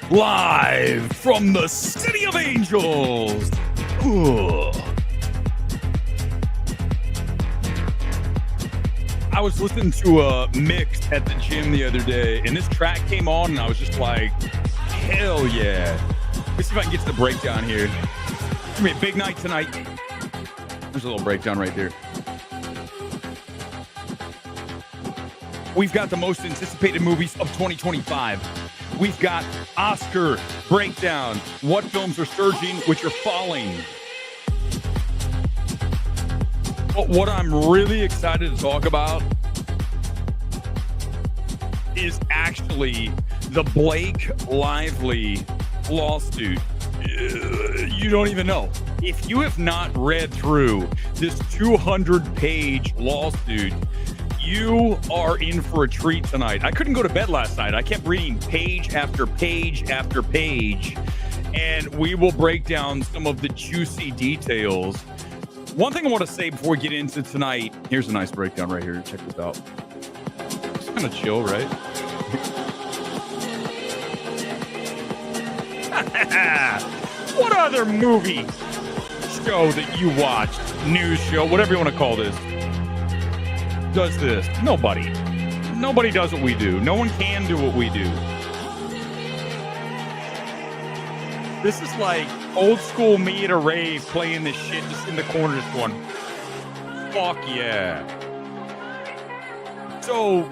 live from the City of Angels. Ugh. I was listening to a mix at the gym the other day, and this track came on, and I was just like, hell yeah. Let's see if I can get to the breakdown here. It's going to be a big night tonight. There's a little breakdown right there. We've got the most anticipated movies of 2025. We've got Oscar breakdown. What films are surging, which are falling. But what I'm really excited to talk about is actually the Blake Lively lawsuit. You don't even know. If you have not read through this 200-page lawsuit, you are in for a treat tonight. I couldn't go to bed last night. I kept reading page after page after page, and we will break down some of the juicy details. One thing I want to say before we get into tonight, here's a nice breakdown right here. Check this out. It's kind of chill, right? What other movie show that you watched, news show, whatever you want to call this, does this? Nobody. Nobody does what we do. No one can do what we do. This is like old school me at a rave playing this shit just in the corner just going, fuck yeah. So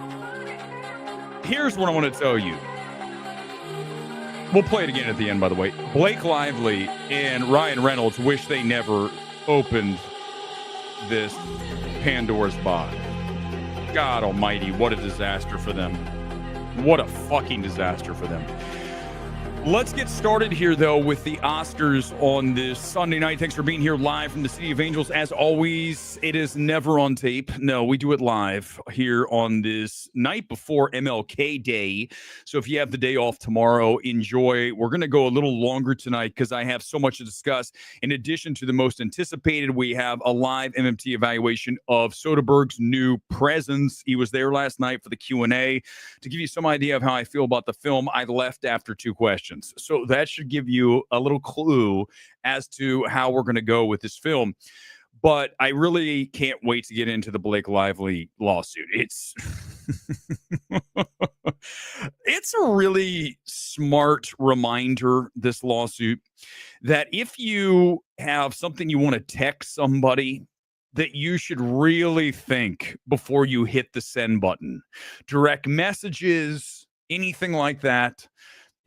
here's what I want to tell you. We'll play it again at the end, by the way. Blake Lively and Ryan Reynolds wish they never opened this Pandora's box. God almighty, what a disaster for them. What a fucking disaster for them. Let's get started here, though, with the Oscars on this Sunday night. Thanks for being here live from the City of Angels. As always, it is never on tape. No, we do it live here on this night before MLK Day. So if you have the day off tomorrow, enjoy. We're going to go a little longer tonight because I have so much to discuss. In addition to the most anticipated, we have a live MMT evaluation of Soderbergh's new Presence. He was there last night for the Q&A. To give you some idea of how I feel about the film, I left after 2 questions. So that should give you a little clue as to how we're going to go with this film. But I really can't wait to get into the Blake Lively lawsuit. It's it's a really smart reminder, this lawsuit, that if you have something you want to text somebody, that you should really think before you hit the send button. Direct messages, anything like that.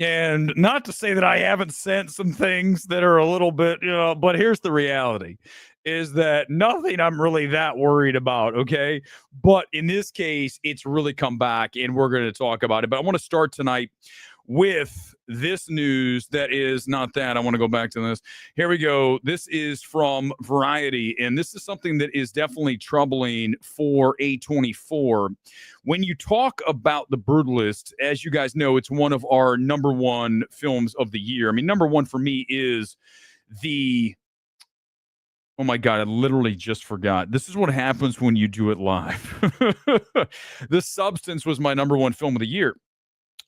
And not to say that I haven't sent some things that are a little bit, but here's the reality is that nothing I'm really that worried about, okay? But in this case, it's really come back, and we're going to talk about it. But I want to start tonight with this news that is not that. I want to go back to this. Here we go. This is from Variety, and this is something that is definitely troubling for A24. When you talk about The Brutalist, as you guys know, it's one of our number one films of the year. I mean, number one for me is the... Oh my God, I literally just forgot. This is what happens when you do it live. The Substance was my number one film of the year.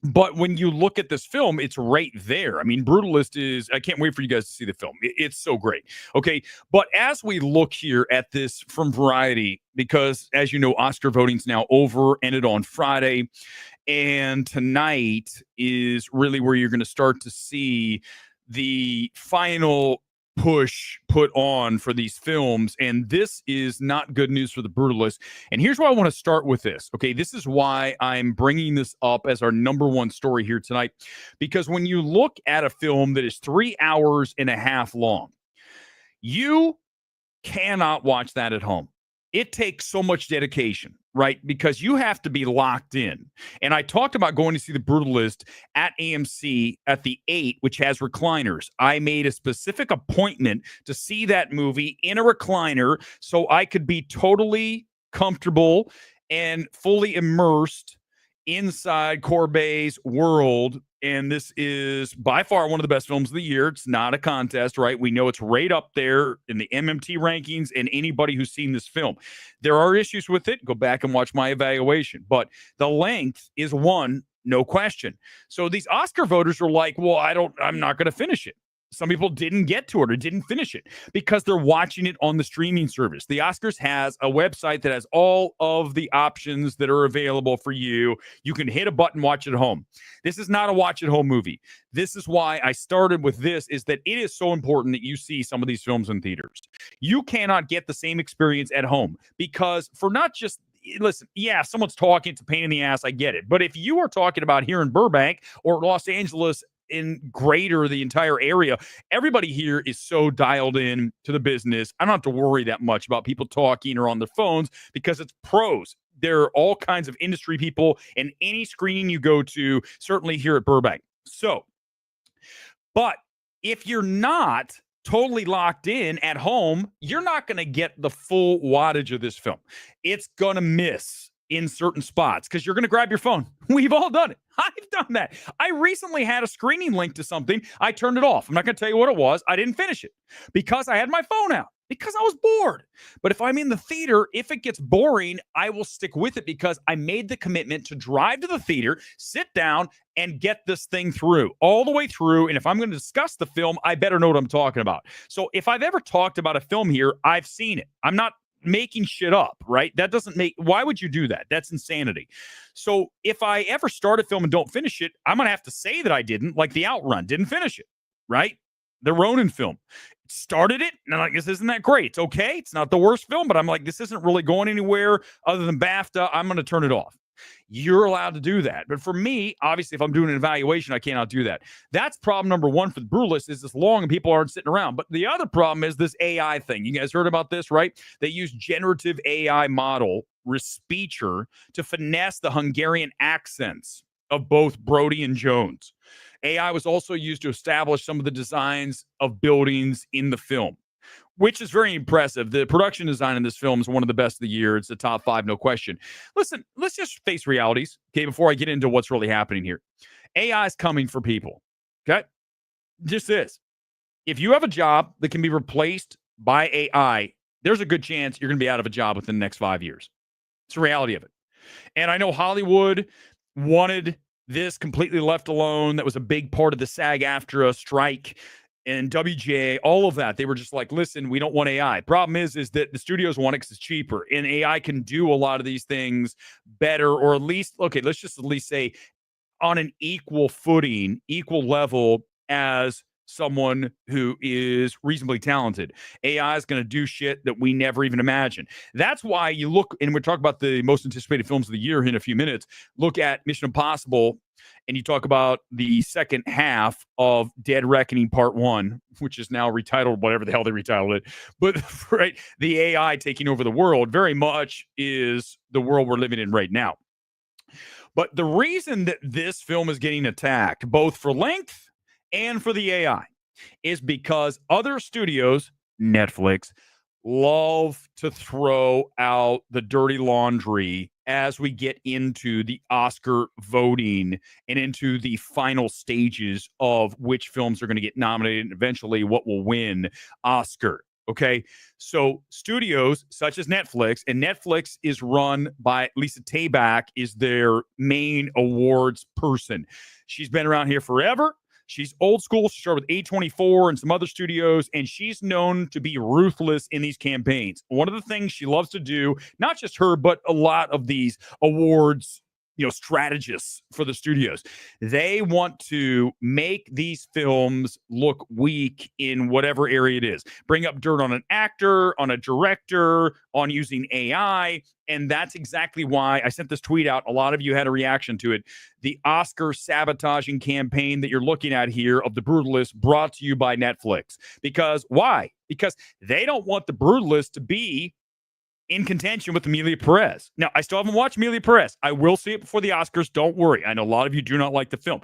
But when you look at this film, it's right there. I mean, Brutalist is, I can't wait for you guys to see the film. It's so great. Okay. But as we look here at this from Variety, because as you know, Oscar voting's now over, ended on Friday. And tonight is really where you're going to start to see the final push put on for these films, and this is not good news for The Brutalist. And here's why I want to start with this. Okay, this is why I'm bringing this up as our number one story here tonight, because when you look at a film that is 3 hours and a half long, you cannot watch that at home. It takes so much dedication, right? Because you have to be locked in. And I talked about going to see The Brutalist at AMC at the 8, which has recliners. I made a specific appointment to see that movie in a recliner so I could be totally comfortable and fully immersed inside Corbet's world. And this is by far one of the best films of the year. It's not a contest, right? We know it's right up there in the MMT rankings and anybody who's seen this film. There are issues with it. Go back and watch my evaluation. But the length is one. no question. So these Oscar voters are like, well, I'm not going to finish it. Some people didn't get to it or didn't finish it because they're watching it on the streaming service. The Oscars has a website that has all of the options that are available for you. You can hit a button, watch it at home. This is not a watch at home movie. This is why I started with this, is that it is so important that you see some of these films in theaters. You cannot get the same experience at home because for not just listen, yeah, someone's talking, it's a pain in the ass, I get it. But if you are talking about here in Burbank or Los Angeles, in greater the entire area, everybody here is so dialed in to the business. I don't have to worry that much about people talking or on their phones because it's pros. There are all kinds of industry people in any screening you go to, certainly here at Burbank. So, but if you're not totally locked in at home, you're not going to get the full wattage of this film. It's going to miss in certain spots because you're going to grab your phone. We've all done it. I've done that. I recently had a screening link to something. I turned it off. I'm not going to tell you what it was. I didn't finish it because I had my phone out because I was bored. But if I'm in the theater, if it gets boring, I will stick with it because I made the commitment to drive to the theater, sit down, and get this thing through, all the way through. And if I'm going to discuss the film, I better know what I'm talking about. So if I've ever talked about a film here, I've seen it. I'm not making shit up, right? That doesn't make, why would you do that? That's insanity. So if I ever start a film and don't finish it, I'm going to have to say that I didn't, like The Outrun, didn't finish it, right? The Ronin film. Started it, and I'm like, this isn't that great. It's okay. It's not the worst film, but I'm like, this isn't really going anywhere other than BAFTA. I'm going to turn it off. You're allowed to do that. But for me, obviously, if I'm doing an evaluation, I cannot do that. That's problem number one for the Brutalist is it's long and people aren't sitting around. But the other problem is this AI thing. You guys heard about this, right? They use generative AI model, Respeecher, to finesse the Hungarian accents of both Brody and Jones. AI was also used to establish some of the designs of buildings in the film, which is very impressive. The production design in this film is one of the best of the year. It's the top 5, no question. Listen, let's just face realities, okay, before I get into what's really happening here. AI is coming for people, okay? Just this. If you have a job that can be replaced by AI, there's a good chance you're going to be out of a job within the next 5 years. It's the reality of it. And I know Hollywood wanted this completely left alone. That was a big part of the SAG-AFTRA strike and WGA, all of that. They were just like, listen, we don't want AI. Problem is that the studios want it because it's cheaper. And AI can do a lot of these things better, or at least, okay, let's just at least say on an equal footing, equal level as someone who is reasonably talented. AI is going to do shit that we never even imagined. That's why you look, and we'll talk about the most anticipated films of the year in a few minutes. Look at Mission Impossible, and you talk about the second half of Dead Reckoning Part 1, which is now retitled whatever the hell they retitled it. But right, the AI taking over the world very much is the world we're living in right now. But the reason that this film is getting attacked, both for length and for the AI, is because other studios, Netflix, love to throw out the dirty laundry as we get into the Oscar voting and into the final stages of which films are going to get nominated and eventually what will win Oscar. Okay, so studios such as Netflix, and Netflix is run by Lisa Tabak, is their main awards person. She's been around here forever. She's old school. She started with A24 and some other studios, and she's known to be ruthless in these campaigns. One of the things she loves to do, not just her, but a lot of these awards, strategists for the studios, they want to make these films look weak in whatever area it is. Bring up dirt on an actor, on a director, on using AI. And that's exactly why I sent this tweet out. A lot of you had a reaction to it. The Oscar sabotaging campaign that you're looking at here of The Brutalist, brought to you by Netflix. Because why? Because they don't want The Brutalist to be in contention with Emilia Perez. Now, I still haven't watched Emilia Perez. I will see it before the Oscars. Don't worry. I know a lot of you do not like the film.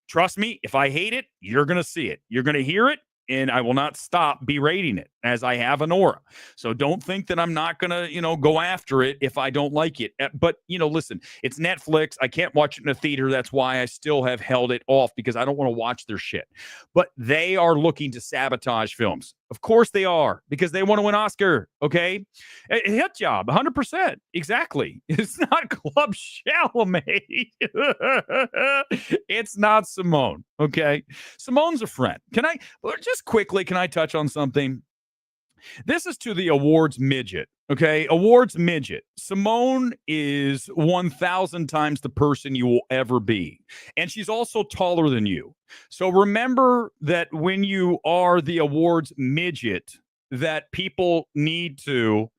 Trust me, if I hate it, you're going to see it. You're going to hear it, and I will not stop berating it. as I have an aura. So don't think that I'm not going to, go after it if I don't like it. But, listen, it's Netflix. I can't watch it in a theater. That's why I still have held it off, because I don't want to watch their shit. But they are looking to sabotage films. Of course they are, because they want to win Oscar. Okay. A hit job, 100%. Exactly. It's not Club Chalamet. It's not Simone. Okay. Simone's a friend. Can I touch on something? This is to the awards midget. Okay. Awards midget. Simone is 1,000 times the person you will ever be. And she's also taller than you. So remember that when you are the awards midget, that people need to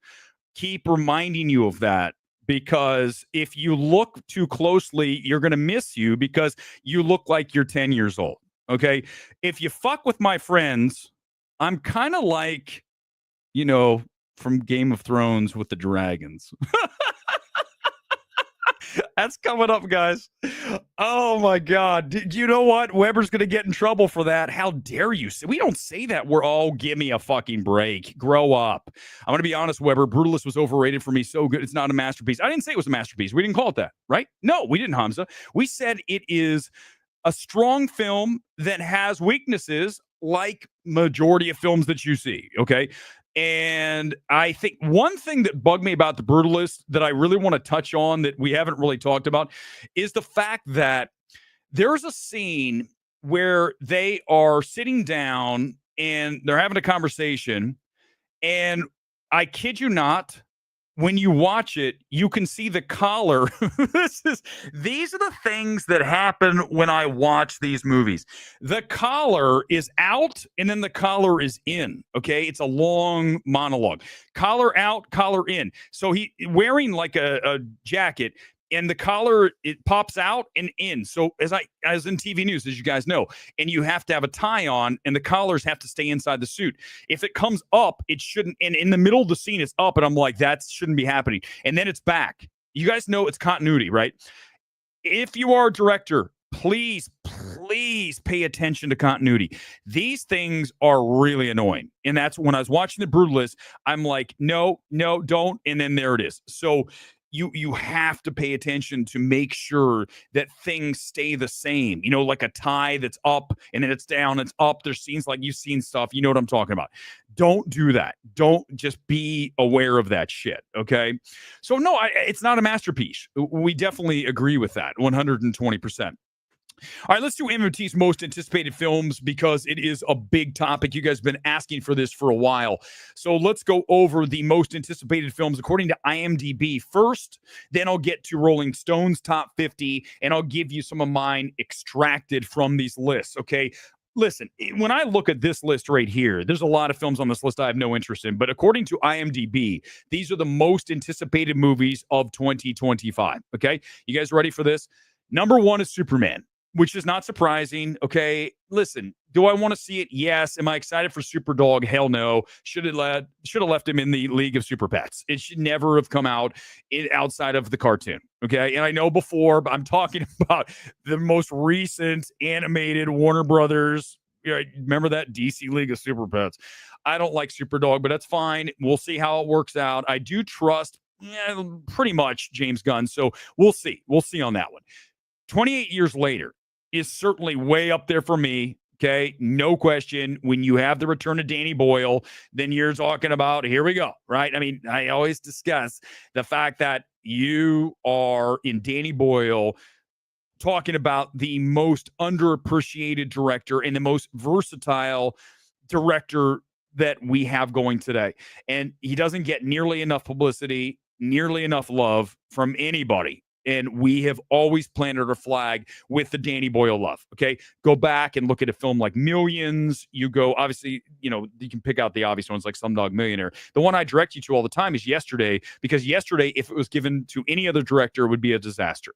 keep reminding you of that. Because if you look too closely, you're going to miss you, because you look like you're 10 years old. Okay. If you fuck with my friends, I'm kind of like, from Game of Thrones with the dragons. That's coming up, guys. Oh my God. You know what? Weber's going to get in trouble for that. How dare you? We don't say that. Give me a fucking break. Grow up. I'm going to be honest, Weber. Brutalist was overrated for me. So good. It's not a masterpiece. I didn't say it was a masterpiece. We didn't call it that, right? No, we didn't, Hamza. We said it is a strong film that has weaknesses like majority of films that you see. Okay. And I think one thing that bugged me about The Brutalist that I really want to touch on that we haven't really talked about is the fact that there's a scene where they are sitting down and they're having a conversation. And I kid you not, when you watch it, you can see the collar. These are the things that happen when I watch these movies. The collar is out and then the collar is in. Okay. It's a long monologue. Collar out, collar in. So he wearing like a jacket, and the collar, it pops out and in. So as in TV news, as you guys know, and you have to have a tie on, and the collars have to stay inside the suit. If it comes up, it shouldn't. And in the middle of the scene, it's up, and I'm like, that shouldn't be happening. And then it's back. You guys know it's continuity, right? If you are a director, please pay attention to continuity. These things are really annoying. And that's when I was watching The Brutalist, I'm like, no, don't. And then there it is. So you have to pay attention to make sure that things stay the same. Like a tie that's up and then it's down, it's up. There's scenes like you've seen stuff. You know what I'm talking about. Don't do that. Don't just be aware of that shit. Okay. So no, it's not a masterpiece. We definitely agree with that 120%. All right, let's do MMT's most anticipated films, because it is a big topic. You guys have been asking for this for a while. So let's go over the most anticipated films according to IMDb first. Then I'll get to Rolling Stone's top 50, and I'll give you some of mine extracted from these lists. Okay. Listen, when I look at this list right here, there's a lot of films on this list I have no interest in. But according to IMDb, these are the most anticipated movies of 2025. Okay. You guys ready for this? Number one is Superman, which is not surprising. Okay, listen, do I want to see it? Yes. Am I excited for Superdog? Hell no. Should have left him in the League of Super Pets. It should never have come out outside of the cartoon. Okay, and I know before, but I'm talking about the most recent animated Warner Brothers. Remember that DC League of Super Pets? I don't like Superdog, but that's fine. We'll see how it works out. I do trust pretty much James Gunn, so we'll see. We'll see on that one. 28 years later is certainly way up there for me. Okay. No question. When you have the return of Danny Boyle, then you're talking about, here we go. Right. I mean, I always discuss the fact that you are in Danny Boyle talking about the most underappreciated director and the most versatile director that we have going today. And he doesn't get nearly enough publicity, nearly enough love from anybody. And we have always planted our flag with the Danny Boyle love. Okay. Go back and look at a film like Millions. You go, obviously, you can pick out the obvious ones like Slumdog Millionaire. The one I direct you to all the time is Yesterday, because Yesterday, if it was given to any other director, would be a disaster.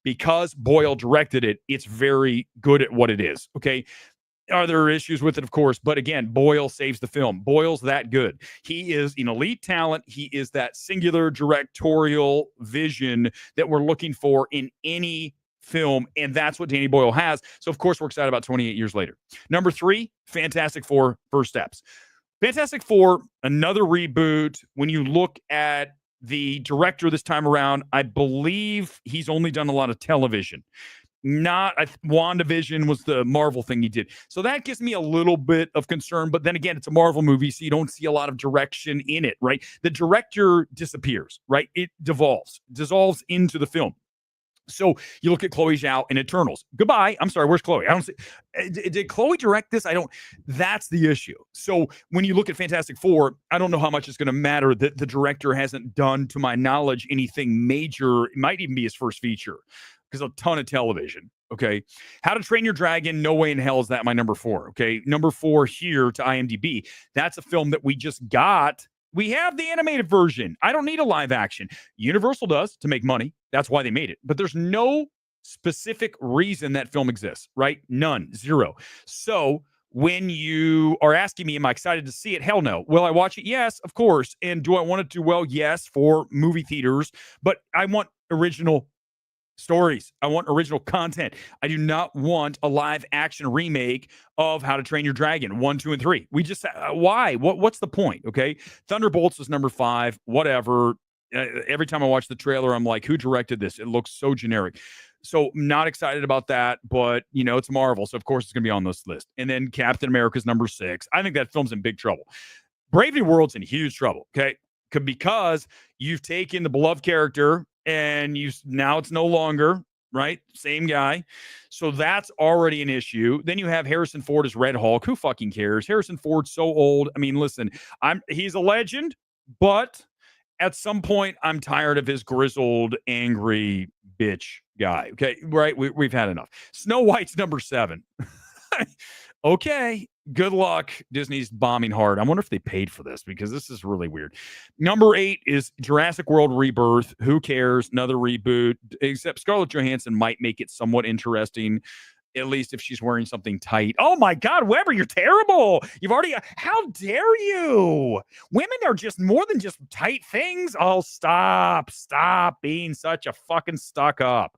Because Boyle directed it, it's very good at what it is. Okay. Are there issues with it? Of course. But again, Boyle saves the film. Boyle's that good. He is an elite talent. He is that singular directorial vision that we're looking for in any film. And that's what Danny Boyle has. So, of course, we're excited about 28 years later. Number 3, Fantastic Four, First Steps. Fantastic Four, another reboot. When you look at the director this time around, I believe he's only done a lot of television. Not WandaVision was the Marvel thing he did. So that gives me a little bit of concern. But then again, it's a Marvel movie, so you don't see a lot of direction in it, right? The director disappears, right? It dissolves into the film. So you look at Chloe Zhao in Eternals. Goodbye. I'm sorry. Where's Chloe? I don't see. Did Chloe direct this? I don't. That's the issue. So when you look at Fantastic Four, I don't know how much it's going to matter that the director hasn't done, to my knowledge, anything major. It might even be his first feature because a ton of television. Okay. How to Train Your Dragon. No way in hell is that my number 4. Okay. Number 4 here to IMDb. That's a film that we just got. We have the animated version. I don't need a live action. Universal does to make money. That's why they made it. But there's no specific reason that film exists, right? None. Zero. So when you are asking me, am I excited to see it? Hell no. Will I watch it? Yes, of course. And do I want it to do well? Yes, for movie theaters. But I want original stories. I want original content. I do not want a live action remake of How to Train Your Dragon 1, 2, and 3. We just why? What's the point? Okay, Thunderbolts was number 5. Whatever. Every time I watch the trailer, I'm like, who directed this? It looks so generic. So not excited about that, but it's Marvel, so of course it's gonna be on this list. And then Captain America's number 6. I think that film's in big trouble. Brave New World's in huge trouble. Okay, because you've taken the beloved character and now it's no longer, right? Same guy. So that's already an issue. Then you have Harrison Ford as Red Hulk. Who fucking cares? Harrison Ford's so old. I mean, listen, he's a legend, but at some point I'm tired of his grizzled, angry bitch guy. Okay, right? We've had enough. Snow White's number 7. Okay, good luck. Disney's bombing hard. I wonder if they paid for this because this is really weird. Number 8 is Jurassic World Rebirth. Who cares? Another reboot. Except Scarlett Johansson might make it somewhat interesting, at least if she's wearing something tight. Oh my God, Weber, you're terrible. How dare you? Women are just more than just tight things. Oh, stop being such a fucking stuck up.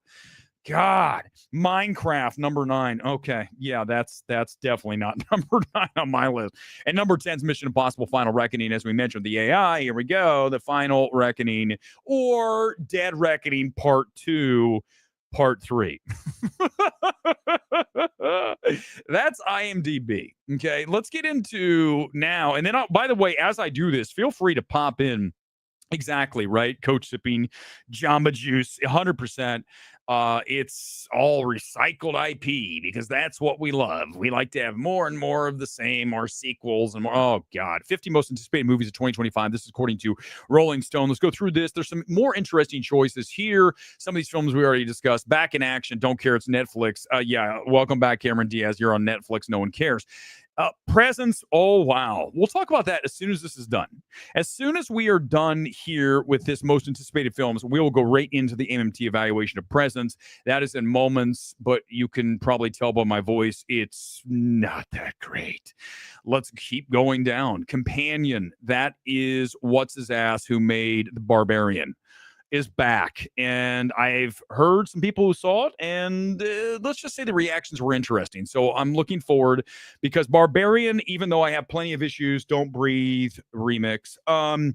God, Minecraft, number 9. Okay, yeah, that's definitely not number 9 on my list. And number 10 is Mission Impossible: Final Reckoning. As we mentioned, the AI. Here we go, the Final Reckoning, or Dead Reckoning Part 2, Part 3. That's IMDb. Okay, let's get into now. And then, by the way, as I do this, feel free to pop in. Exactly right. Coach sipping Jamba Juice, 100%. It's all recycled IP because that's what we love. We like to have more and more of the same, or sequels and more. Oh God, 50 most anticipated movies of 2025. This is according to Rolling Stone. Let's go through this. There's some more interesting choices here. Some of these films we already discussed. Back in Action. Don't care. It's Netflix. Yeah. Welcome back, Cameron Diaz. You're on Netflix. No one cares. Presence. Oh, wow. We'll talk about that as soon as this is done. As soon as we are done here with this most anticipated films, we will go right into the MMT evaluation of Presence. That is in moments, but you can probably tell by my voice, it's not that great. Let's keep going down. Companion. That is What's His Ass, who made The Barbarian, is back, and I've heard some people who saw it, and let's just say the reactions were interesting. So I'm looking forward, because Barbarian, even though I have plenty of issues, Don't Breathe remix, I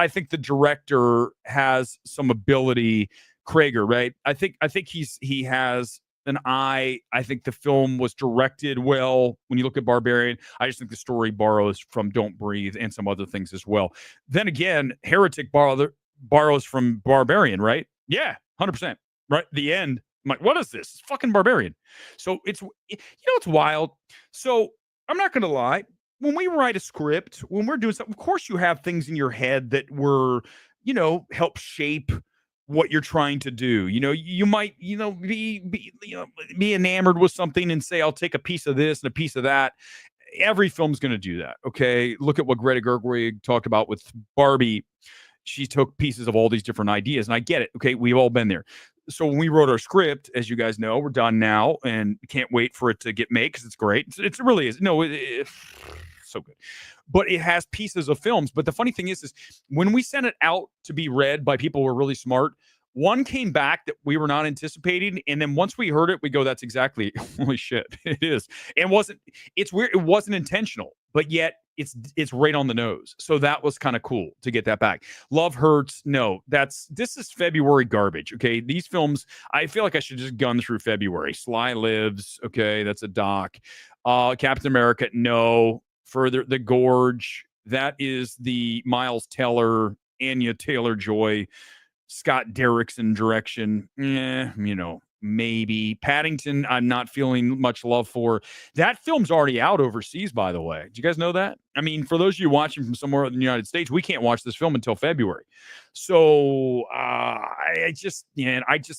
think the director has some ability. Krager, right? I think he has an eye. I think the film was directed well. When you look at Barbarian, I just think the story borrows from Don't Breathe and some other things as well. Then again, Heretic borrows from Barbarian, right? Yeah, 100%. Right? The end. I'm like, what is this? It's fucking Barbarian. So it's wild. So I'm not going to lie. When we write a script, when we're doing something, of course you have things in your head that were, help shape what you're trying to do. You might, be enamored with something and say, I'll take a piece of this and a piece of that. Every film's going to do that. Okay. Look at what Greta Gerwig talked about with Barbie. She took pieces of all these different ideas, and I get it. Okay. We've all been there. So when we wrote our script, as you guys know, we're done now and can't wait for it to get made because it's great. It really is. No, it's so good. But it has pieces of films. But the funny thing is when we send it out to be read by people who are really smart, One came back that we were not anticipating, and then once we heard it, we go, "That's exactly holy shit, it is." It wasn't. It's weird. It wasn't intentional, but yet it's right on the nose. So that was kind of cool to get that back. Love Hurts. No, this is February garbage. Okay, these films. I feel like I should just gun through February. Sly Lives. Okay, that's a doc. Captain America. No. Further, The Gorge. That is the Miles Teller, Anya Taylor-Joy, Scott Derrickson direction. Maybe. Paddington, I'm not feeling much love for. That film's already out overseas, by the way. Do you guys know that? I mean, for those of you watching from somewhere in the United States, we can't watch this film until February. So I just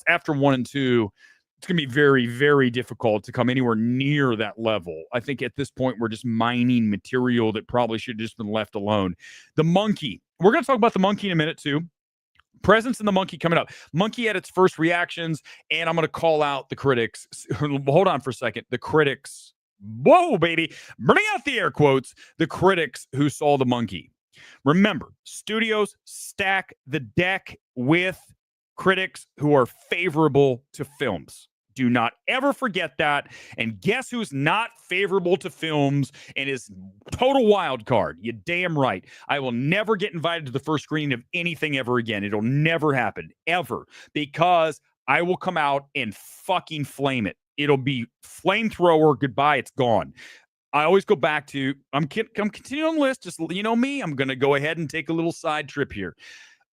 after 1 and 2, it's going to be very, very difficult to come anywhere near that level. I think at this point, we're just mining material that probably should have just been left alone. The Monkey. We're going to talk about The Monkey in a minute, too. Presence in The Monkey coming up. Monkey had its first reactions, and I'm going to call out the critics. Hold on for a second. The critics. Whoa, baby. Bring out the air quotes. The critics who saw The Monkey. Remember, studios stack the deck with critics who are favorable to films. Do not ever forget that. And guess who's not favorable to films and is total wild card? You damn right. I will never get invited to the first screening of anything ever again. It'll never happen, ever, because I will come out and fucking flame it. It'll be flamethrower. Goodbye. It's gone. I always go back to, I'm continuing on the list. Just, you know me, I'm going to go ahead and take a little side trip here.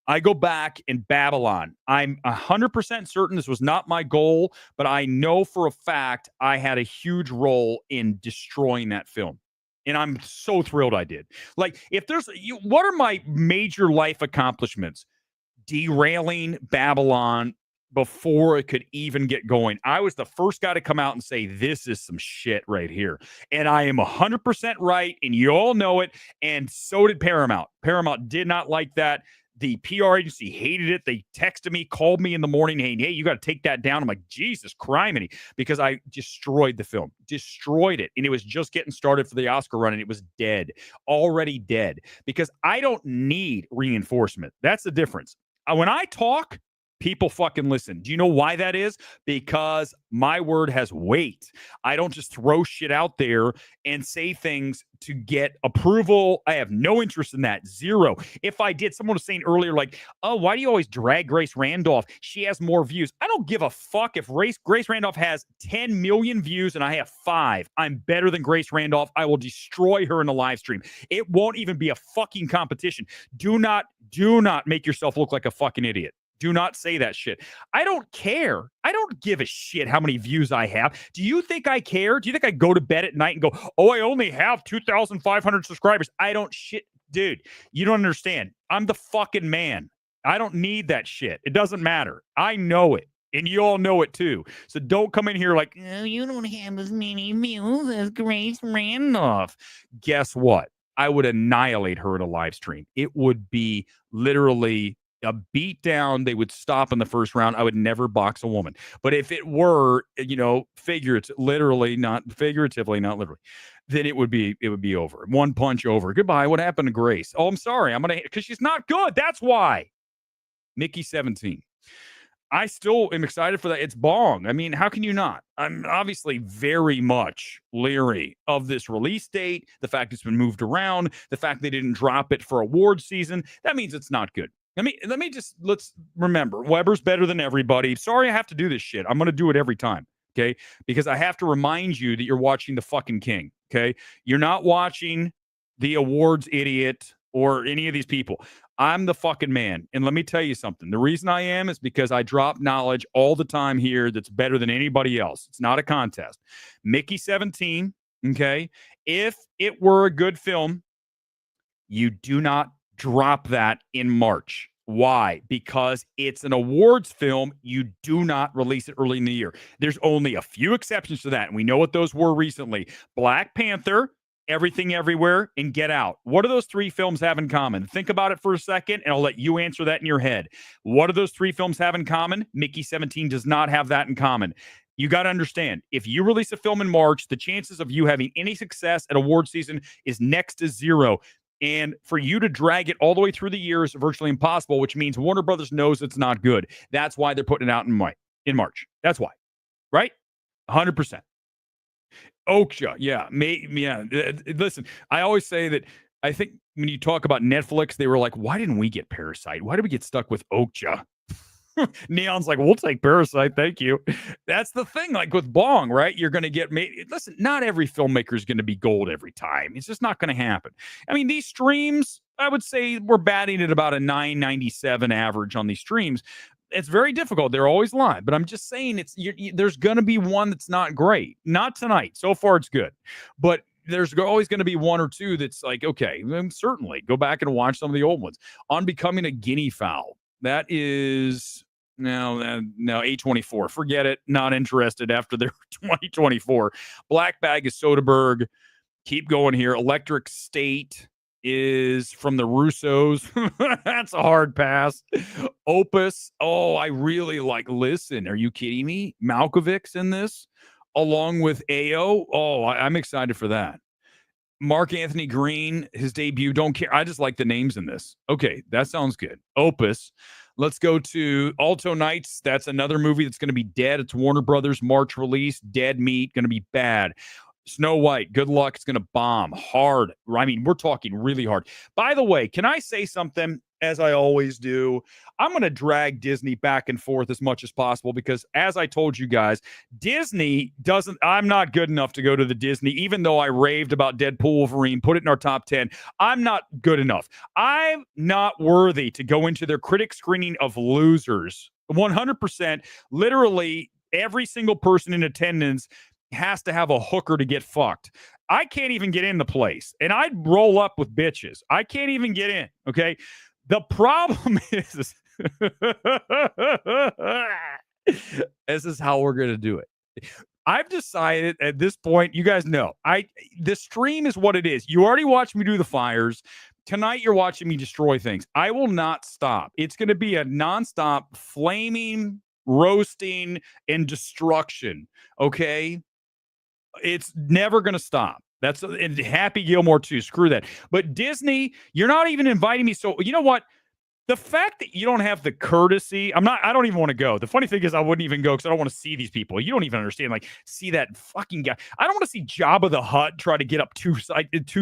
I go back in Babylon. I'm 100% certain this was not my goal, but I know for a fact I had a huge role in destroying that film. And I'm so thrilled I did. Like, if there's, what are my major life accomplishments? Derailing Babylon before it could even get going. I was the first guy to come out and say, this is some shit right here. And I am 100% right, and you all know it. And so did Paramount. Paramount did not like that. The PR agency hated it. They texted me, called me in the morning. Hey, you got to take that down. I'm like, Jesus criminy, because I destroyed the film, destroyed it. And it was just getting started for the Oscar run, and it was dead, already dead, because I don't need reinforcement. That's the difference. When I talk, people fucking listen. Do you know why that is? Because my word has weight. I don't just throw shit out there and say things to get approval. I have no interest in that. Zero. If I did, someone was saying earlier, like, oh, why do you always drag Grace Randolph? She has more views. I don't give a fuck if Grace Randolph has 10 million views and I have 5. I'm better than Grace Randolph. I will destroy her in the live stream. It won't even be a fucking competition. Do not make yourself look like a fucking idiot. Do not say that shit. I don't care. I don't give a shit how many views I have. Do you think I care? Do you think I go to bed at night and go, oh, I only have 2,500 subscribers? I don't shit. Dude, you don't understand. I'm the fucking man. I don't need that shit. It doesn't matter. I know it. And you all know it too. So don't come in here like, oh, you don't have as many views as Grace Randolph. Guess what? I would annihilate her in a live stream. It would be literally a beat down. They would stop in the first round. I would never box a woman. But if it were, figuratively, not literally, then it would be over. One punch over. Goodbye. What happened to Grace? Oh, I'm sorry. Because she's not good. That's why. Mickey 17. I still am excited for that. It's Bong. I mean, how can you not? I'm obviously very much leery of this release date, the fact it's been moved around, the fact they didn't drop it for award season. That means it's not good. Let's remember, Weber's better than everybody. Sorry I have to do this shit. I'm going to do it every time, okay? Because I have to remind you that you're watching the fucking king, okay? You're not watching the awards idiot or any of these people. I'm the fucking man. And let me tell you something. The reason I am is because I drop knowledge all the time here that's better than anybody else. It's not a contest. Mickey 17, okay? If it were a good film, you do not drop that in March. Why? Because it's an awards film. You do not release it early in the year. There's only a few exceptions to that, and we know what those were recently. Black Panther, Everything Everywhere, and Get Out. What do those 3 films have in common? Think about it for a second, and I'll let you answer that in your head. What do those 3 films have in common? Mickey 17 does not have that in common. You got to understand, if you release a film in March, the chances of you having any success at award season is next to 0. And for you to drag it all the way through the year is virtually impossible, which means Warner Brothers knows it's not good. That's why they're putting it out in March. That's why, right? 100%. Okja, yeah. Listen, I always say that I think when you talk about Netflix, they were like, why didn't we get Parasite? Why did we get stuck with Okja? Neon's like, we'll take Parasite, thank you. That's the thing, like with Bong, right? You're going to get listen, not every filmmaker is going to be gold every time. It's just not going to happen. I mean, these streams, I would say we're batting at about a 997 average on these streams. It's very difficult. They're always live, but I'm just saying there's going to be one that's not great. Not tonight. So far, it's good, but there's always going to be one or two that's like, okay, certainly go back and watch some of the old ones. On Becoming a Guinea Fowl. That is no, A24. Forget it. Not interested after their 2024. Black Bag is Soderbergh. Keep going here. Electric State is from the Russos. That's a hard pass. Opus. Oh, I really like. Listen, are you kidding me? Malkovich's in this along with Ao. Oh, I'm excited for that. Mark Anthony Green, his debut. Don't care. I just like the names in this. Okay, that sounds good. Opus. Let's go to Alto Nights. That's another movie that's going to be dead. It's Warner Brothers March release. Dead meat. Going to be bad. Snow White. Good luck. It's going to bomb hard. I mean, we're talking really hard. By the way, can I say something? As I always do, I'm going to drag Disney back and forth as much as possible because, as I told you guys, Disney doesn't. I'm not good enough to go to the Disney, even though I raved about Deadpool Wolverine, put it in our top 10. I'm not good enough. I'm not worthy to go into their critic screening of Losers. 100%. Literally, every single person in attendance has to have a hooker to get fucked. I can't even get in the place, and I'd roll up with bitches. I can't even get in. Okay. The problem is, this is how we're going to do it. I've decided at this point, you guys know, the stream is what it is. You already watched me do the fires. Tonight, you're watching me destroy things. I will not stop. It's going to be a nonstop flaming, roasting, and destruction. Okay? It's never going to stop. That's and Happy Gilmore too. Screw that. But Disney, you're not even inviting me. So you know what? The fact that you don't have the courtesy, I don't even want to go. The funny thing is I wouldn't even go because I don't want to see these people. You don't even understand. Like, see that fucking guy. I don't want to see Jabba the Hutt try to get up two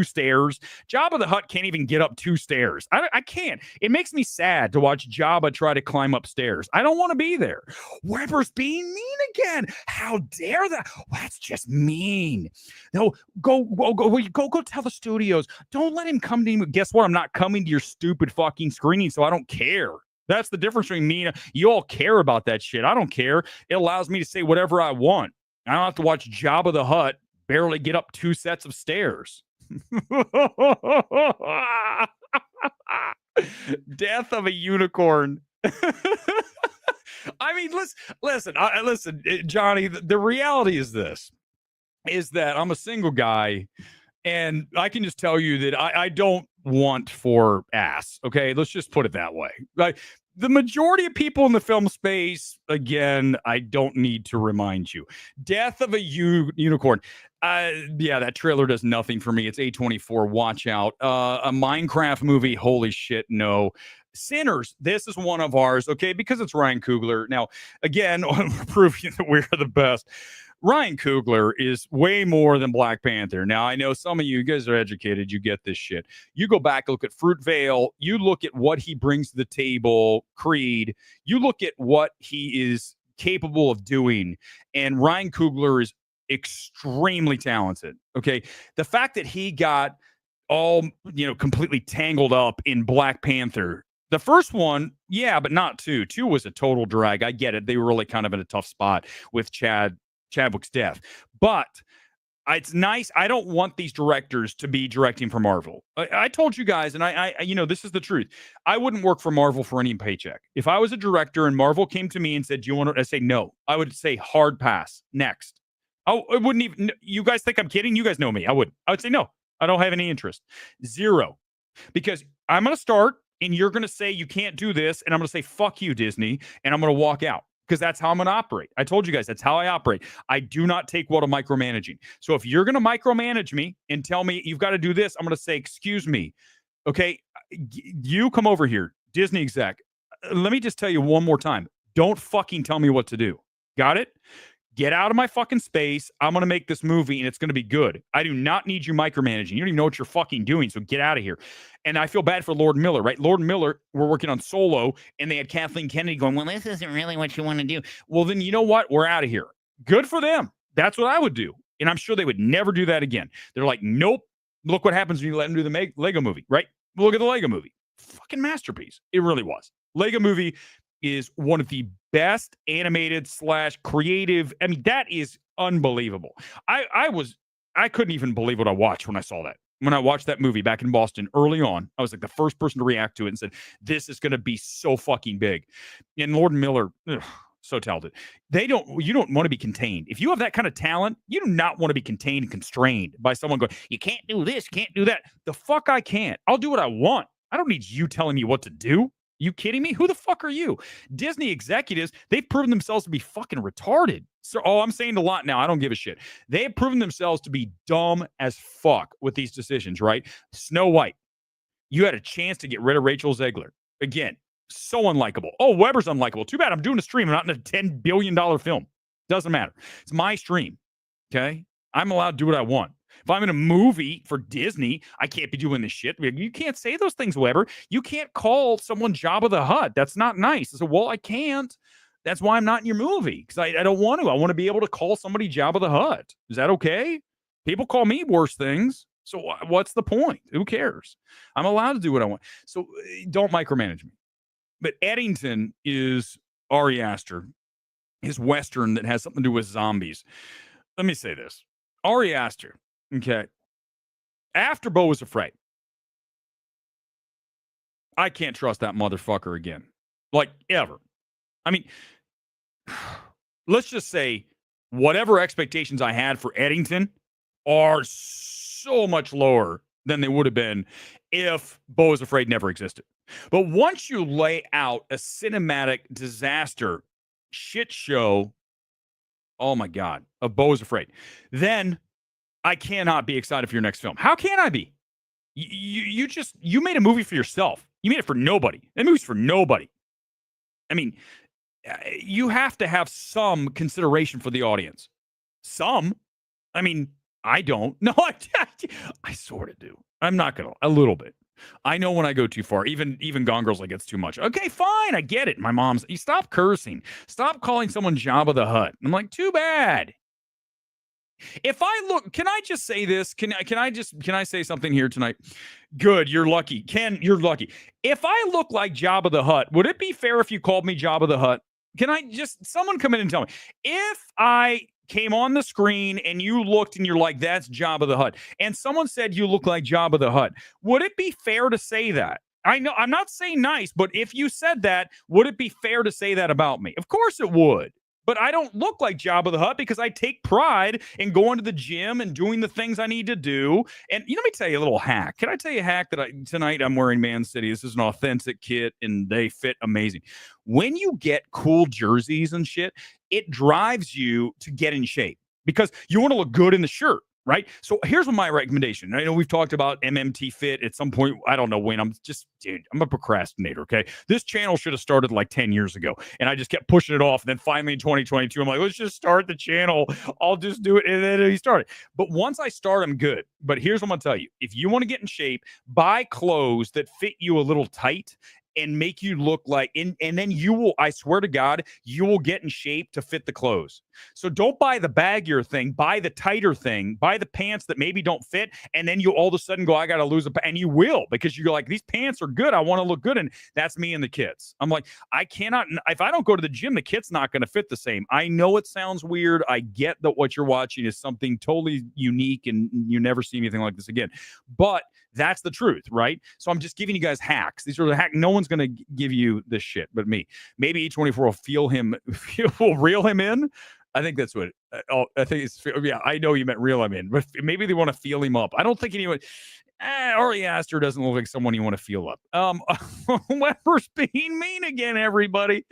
stairs. Jabba the Hutt can't even get up 2 stairs. I can't. It makes me sad to watch Jabba try to climb upstairs. I don't want to be there. Weber's being mean again. How dare that? That's just mean. No, go tell the studios. Don't let him come to you. Guess what? I'm not coming to your stupid fucking screening, so I don't care. That's the difference between me and you. All care about that shit. I don't care. It allows me to say whatever I want. I don't have to watch Jabba the Hutt barely get up 2 sets of stairs. Death of a unicorn. I mean, listen, Johnny, the reality is this, is that I'm a single guy, and I can just tell you that I don't want for ass. Okay, let's just put it that way. Like the majority of people in the film space, again, I don't need to remind you. Death of a unicorn. Yeah, that trailer does nothing for me. It's A24. Watch out. A Minecraft movie. Holy shit, no. Sinners. This is one of ours. Okay, because it's Ryan Coogler. Now, again, proving that we're the best. Ryan Coogler is way more than Black Panther. Now, I know some of you guys are educated. You get this shit. You go back, look at Fruitvale. You look at what he brings to the table, Creed. You look at what he is capable of doing. And Ryan Coogler is extremely talented. Okay. The fact that he got all, completely tangled up in Black Panther. The first one, yeah, but not 2. 2 was a total drag. I get it. They were really kind of in a tough spot with Chadwick's death. But it's nice. I don't want these directors to be directing for Marvel. I told you guys, and I this is the truth. I wouldn't work for Marvel for any paycheck. If I was a director and Marvel came to me and said, "Do you want to?" I say no. I would say hard pass. Next. Oh, it wouldn't even. You guys think I'm kidding? You guys know me. I would say no. I don't have any interest. 0. Because I'm going to start, and you're going to say you can't do this, and I'm going to say fuck you, Disney, and I'm going to walk out. Because that's how I'm going to operate. I told you guys, that's how I operate. I do not take well to micromanaging. So if you're going to micromanage me and tell me you've got to do this, I'm going to say, excuse me, Okay, you come over here, Disney exec. Let me just tell you one more time. Don't fucking tell me what to do. Got it? Get out of my fucking space. I'm going to make this movie and it's going to be good. I do not need you micromanaging. You don't even know what you're fucking doing, so get out of here. And I feel bad for Lord Miller, right? Lord Miller, we're working on Solo, and they had Kathleen Kennedy going, well, this isn't really what you want to do. Well, then you know what? We're out of here. Good for them. That's what I would do. And I'm sure they would never do that again. They're like, nope. Look what happens when you let them do the Lego movie, right? Look at the Lego movie. Fucking masterpiece. It really was. Lego movie is one of the best animated / creative. I mean, that is unbelievable. I couldn't even believe what I watched when I saw that. When I watched that movie back in Boston early on, I was like the first person to react to it and said, this is going to be so fucking big. And Lord Miller, so talented. You don't want to be contained. If you have that kind of talent, you do not want to be contained and constrained by someone going, you can't do this, can't do that. The fuck I can't. I'll do what I want. I don't need you telling me what to do. You kidding me? Who the fuck are you? Disney executives, they've proven themselves to be fucking retarded. So, I'm saying a lot now. I don't give a shit. They have proven themselves to be dumb as fuck with these decisions, right? Snow White. You had a chance to get rid of Rachel Zegler. Again, so unlikable. Oh, Weber's unlikable. Too bad I'm doing a stream. I'm not in a $10 billion film. Doesn't matter. It's my stream. Okay? I'm allowed to do what I want. If I'm in a movie for Disney, I can't be doing this shit. You can't say those things, Weber. You can't call someone Jabba the Hutt. That's not nice. I said, well, I can't. That's why I'm not in your movie, because I don't want to. I want to be able to call somebody Jabba the Hutt. Is that okay? People call me worse things. So what's the point? Who cares? I'm allowed to do what I want. So don't micromanage me. But Eddington is Ari Aster, his Western that has something to do with zombies. Let me say this. Ari Aster, okay, after Beau Was Afraid, I can't trust that motherfucker again. Like, ever. I mean, let's just say whatever expectations I had for Eddington are so much lower than they would have been if Beau Was Afraid never existed. But once you lay out a cinematic disaster shit show, oh my God, of Beau Was Afraid, then I cannot be excited for your next film. How can I be? You made a movie for yourself. You made it for nobody. That movie's for nobody. I mean, you have to have some consideration for the audience. Some. I mean, I don't. No, I sort of do. I'm not going to. A little bit. I know when I go too far. Even Gone Girl's like, it's too much. Okay, fine. I get it. My mom's, you stop cursing. Stop calling someone Jabba the Hutt. I'm like, too bad. If I look, can I just say this? Can I say something here tonight? Good, you're lucky. Ken, you're lucky. If I look like Jabba the Hutt, would it be fair if you called me Jabba the Hutt? Can I just, someone come in and tell me, if I came on the screen and you looked and you're like, that's Jabba the Hutt, and someone said you look like Jabba the Hutt, would it be fair to say that? I know, I'm not saying nice, but if you said that, would it be fair to say that about me? Of course it would. But I don't look like Jabba the Hutt because I take pride in going to the gym and doing the things I need to do. And let me tell you a little hack. Can I tell you a hack that tonight I'm wearing Man City? This is an authentic kit and they fit amazing. When you get cool jerseys and shit, it drives you to get in shape because you want to look good in the shirt. Right. So here's my recommendation. I know we've talked about MMT Fit at some point. I don't know when. I'm a procrastinator. OK, this channel should have started like 10 years ago. And I just kept pushing it off. And then finally in 2022, I'm like, let's just start the channel. I'll just do it. And then he started. But once I start, I'm good. But here's what I'm going to tell you. If you want to get in shape, buy clothes that fit you a little tight and make you look like, and then you will, I swear to God, you will get in shape to fit the clothes. So don't buy the baggier thing, buy the tighter thing, buy the pants that maybe don't fit, and then you all of a sudden go, I got to lose and you will, because you're like, these pants are good, I want to look good, and that's me and the kids. I'm like, I cannot, if I don't go to the gym, the kit's not going to fit the same. I know it sounds weird, I get that what you're watching is something totally unique, and you never see anything like this again, but that's the truth, right? So I'm just giving you guys hacks. These are the hacks. No one's going to give you this shit but me. Maybe E24 will reel him in. I think that's what. I think it's. Yeah, I know you meant reel him in, but maybe they want to feel him up. I don't think anyone. Ari Aster doesn't look like someone you want to feel up. Weber's being mean again, everybody.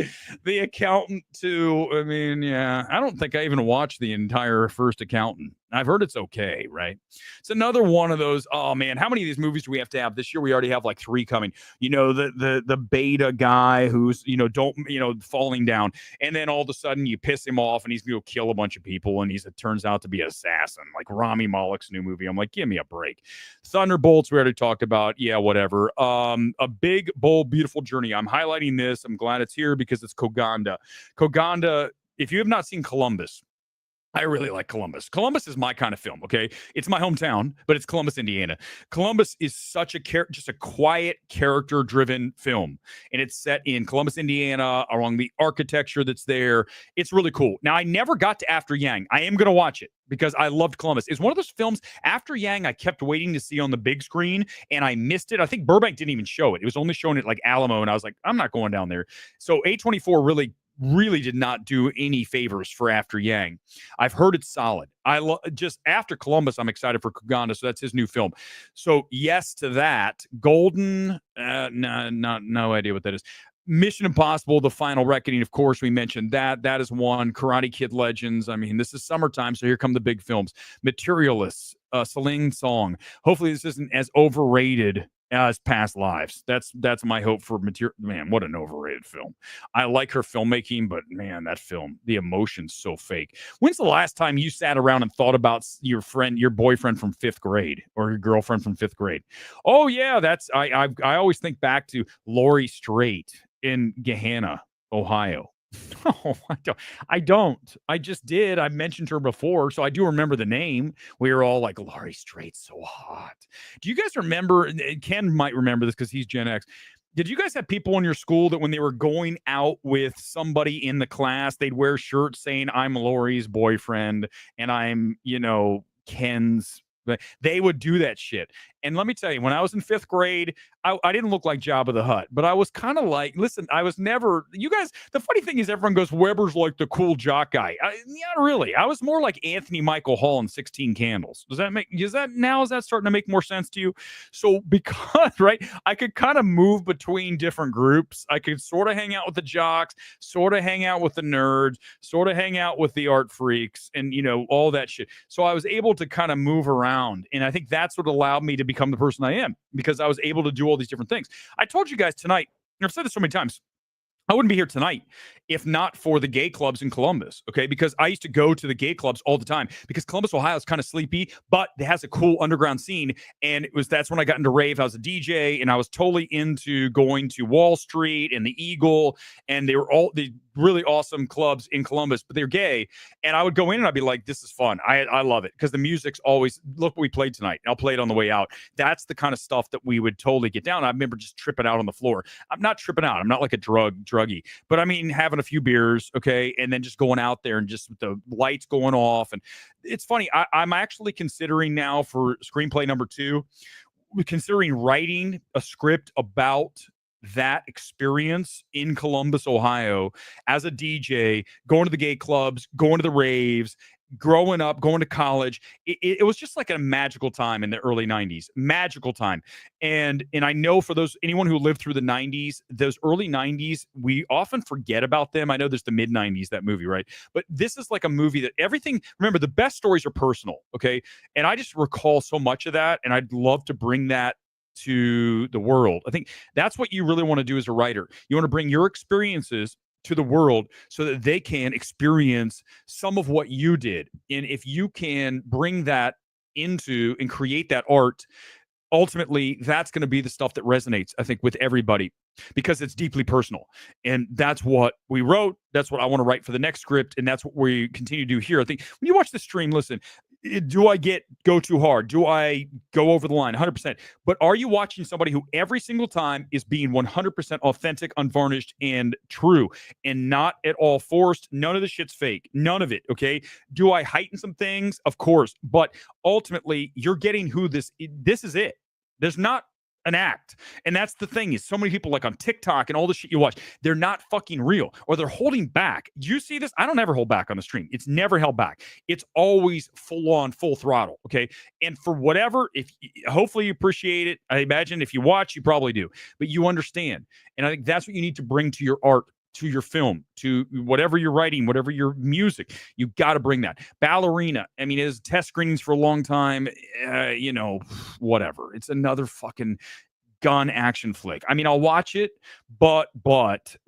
The Accountant too. I mean, yeah, I don't think I even watched the entire first Accountant. I've heard it's okay, right? It's another one of those, oh man, how many of these movies do we have to have? This year we already have like 3 coming. The beta guy who's, falling down, and then all of a sudden you piss him off and he's going to kill a bunch of people, and it turns out to be an assassin, like Rami Malek's new movie. I'm like, give me a break. Thunderbolts, we already talked about. Yeah, whatever. A big, bold, beautiful journey. I'm highlighting this. I'm glad it's here because it's Koganda. Koganda, if you have not seen Columbus, I really like Columbus. Columbus is my kind of film, okay? It's my hometown, but it's Columbus, Indiana. Columbus is such just a quiet, character-driven film, and it's set in Columbus, Indiana, along the architecture that's there. It's really cool. Now, I never got to After Yang. I am going to watch it because I loved Columbus. It's one of those films, After Yang, I kept waiting to see on the big screen, and I missed it. I think Burbank didn't even show it. It was only showing it like Alamo, and I was like, I'm not going down there. So A24 really did not do any favors for After Yang. I've heard it's solid. Just after Columbus, I'm excited for Koganda, so that's his new film. So yes to that. Golden, no idea what that is. Mission Impossible: The Final Reckoning, of course, we mentioned that. That is one. Karate Kid Legends. I mean, this is summertime, so here come the big films. Materialists, Celine Song. Hopefully this isn't as overrated as Past Lives. That's my hope for Material. Man, what an overrated film. I like her filmmaking, but man, that film, the emotion's so fake. When's the last time you sat around and thought about your boyfriend from 5th grade or your girlfriend from 5th grade? Oh yeah, I always think back to Laurie Straight in Gahanna, Ohio. No, I don't. I just did. I mentioned her before, so I do remember the name. We were all like, Laurie Straight's so hot. Do you guys remember? Ken might remember this because he's Gen X. Did you guys have people in your school that when they were going out with somebody in the class, they'd wear shirts saying, I'm Laurie's boyfriend and I'm, Ken's? They would do that shit. And let me tell you, when I was in 5th grade, I didn't look like Jabba the Hutt, but I was kind of like, listen, I was never, you guys, the funny thing is everyone goes, Weber's like the cool jock guy. Not really. I was more like Anthony Michael Hall in 16 Candles. Is that starting to make more sense to you? So because, right, I could kind of move between different groups. I could sort of hang out with the jocks, sort of hang out with the nerds, sort of hang out with the art freaks and, all that shit. So I was able to kind of move around. And I think that's what allowed me to become the person I am because I was able to do all these different things. I told you guys tonight, I've said this so many times, I wouldn't be here tonight if not for the gay clubs in Columbus, okay? Because I used to go to the gay clubs all the time because Columbus, Ohio is kind of sleepy, but it has a cool underground scene. And that's when I got into rave. I was a DJ and I was totally into going to Wall Street and the Eagle. And they were all the really awesome clubs in Columbus, but they're gay. And I would go in and I'd be like, this is fun. I love it because the music's always, look what we played tonight. I'll play it on the way out. That's the kind of stuff that we would totally get down. I remember just tripping out on the floor. I'm not tripping out. I'm not like a druggie, but I mean, having a few beers, okay, and then just going out there and just with the lights going off. And it's funny, I'm actually considering now for screenplay number 2, considering writing a script about that experience in Columbus, Ohio, as a DJ, going to the gay clubs, going to the raves, growing up, going to college. It was just like a magical time in the early 90s. Magical time. And I know for anyone who lived through the 90s, those early 90s, we often forget about them. I know there's the mid 90s, that movie, right? But this is like a movie that remember, the best stories are personal, okay? And I just recall so much of that, and I'd love to bring that to the world. I think that's what you really want to do as a writer. You want to bring your experiences to the world so that they can experience some of what you did. And if you can bring that into and create that art, ultimately that's going to be the stuff that resonates, I think, with everybody because it's deeply personal. And that's what we wrote. That's what I want to write for the next script. And that's what we continue to do here. I think when you watch the stream, listen, do I go too hard? Do I go over the line? 100%. But are you watching somebody who every single time is being 100% authentic, unvarnished, and true, and not at all forced? None of the shit's fake. None of it, okay? Do I heighten some things? Of course. But ultimately, you're getting who this is it. There's not an act. And that's the thing, is so many people like on TikTok and all the shit you watch, they're not fucking real, or they're holding back. Do you see this? I don't ever hold back on the stream. It's never held back. It's always full on, full throttle. Okay. And for whatever, hopefully you appreciate it. I imagine if you watch, you probably do, but you understand. And I think that's what you need to bring to your art to your film, to whatever you're writing, whatever your music. You got to bring that. Ballerina, I mean, it was test screenings for a long time. Whatever. It's another fucking gun action flick. I mean, I'll watch it, but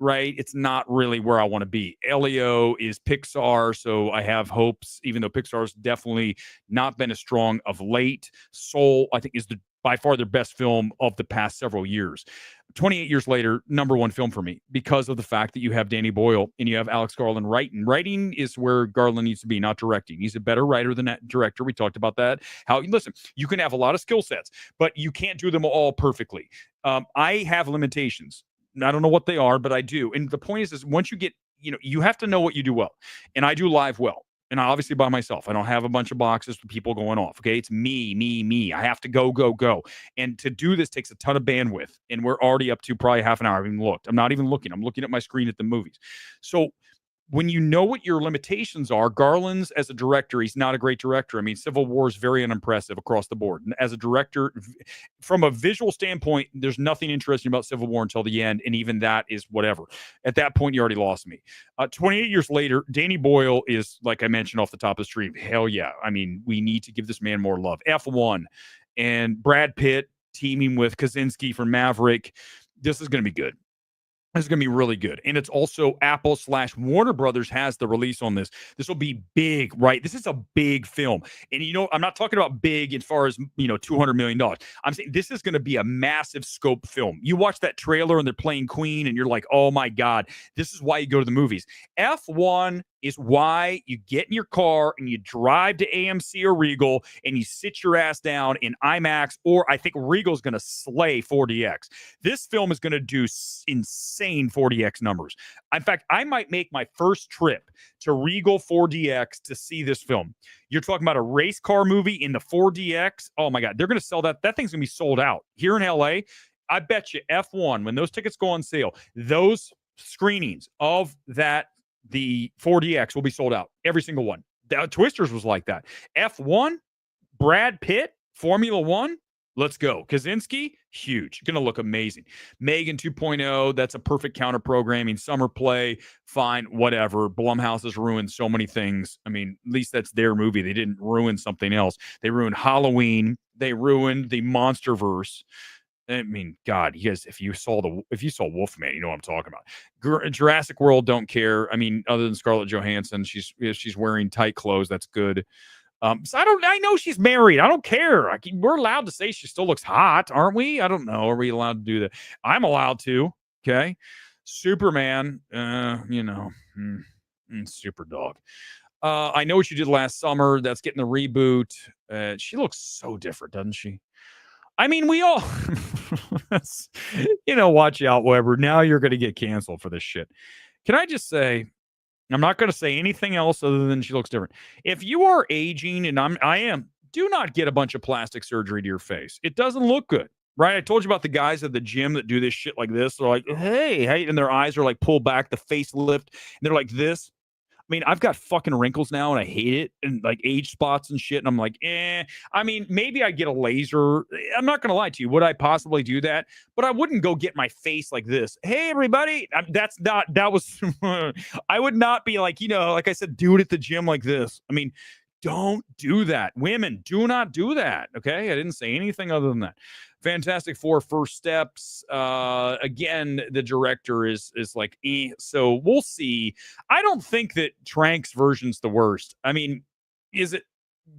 right, it's not really where I want to be. Elio is Pixar, so I have hopes, even though Pixar's definitely not been as strong of late. Soul, I think, is by far their best film of the past several years. 28 years later, number one film for me because of the fact that you have Danny Boyle and you have Alex Garland writing. Writing is where Garland needs to be, not directing. He's a better writer than that director. We talked about that. Listen, you can have a lot of skill sets, but you can't do them all perfectly. I have limitations. I don't know what they are, but I do. And the point is once you get, you have to know what you do well. And I do live well. And obviously by myself. I don't have a bunch of boxes for people going off. Okay. It's me. I have to go. And to do this takes a ton of bandwidth. And we're already up to probably half an hour. I haven't even looked. I'm not even looking. I'm looking at my screen at the movies. So when you know what your limitations are, Garland's as a director, he's not a great director. I mean, Civil War is very unimpressive across the board. And as a director, from a visual standpoint, there's nothing interesting about Civil War until the end. And even that is whatever. At that point, you already lost me. 28 years later, Danny Boyle is, like I mentioned off the top of the stream, hell yeah. I mean, we need to give this man more love. F1 and Brad Pitt teaming with Kaczynski from Maverick. This is going to be good. This is going to be really good. And it's also Apple/Warner Brothers has the release on this. This will be big, right? This is a big film. And, I'm not talking about big as far as, $200 million. I'm saying this is going to be a massive scope film. You watch that trailer and they're playing Queen and you're like, oh my God, this is why you go to the movies. F1 is why you get in your car and you drive to AMC or Regal and you sit your ass down in IMAX, or I think Regal's going to slay 4DX. This film is going to do insane 4DX numbers. In fact, I might make my first trip to Regal 4DX to see this film. You're talking about a race car movie in the 4DX. Oh my God, they're going to sell that. That thing's going to be sold out here in LA. I bet you F1, when those tickets go on sale, those screenings of the 4DX will be sold out. Every single one. Twisters was like that. F1, Brad Pitt, Formula One, let's go. Kaczynski, huge. Going to look amazing. Megan 2.0, that's a perfect counter programming. Summer Play, fine, whatever. Blumhouse has ruined so many things. I mean, at least that's their movie. They didn't ruin something else. They ruined Halloween. They ruined the Monsterverse. I mean, God, you guys, if you saw Wolfman, you know what I'm talking about. Jurassic World, don't care. I mean, other than Scarlett Johansson, she's wearing tight clothes. That's good. So I know she's married. I don't care. We're allowed to say she still looks hot, aren't we? I don't know. Are we allowed to do that? I'm allowed to. Okay. Superman, super dog. I know what you did last summer. That's getting the reboot. She looks so different, doesn't she? I mean, we all, watch out, Weber. Now you're going to get canceled for this shit. Can I just say, I'm not going to say anything else other than she looks different. If you are aging, and I am, do not get a bunch of plastic surgery to your face. It doesn't look good, right? I told you about the guys at the gym that do this shit like this. They're like, hey, and their eyes are like pulled back, the face lift, and they're like this. I mean, I've got fucking wrinkles now and I hate it, and like age spots and shit. And I'm like, I mean, maybe I get a laser. I'm not going to lie to you. Would I possibly do that? But I wouldn't go get my face like this. Hey, everybody. I would not be like, like I said, do it at the gym like this. I mean, don't do that. Women, do not do that. Okay. I didn't say anything other than that. Fantastic Four First Steps. Again, the director is like, so we'll see. I don't think that Trank's version's the worst. I mean, is it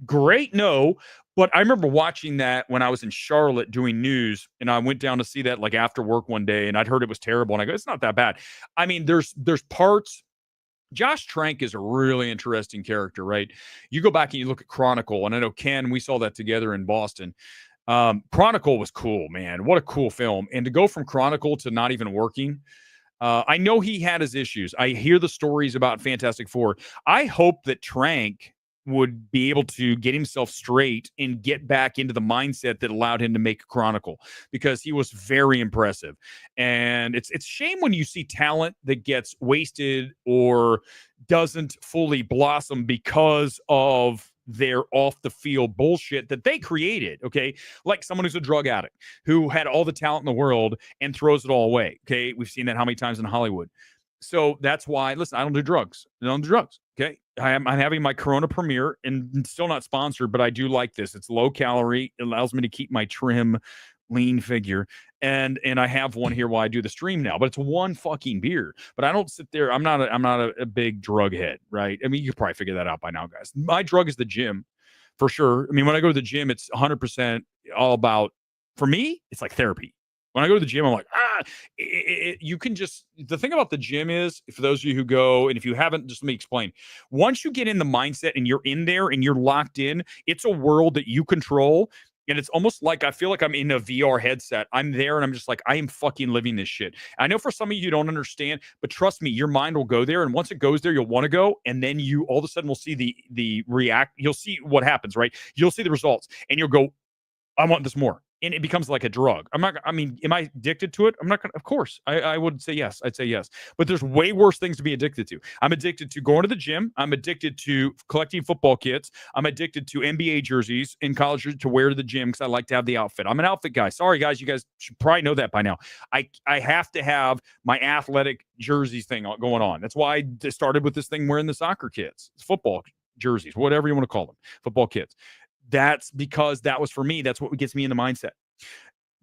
great? No. But I remember watching that when I was in Charlotte doing news, and I went down to see that like after work one day, and I'd heard it was terrible. And I go, it's not that bad. I mean, there's parts. Josh Trank is a really interesting character, right? You go back and you look at Chronicle, and I know Ken, we saw that together in Boston. Chronicle was cool, man. What a cool film. And to go from Chronicle to not even working, I know he had his issues. I hear the stories about Fantastic Four. I hope that Trank would be able to get himself straight and get back into the mindset that allowed him to make Chronicle, because he was very impressive. And it's shame when you see talent that gets wasted or doesn't fully blossom because of their off the field bullshit that they created. Okay. Like someone who's a drug addict who had all the talent in the world and throws it all away. Okay. We've seen that how many times in Hollywood. So that's why, listen, I don't do drugs. I don't do drugs. Okay. I'm having my Corona premiere and still not sponsored, but I do like this. It's low calorie. It allows me to keep my trim, lean figure. And I have one here while I do the stream now, but it's one fucking beer. But I don't sit there. I'm not a big drug head, right? I mean, you probably figure that out by now, guys. My drug is the gym for sure. I mean, when I go to the gym, it's 100% all about, for me, it's like therapy. When I go to the gym, I'm like, you can just, the thing about the gym is, for those of you who go, and if you haven't, just let me explain. Once you get in the mindset and you're in there and you're locked in, it's a world that you control. And it's almost like I feel like I'm in a VR headset. I'm there and I'm just like, I am fucking living this shit. I know for some of you don't understand, but trust me, your mind will go there. And once it goes there, you'll want to go. And then you all of a sudden will see the react. You'll see what happens, right? You'll see the results and you'll go, I want this more. And it becomes like a drug. Am I addicted to it? I'm not going to, of course, I would say yes. I'd say yes. But there's way worse things to be addicted to. I'm addicted to going to the gym. I'm addicted to collecting football kits. I'm addicted to NBA jerseys in college to wear to the gym because I like to have the outfit. I'm an outfit guy. Sorry, guys. You guys should probably know that by now. I have to have my athletic jerseys thing going on. That's why I started with this thing wearing the soccer kits, football jerseys, whatever you want to call them, football kits. That's because that was for me. That's what gets me in the mindset.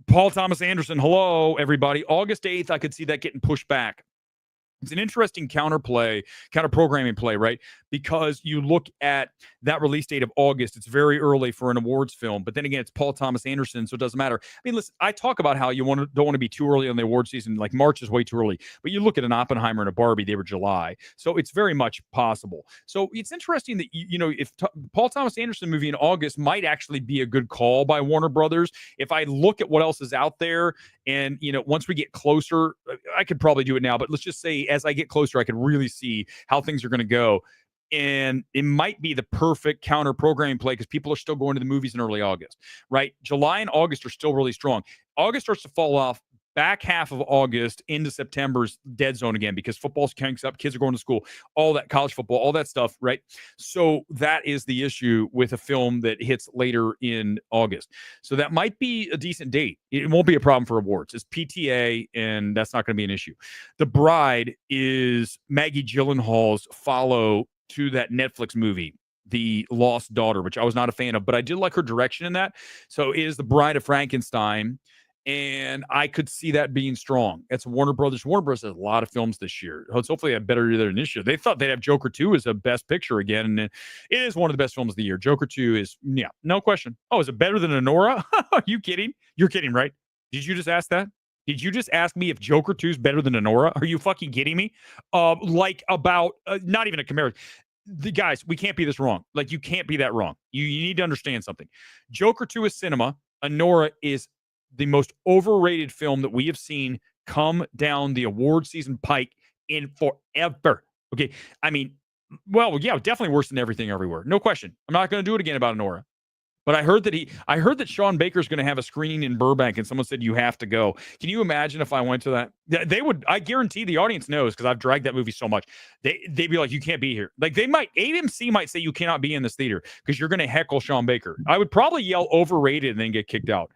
Paul Thomas Anderson, hello, everybody. August 8th, I could see that getting pushed back. It's an interesting counter programming play, right? Because you look at that release date of August, it's very early for an awards film. But then again, it's Paul Thomas Anderson, so it doesn't matter. I mean, listen, I talk about how you don't want to be too early on the award season. Like March is way too early. But you look at an Oppenheimer and a Barbie, they were July. So it's very much possible. So it's interesting that, if Paul Thomas Anderson movie in August might actually be a good call by Warner Brothers. If I look at what else is out there and, once we get closer, I could probably do it now, but let's just say as I get closer, I could really see how things are going to go. And it might be the perfect counter programming play because people are still going to the movies in early August, right? July and August are still really strong. August starts to fall off. Back half of August into September's dead zone again because football's cranks up, kids are going to school, all that college football, all that stuff, right? So that is the issue with a film that hits later in August. So that might be a decent date. It won't be a problem for awards. It's PTA, and that's not going to be an issue. The Bride is Maggie Gyllenhaal's follow to that Netflix movie, The Lost Daughter, which I was not a fan of, but I did like her direction in that. So it is The Bride of Frankenstein. And I could see that being strong. It's Warner Brothers. Warner Brothers has a lot of films this year. Hopefully, a better year than this year. They thought they'd have Joker 2 as a best picture again. And it is one of the best films of the year. Joker 2 is, no question. Oh, is it better than Anora? Are you kidding? You're kidding, right? Did you just ask that? Did you just ask me if Joker 2 is better than Anora? Are you fucking kidding me? Not even a comparison. Guys, we can't be this wrong. Like, you can't be that wrong. You need to understand something. Joker 2 is cinema. Anora is the most overrated film that we have seen come down the award season pike in forever. Okay. I mean, well, yeah, definitely worse than Everything Everywhere. No question. I'm not going to do it again about Anora. But I heard that Sean Baker's going to have a screening in Burbank, and someone said you have to go. Can you imagine if I went to that? They would. I guarantee the audience knows because I've dragged that movie so much. They'd be like, you can't be here. Like AMC might say you cannot be in this theater because you're going to heckle Sean Baker. I would probably yell overrated and then get kicked out.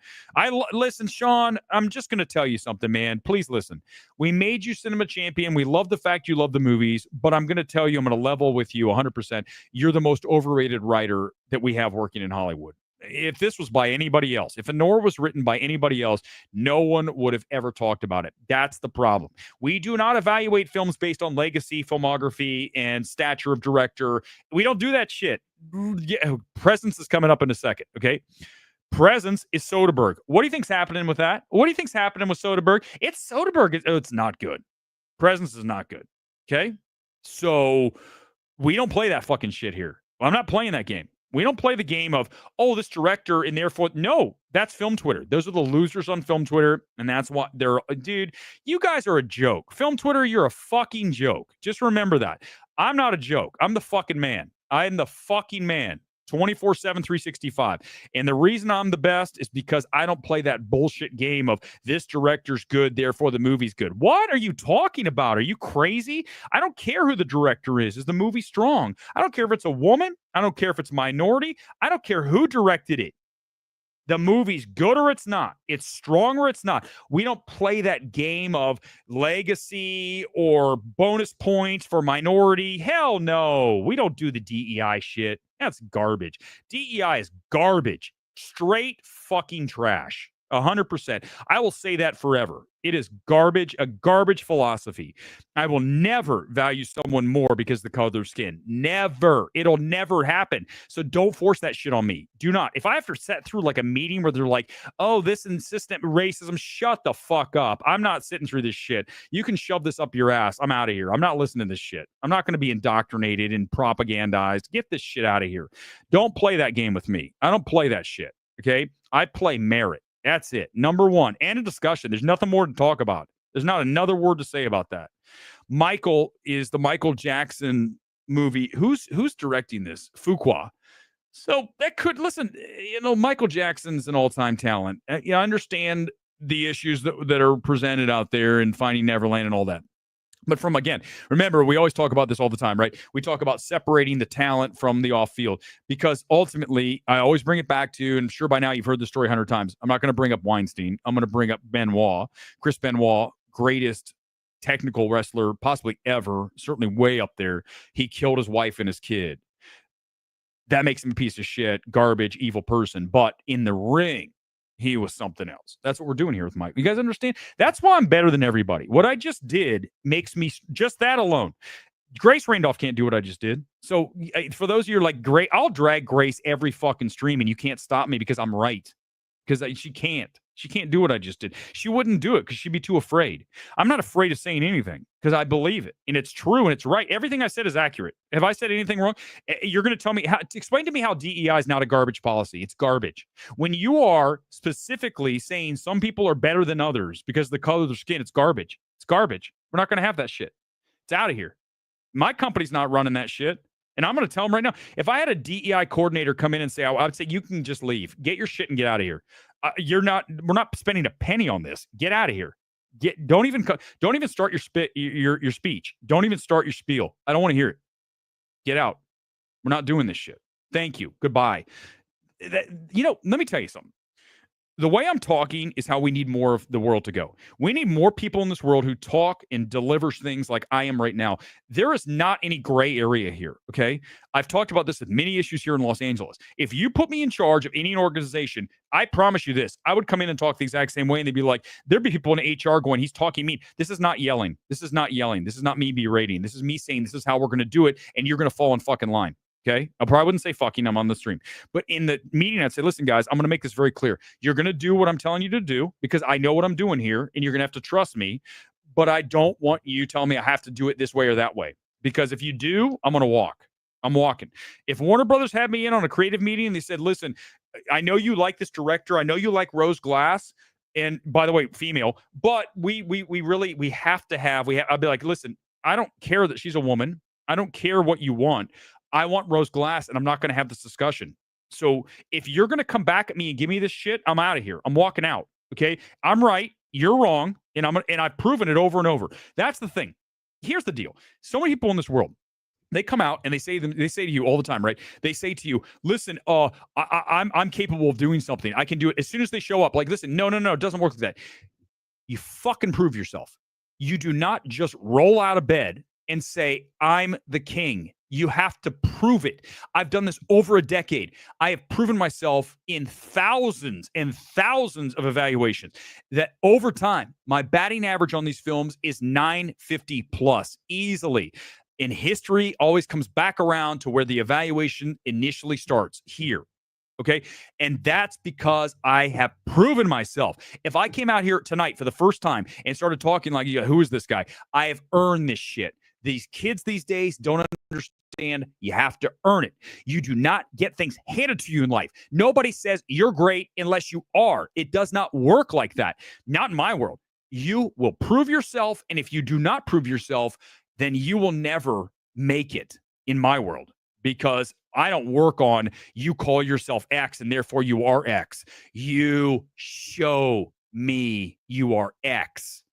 Listen, Sean. I'm just going to tell you something, man. Please listen. We made you cinema champion. We love the fact you love the movies, but I'm going to tell you, I'm going to level with you 100%. You're the most overrated writer that we have working in Hollywood. If this was by anybody else, if Anora was written by anybody else, no one would have ever talked about it. That's the problem. We do not evaluate films based on legacy, filmography, and stature of director. We don't do that shit. Presence is coming up in a second, okay? Presence is Soderbergh. What do you think's happening with that? What do you think's happening with Soderbergh? It's Soderbergh. It's not good. Presence is not good, okay? So we don't play that fucking shit here. Well, I'm not playing that game. We don't play the game of, this director, and therefore, no, that's film Twitter. Those are the losers on film Twitter, and that's what dude, you guys are a joke. Film Twitter, you're a fucking joke. Just remember that. I'm not a joke. I'm the fucking man. I am the fucking man. 24/7, 365. And the reason I'm the best is because I don't play that bullshit game of this director's good, therefore the movie's good. What are you talking about? Are you crazy? I don't care who the director is. Is the movie strong? I don't care if it's a woman. I don't care if it's minority. I don't care who directed it. The movie's good or it's not. It's strong or it's not. We don't play that game of legacy or bonus points for minority. Hell no. We don't do the DEI shit. That's garbage. DEI is garbage. Straight fucking trash. 100%. I will say that forever. It is garbage, a garbage philosophy. I will never value someone more because of the color of their skin. Never. It'll never happen. So don't force that shit on me. Do not. If I have to sit through like a meeting where they're like, oh, this insistent racism, shut the fuck up. I'm not sitting through this shit. You can shove this up your ass. I'm out of here. I'm not listening to this shit. I'm not going to be indoctrinated and propagandized. Get this shit out of here. Don't play that game with me. I don't play that shit. Okay? I play merit. That's it. Number one. And a discussion. There's nothing more to talk about. There's not another word to say about that. Michael is the Michael Jackson movie. Who's directing this? Fuqua. So that could, listen, Michael Jackson's an all-time talent. I understand the issues that are presented out there in Finding Neverland and all that. But again, remember, we always talk about this all the time, right? We talk about separating the talent from the off field because ultimately, I always bring it back to, and I'm sure by now you've heard the story 100 times. I'm not going to bring up Weinstein. I'm going to bring up Benoit, Chris Benoit, greatest technical wrestler possibly ever, certainly way up there. He killed his wife and his kid. That makes him a piece of shit, garbage, evil person. But in the ring, he was something else. That's what we're doing here with Mike. You guys understand? That's why I'm better than everybody. What I just did makes me, just that alone. Grace Randolph can't do what I just did. So for those of you who are like, great, I'll drag Grace every fucking stream and you can't stop me because I'm right. Because she can't. She can't do what I just did. She wouldn't do it because she'd be too afraid. I'm not afraid of saying anything because I believe it. And it's true and it's right. Everything I said is accurate. Have I said anything wrong? You're going to tell me, explain to me how DEI is not a garbage policy. It's garbage. When you are specifically saying some people are better than others because of the color of their skin, it's garbage. It's garbage. We're not going to have that shit. It's out of here. My company's not running that shit. And I'm going to tell them right now, if I had a DEI coordinator come in and say, I would say, you can just leave. Get your shit and get out of here. We're not spending a penny on this. Get out of here. Don't even start your speech. Don't even start your spiel. I don't want to hear it. Get out. We're not doing this shit. Thank you. Goodbye. Let me tell you something. The way I'm talking is how we need more of the world to go. We need more people in this world who talk and delivers things like I am right now. There is not any gray area here, okay? I've talked about this with many issues here in Los Angeles. If you put me in charge of any organization, I promise you this, I would come in and talk the exact same way, and they'd be like, there'd be people in HR going, he's talking mean. This is not yelling. This is not yelling. This is not me berating. This is me saying this is how we're going to do it, and you're going to fall in fucking line. Okay. I probably wouldn't say fucking, I'm on the stream. But in the meeting, I'd say, listen, guys, I'm going to make this very clear. You're going to do what I'm telling you to do because I know what I'm doing here and you're going to have to trust me. But I don't want you telling me I have to do it this way or that way. Because if you do, I'm going to walk. I'm walking. If Warner Brothers had me in on a creative meeting and they said, listen, I know you like this director. I know you like Rose Glass. And by the way, female, but we have to have, I'll be like, listen, I don't care that she's a woman. I don't care what you want. I want Rose Glass, and I'm not going to have this discussion. So if you're going to come back at me and give me this shit, I'm out of here. I'm walking out. Okay, I'm right. You're wrong, and I've proven it over and over. That's the thing. Here's the deal. So many people in this world, they come out and they say to you all the time, right? They say to you, listen, I'm capable of doing something. I can do it. As soon as they show up, like, listen, no, it doesn't work like that. You fucking prove yourself. You do not just roll out of bed and say, I'm the king. You have to prove it. I've done this over a decade. I have proven myself in thousands and thousands of evaluations that over time, my batting average on these films is 950 plus easily. And history always comes back around to where the evaluation initially starts here. Okay. And that's because I have proven myself. If I came out here tonight for the first time and started talking like, who is this guy? I have earned this shit. These kids these days don't understand. You have to earn it. You do not get things handed to you in life. Nobody says you're great unless you are. It does not work like that. Not in my world. You will prove yourself. And if you do not prove yourself, then you will never make it in my world, because I don't work on you call yourself X and therefore you are X. You show me you are X.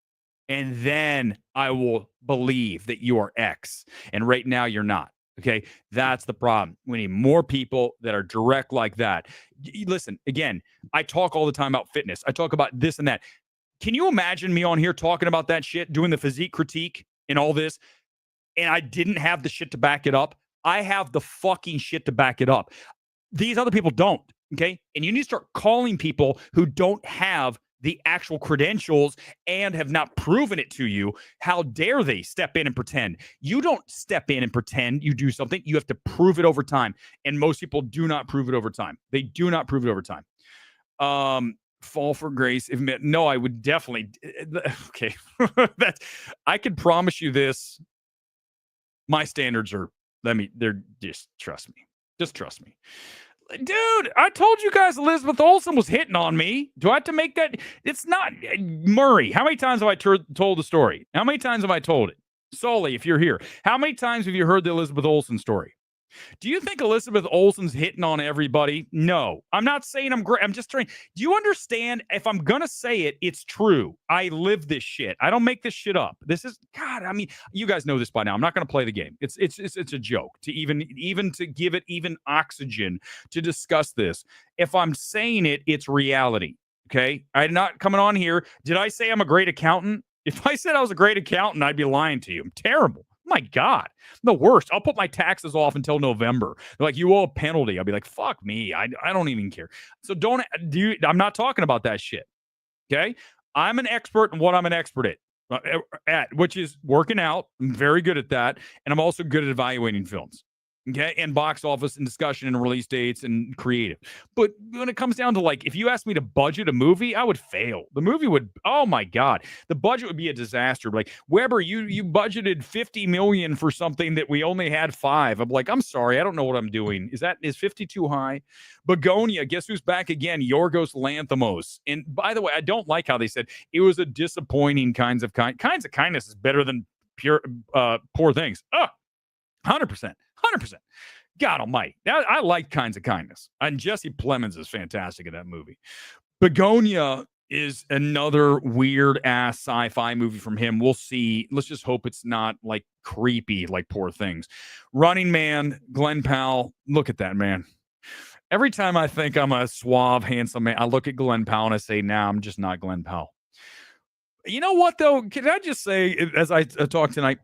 And then I will believe that you are X. And right now you're not. Okay, that's the problem. We need more people that are direct like that. Listen, again, I talk all the time about fitness. I talk about this and that. Can you imagine me on here talking about that shit, doing the physique critique and all this, and I didn't have the shit to back it up? I have the fucking shit to back it up. These other people don't, okay? And you need to start calling people who don't have the actual credentials and have not proven it to you. How dare they step in and pretend? You don't step in and pretend you do something. You have to prove it over time. And most people do not prove it over time. They do not prove it over time. Fall for grace. No, I would definitely. Okay. That's, I can promise you this. My standards are, they're just, trust me. Just trust me. Dude, I told you guys Elizabeth Olsen was hitting on me. Do I have to make that? It's not Murray. How many times have I told the story? How many times have I told it? Sully, if you're here, how many times have you heard the Elizabeth Olsen story? Do you think Elizabeth Olsen's hitting on everybody? No. I'm not saying I'm great. I'm just trying. Do you understand? If I'm going to say it, it's true. I live this shit. I don't make this shit up. This is, God, I mean, you guys know this by now. I'm not going to play the game. It's a joke to even to give it even oxygen to discuss this. If I'm saying it, it's reality. Okay? I'm not coming on here. Did I say I'm a great accountant? If I said I was a great accountant, I'd be lying to you. I'm terrible. My God, I'm the worst. I'll put my taxes off until November. They're like, you owe a penalty. I'll be like, fuck me. I don't even care. So I'm not talking about that shit. Okay. I'm an expert in what I'm an expert at, which is working out. I'm very good at that. And I'm also good at evaluating films. Okay. And box office and discussion and release dates and creative. But when it comes down to, like, if you asked me to budget a movie, I would fail. The movie would, oh my God, the budget would be a disaster. Like, Weber, you budgeted 50 million for something that we only had 5. I'm like, I'm sorry, I don't know what I'm doing. Is 50 too high? Begonia, guess who's back again? Yorgos Lanthimos. And by the way, I don't like how they said it was a disappointing kinds of kindness is better than pure poor things. 100%. 100%. God almighty. I like Kinds of Kindness. And Jesse Plemons is fantastic in that movie. Begonia is another weird ass sci-fi movie from him. We'll see. Let's just hope it's not like creepy like Poor Things. Running Man, Glenn Powell. Look at that man. Every time I think I'm a suave, handsome man, I look at Glenn Powell and I say, nah, I'm just not Glenn Powell. You know what, though? Can I just say, as I talk tonight,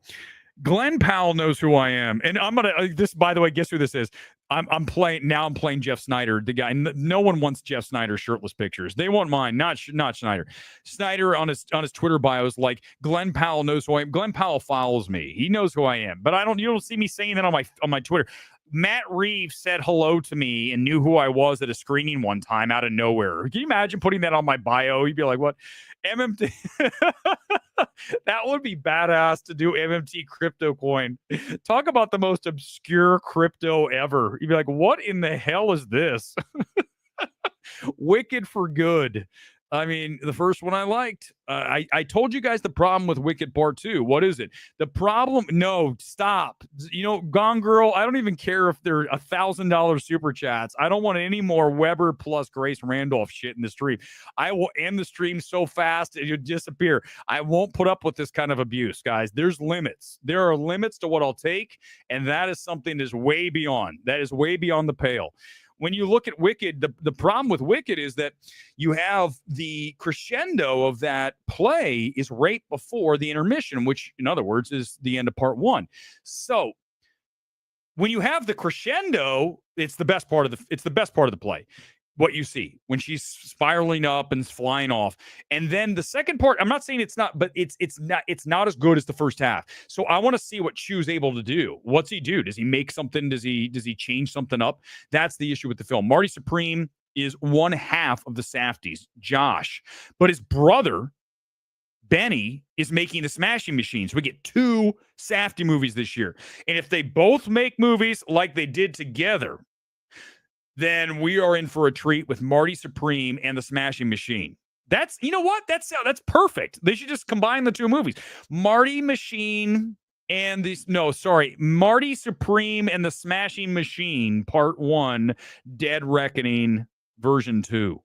Glenn Powell knows who I am, and I'm gonna. This, by the way, guess who this is? I'm playing Jeff Snyder, the guy. No one wants Jeff Snyder's shirtless pictures. They want mine, not Snyder. Snyder on his Twitter bio is like, Glenn Powell knows who I am. Glenn Powell follows me. He knows who I am, but you don't see me saying that on my Twitter. Matt Reeves said hello to me and knew who I was at a screening one time out of nowhere. Can you imagine putting that on my bio? You'd be like, what? MMT. That would be badass to do. MMT crypto coin. Talk about the most obscure crypto ever. You'd be like, what in the hell is this? Wicked for Good. I mean, the first one I liked. I told you guys the problem with Wicked Part 2. What is it? The problem? No, stop. Gone Girl, I don't even care if they're $1,000 super chats. I don't want any more Weber plus Grace Randolph shit in the stream. I will end the stream so fast it'll disappear. I won't put up with this kind of abuse, guys. There's limits. There are limits to what I'll take, and that is something that is way beyond. That is way beyond the pale. When you look at Wicked, the problem with Wicked is that you have the crescendo of that play is right before the intermission, which, in other words, is the end of part 1. So when you have the crescendo, it's the best part of the play. What you see when she's spiraling up and flying off. And then the second part, I'm not saying it's not, but it's not as good as the first half. So I want to see what Chu's able to do. What's he do? Does he make something? Does he change something up? That's the issue with the film. Marty Supreme is one half of the Safdies, Josh, but his brother Benny is making the Smashing Machines. We get 2 Safdie movies this year. And if they both make movies like they did together, then we are in for a treat with Marty Supreme and the Smashing Machine. That's, you know what? That's perfect. They should just combine the 2 movies. Marty Supreme and the Smashing Machine, Part 1, Dead Reckoning, Version 2.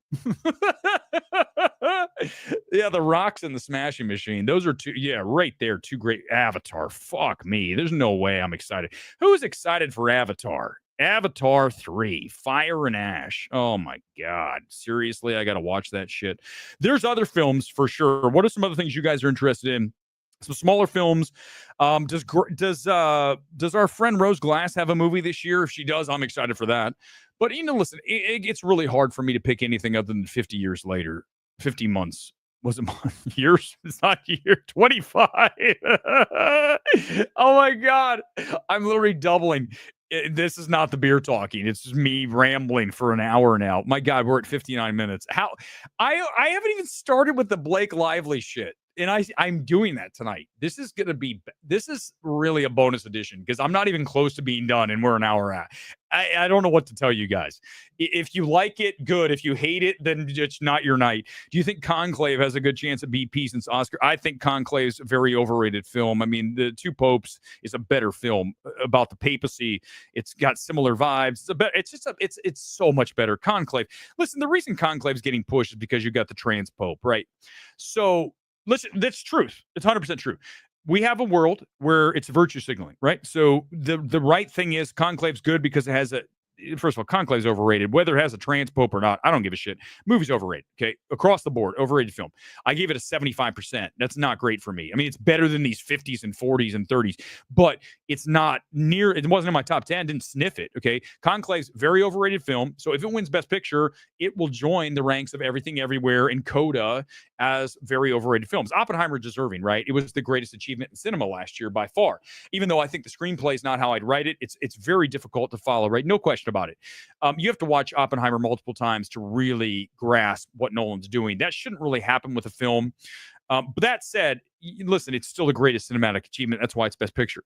Yeah, the rocks and the smashing machine. Those are two. Yeah, right there. Two great. Avatar. Fuck me. There's no way I'm excited. Who's excited for Avatar? Avatar 3, Fire and Ash. Oh my God. Seriously, I got to watch that shit. There's other films for sure. What are some other things you guys are interested in? Some smaller films. Does our friend Rose Glass have a movie this year? If she does, I'm excited for that. But listen, it gets really hard for me to pick anything other than 50 years later, 50 months. Was it years? It's not year 25. Oh my God. I'm literally doubling. This is not the beer talking. It's just me rambling for an hour now. My God, we're at 59 minutes. How I haven't even started with the Blake Lively shit. And I'm doing that tonight. This is really a bonus edition because I'm not even close to being done and we're an hour at. I don't know what to tell you guys. If you like it, good. If you hate it, then it's not your night. Do you think Conclave has a good chance of BP since Oscar? I think Conclave's a very overrated film. I mean, The Two Popes is a better film about the papacy. It's got similar vibes. It's so much better. Conclave. Listen, the reason Conclave's getting pushed is because you got the trans pope, right? So listen, that's truth. It's 100% true. We have a world where it's virtue signaling, right? So the right thing is Conclave's good because it has first of all, Conclave's overrated. Whether it has a trans pope or not, I don't give a shit. Movie's overrated, okay? Across the board, overrated film. I gave it a 75%. That's not great for me. I mean, it's better than these 50s and 40s and 30s, but it's not near, it wasn't in my top 10, didn't sniff it, okay? Conclave's very overrated film, so if it wins Best Picture, it will join the ranks of Everything Everywhere and Coda as very overrated films. Oppenheimer deserving, right? It was the greatest achievement in cinema last year by far. Even though I think the screenplay is not how I'd write it, it's very difficult to follow, right? No question about it. You have to watch Oppenheimer multiple times to really grasp what Nolan's doing. That shouldn't really happen with a film. But that said, listen, it's still the greatest cinematic achievement. That's why it's Best Picture.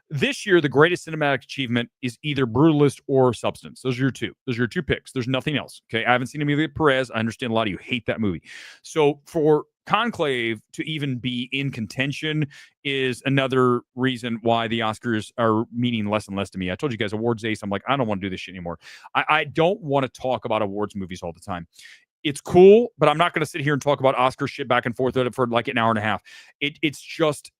This year, the greatest cinematic achievement is either Brutalist or Substance. Those are your two. Those are your two picks. There's nothing else. Okay, I haven't seen Emilia Perez. I understand a lot of you hate that movie. So for Conclave to even be in contention is another reason why the Oscars are meaning less and less to me. I told you guys, awards ace. I'm like, I don't want to do this shit anymore. I don't want to talk about awards movies all the time. It's cool, but I'm not going to sit here and talk about Oscar shit back and forth for like an hour and a half. It's just,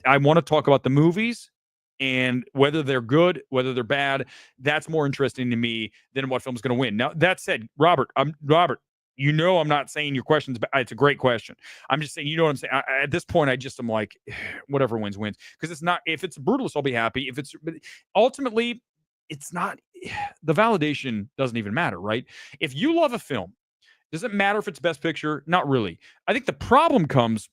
I want to talk about the movies and whether they're good, whether they're bad. That's more interesting to me than what film's going to win. Now, that said, Robert, I'm not saying your question's bad. It's a great question. I'm just saying, you know what I'm saying? At this point, I'm like, whatever wins. Because it's not, if it's Brutalist, I'll be happy. If it's, ultimately, it's not, the validation doesn't even matter, right? If you love a film, does it matter if it's Best Picture? Not really. I think the problem comes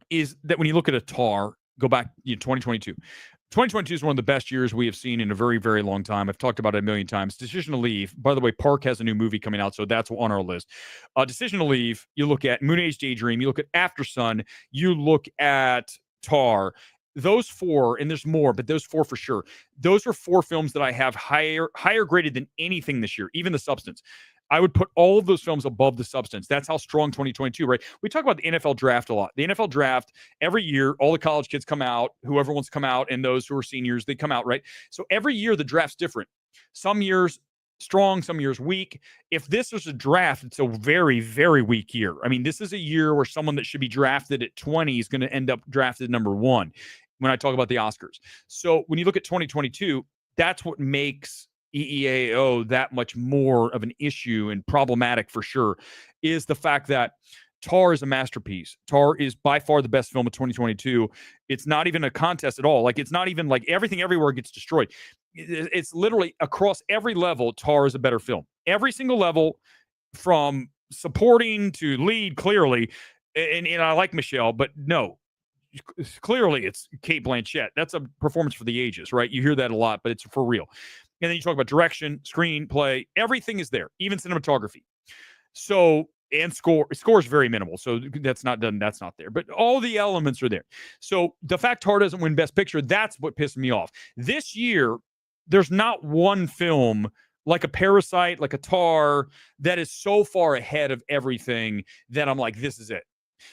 is that when you look at a TAR, go back 2022. 2022 is one of the best years we have seen in a very, very long time. I've talked about it a million times. Decision to Leave. By the way, Park has a new movie coming out, so that's on our list. Decision to Leave. You look at Moon Age Daydream. You look at After Sun. You look at TAR. Those four, and there's more, but those four for sure. Those are four films that I have higher graded than anything this year, even The Substance. I would put all of those films above The Substance. That's how strong 2022, right? We talk about the NFL draft a lot. The NFL draft, every year, all the college kids come out, whoever wants to come out, and those who are seniors, they come out, right? So every year, the draft's different. Some years strong, some years weak. If this was a draft, it's a very, very weak year. I mean, this is a year where someone that should be drafted at 20 is going to end up drafted number 1 when I talk about the Oscars. So when you look at 2022, that's what makes EEAO that much more of an issue and problematic for sure, is the fact that Tar is a masterpiece. Tar is by far the best film of 2022. It's not even a contest at all. Like, it's not even like Everything Everywhere gets destroyed. It's literally across every level, Tar is a better film. Every single level, from supporting to lead, clearly. And I like Michelle, but no, clearly it's Cate Blanchett. That's a performance for the ages, right? You hear that a lot, but it's for real. And then you talk about direction, screenplay, everything is there, even cinematography. So, and score is very minimal. So that's not done. That's not there, but all the elements are there. So the fact Tar doesn't win Best Picture, that's what pissed me off. This year, there's not one film like a Parasite, like a Tar, that is so far ahead of everything that I'm like, this is it.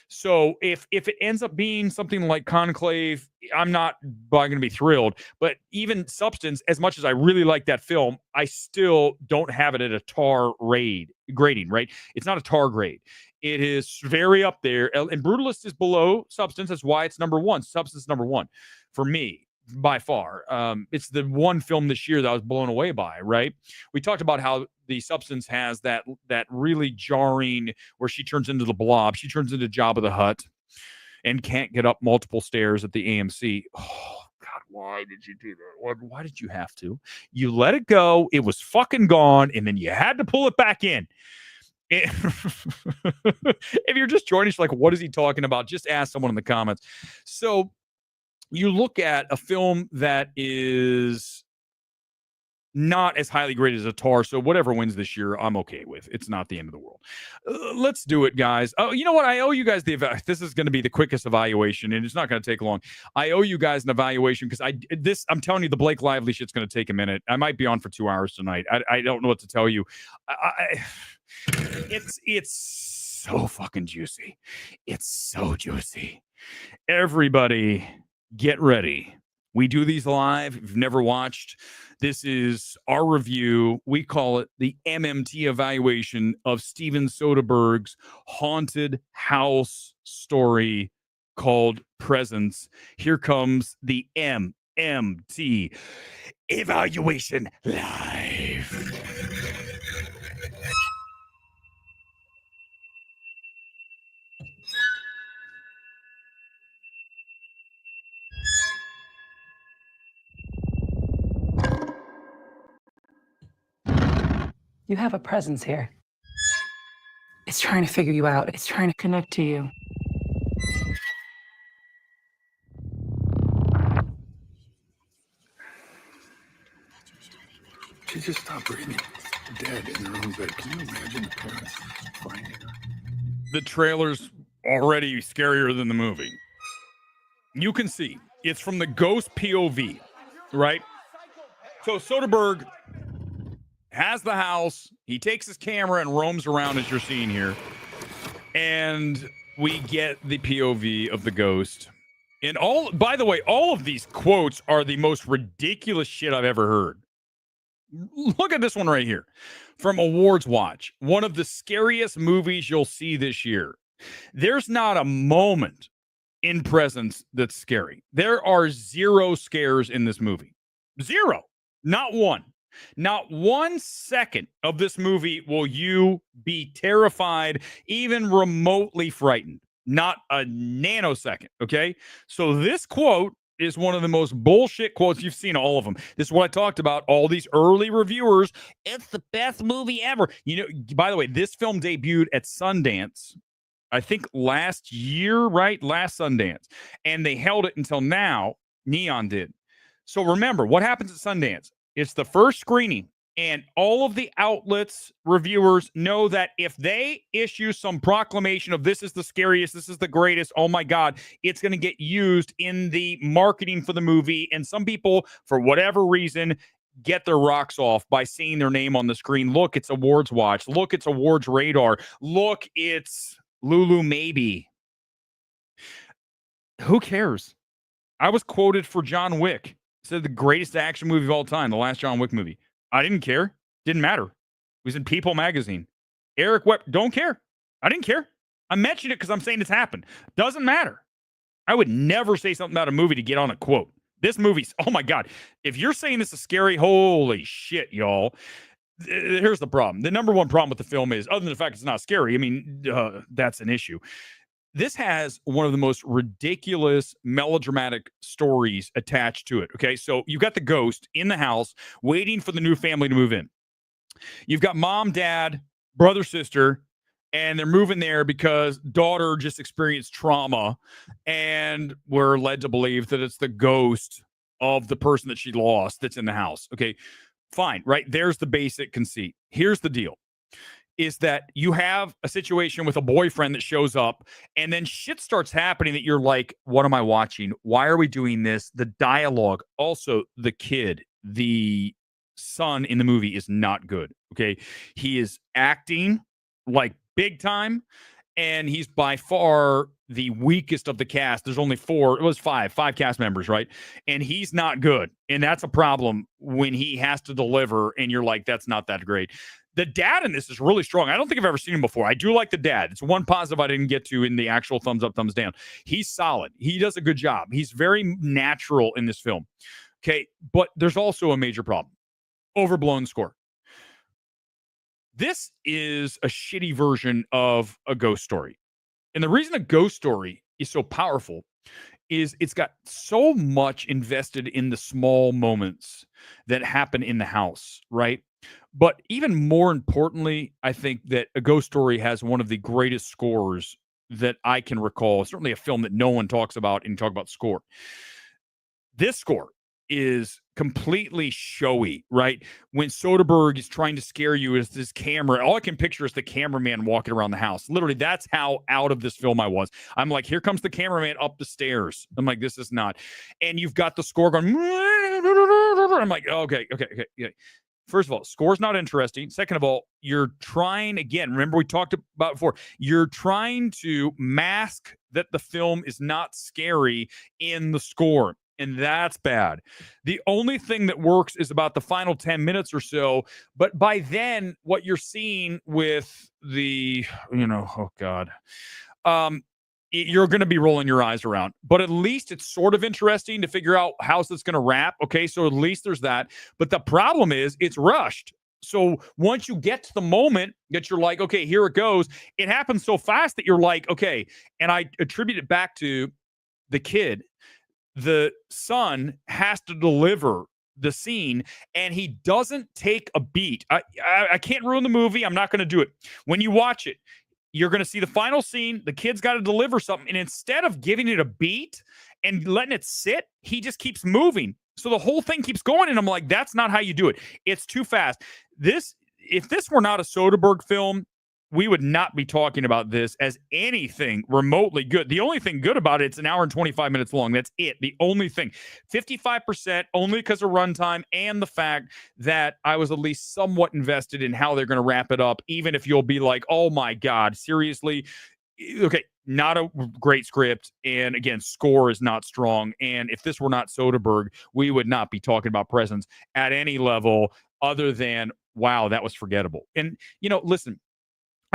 So if it ends up being something like Conclave, I'm not going to be thrilled. But even Substance, as much as I really like that film, I still don't have it at a tar grading, right? It's not a tar grade. It is very up there. And Brutalist is below Substance. That's why it's number one. Substance number one for me by far. It's the one film this year that I was blown away by, right? We talked about how the Substance has that really jarring where she turns into the Blob. She turns into Jabba the Hutt and can't get up multiple stairs at the AMC. Oh, God, why did you do that? Why did you have to? You let it go. It was fucking gone, and then you had to pull it back in. If you're just joining us, like, what is he talking about? Just ask someone in the comments. So you look at a film that is not as highly graded as a tar, so whatever wins this year, I'm okay with. It's not the end of the world. Let's do it, guys. Oh, you know what? I owe you guys this is going to be the quickest evaluation, and it's not going to take long. I owe you guys an evaluation because I'm telling you, the Blake Lively shit's going to take a minute. I might be on for 2 hours tonight. I don't know what to tell you. It's so fucking juicy. It's so juicy. Everybody, get ready. We do these live. If you've never watched, this is our review. We call it the MMT evaluation of Steven Soderbergh's haunted house story called Presence. Here comes the MMT evaluation live. You have a presence here. It's trying to figure you out. It's trying to connect to you. She just stopped breathing, dead in her own bed. Can you imagine the parents finding her? The trailer's already scarier than the movie. You can see it's from the ghost POV, right? So Soderbergh has the house. He takes his camera and roams around, as you're seeing here. And we get the POV of the ghost. And by the way, all of these quotes are the most ridiculous shit I've ever heard. Look at this one right here from Awards Watch. One of the scariest movies you'll see this year. There's not a moment in Presence that's scary. There are 0 scares in this movie. 0. Not one. Not 1 second of this movie will you be terrified, even remotely frightened. Not a nanosecond, okay? So this quote is one of the most bullshit quotes. You've seen all of them. This is what I talked about. All these early reviewers, it's the best movie ever. You know, by the way, this film debuted at Sundance, I think last year, right? Last Sundance. And they held it until now. Neon did. So remember, what happens at Sundance? It's the first screening. And all of the outlets, reviewers know that if they issue some proclamation of this is the scariest, this is the greatest, oh my God, it's going to get used in the marketing for the movie. And some people, for whatever reason, get their rocks off by seeing their name on the screen. Look, it's Awards Watch. Look, it's Awards Radar. Look, it's Lulu Maybe. Who cares? I was quoted for John Wick. Said the greatest action movie of all time, the last John Wick movie. I didn't care. Didn't matter. It was in People magazine. Erick wept. Don't care. I didn't care. I mentioned it because I'm saying it's happened. Doesn't matter. I would never say something about a movie to get on a quote. This movie's, oh my God. If you're saying this is scary, holy shit, y'all. Here's the problem. The number one problem with the film is, other than the fact it's not scary, I mean, that's an issue. This has one of the most ridiculous melodramatic stories attached to it. Okay, so you've got the ghost in the house waiting for the new family to move in. You've got mom, dad, brother, sister, and they're moving there because daughter just experienced trauma, and we're led to believe that it's the ghost of the person that she lost that's in the house. Okay, fine, right? There's the basic conceit. Here's the deal. Is that you have a situation with a boyfriend that shows up and then shit starts happening that you're like, what am I watching? Why are we doing this? The dialogue, also the kid, the son in the movie is not good. Okay. He is acting like big time. and he's by far the weakest of the cast. There's only five cast members, right? And he's not good. And that's a problem when he has to deliver and you're like, that's not that great. The dad in this is really strong. I don't think I've ever seen him before. I do like the dad. It's one positive I didn't get to in the actual thumbs up, thumbs down. He's solid. He does a good job. He's very natural in this film. Okay. But there's also a major problem. Overblown score. This is a shitty version of a ghost story. And the reason a ghost story is so powerful is it's got so much invested in the small moments that happen in the house, right? But even more importantly, I think that a ghost story has one of the greatest scores that I can recall. Certainly a film that no one talks about and talk about score. This score is completely showy, right? When Soderbergh is trying to scare you with this camera, all I can picture is the cameraman walking around the house. Literally, that's how out of this film I was. I'm like, here comes the cameraman up the stairs. I'm like, this is not. And you've got the score going. I'm like, okay. First of all, score's not interesting. Second of all, you're trying, again, remember we talked about before, you're trying to mask that the film is not scary in the score. And that's bad. The only thing that works is about the final 10 minutes or so. But by then, what you're seeing with the, oh God, you're going to be rolling your eyes around. But at least it's sort of interesting to figure out how's this going to wrap. Okay, so at least there's that. But the problem is it's rushed. So once you get to the moment that you're like, okay, here it goes, it happens so fast that you're like, okay. And I attribute it back to the kid. The son has to deliver the scene and he doesn't take a beat. I can't ruin the movie. I'm not going to do it. When you watch it, you're going to see the final scene. The kid's got to deliver something. And instead of giving it a beat and letting it sit, he just keeps moving. So the whole thing keeps going. And I'm like, that's not how you do it. It's too fast. If this were not a Soderbergh film, we would not be talking about this as anything remotely good. The only thing good about it, it's an hour and 25 minutes long. That's it. The only thing. 55% only because of runtime and the fact that I was at least somewhat invested in how they're going to wrap it up, even if you'll be like, oh my God, seriously? Okay, not a great script. And again, score is not strong. And if this were not Soderbergh, we would not be talking about Presence at any level other than, wow, that was forgettable. And, listen,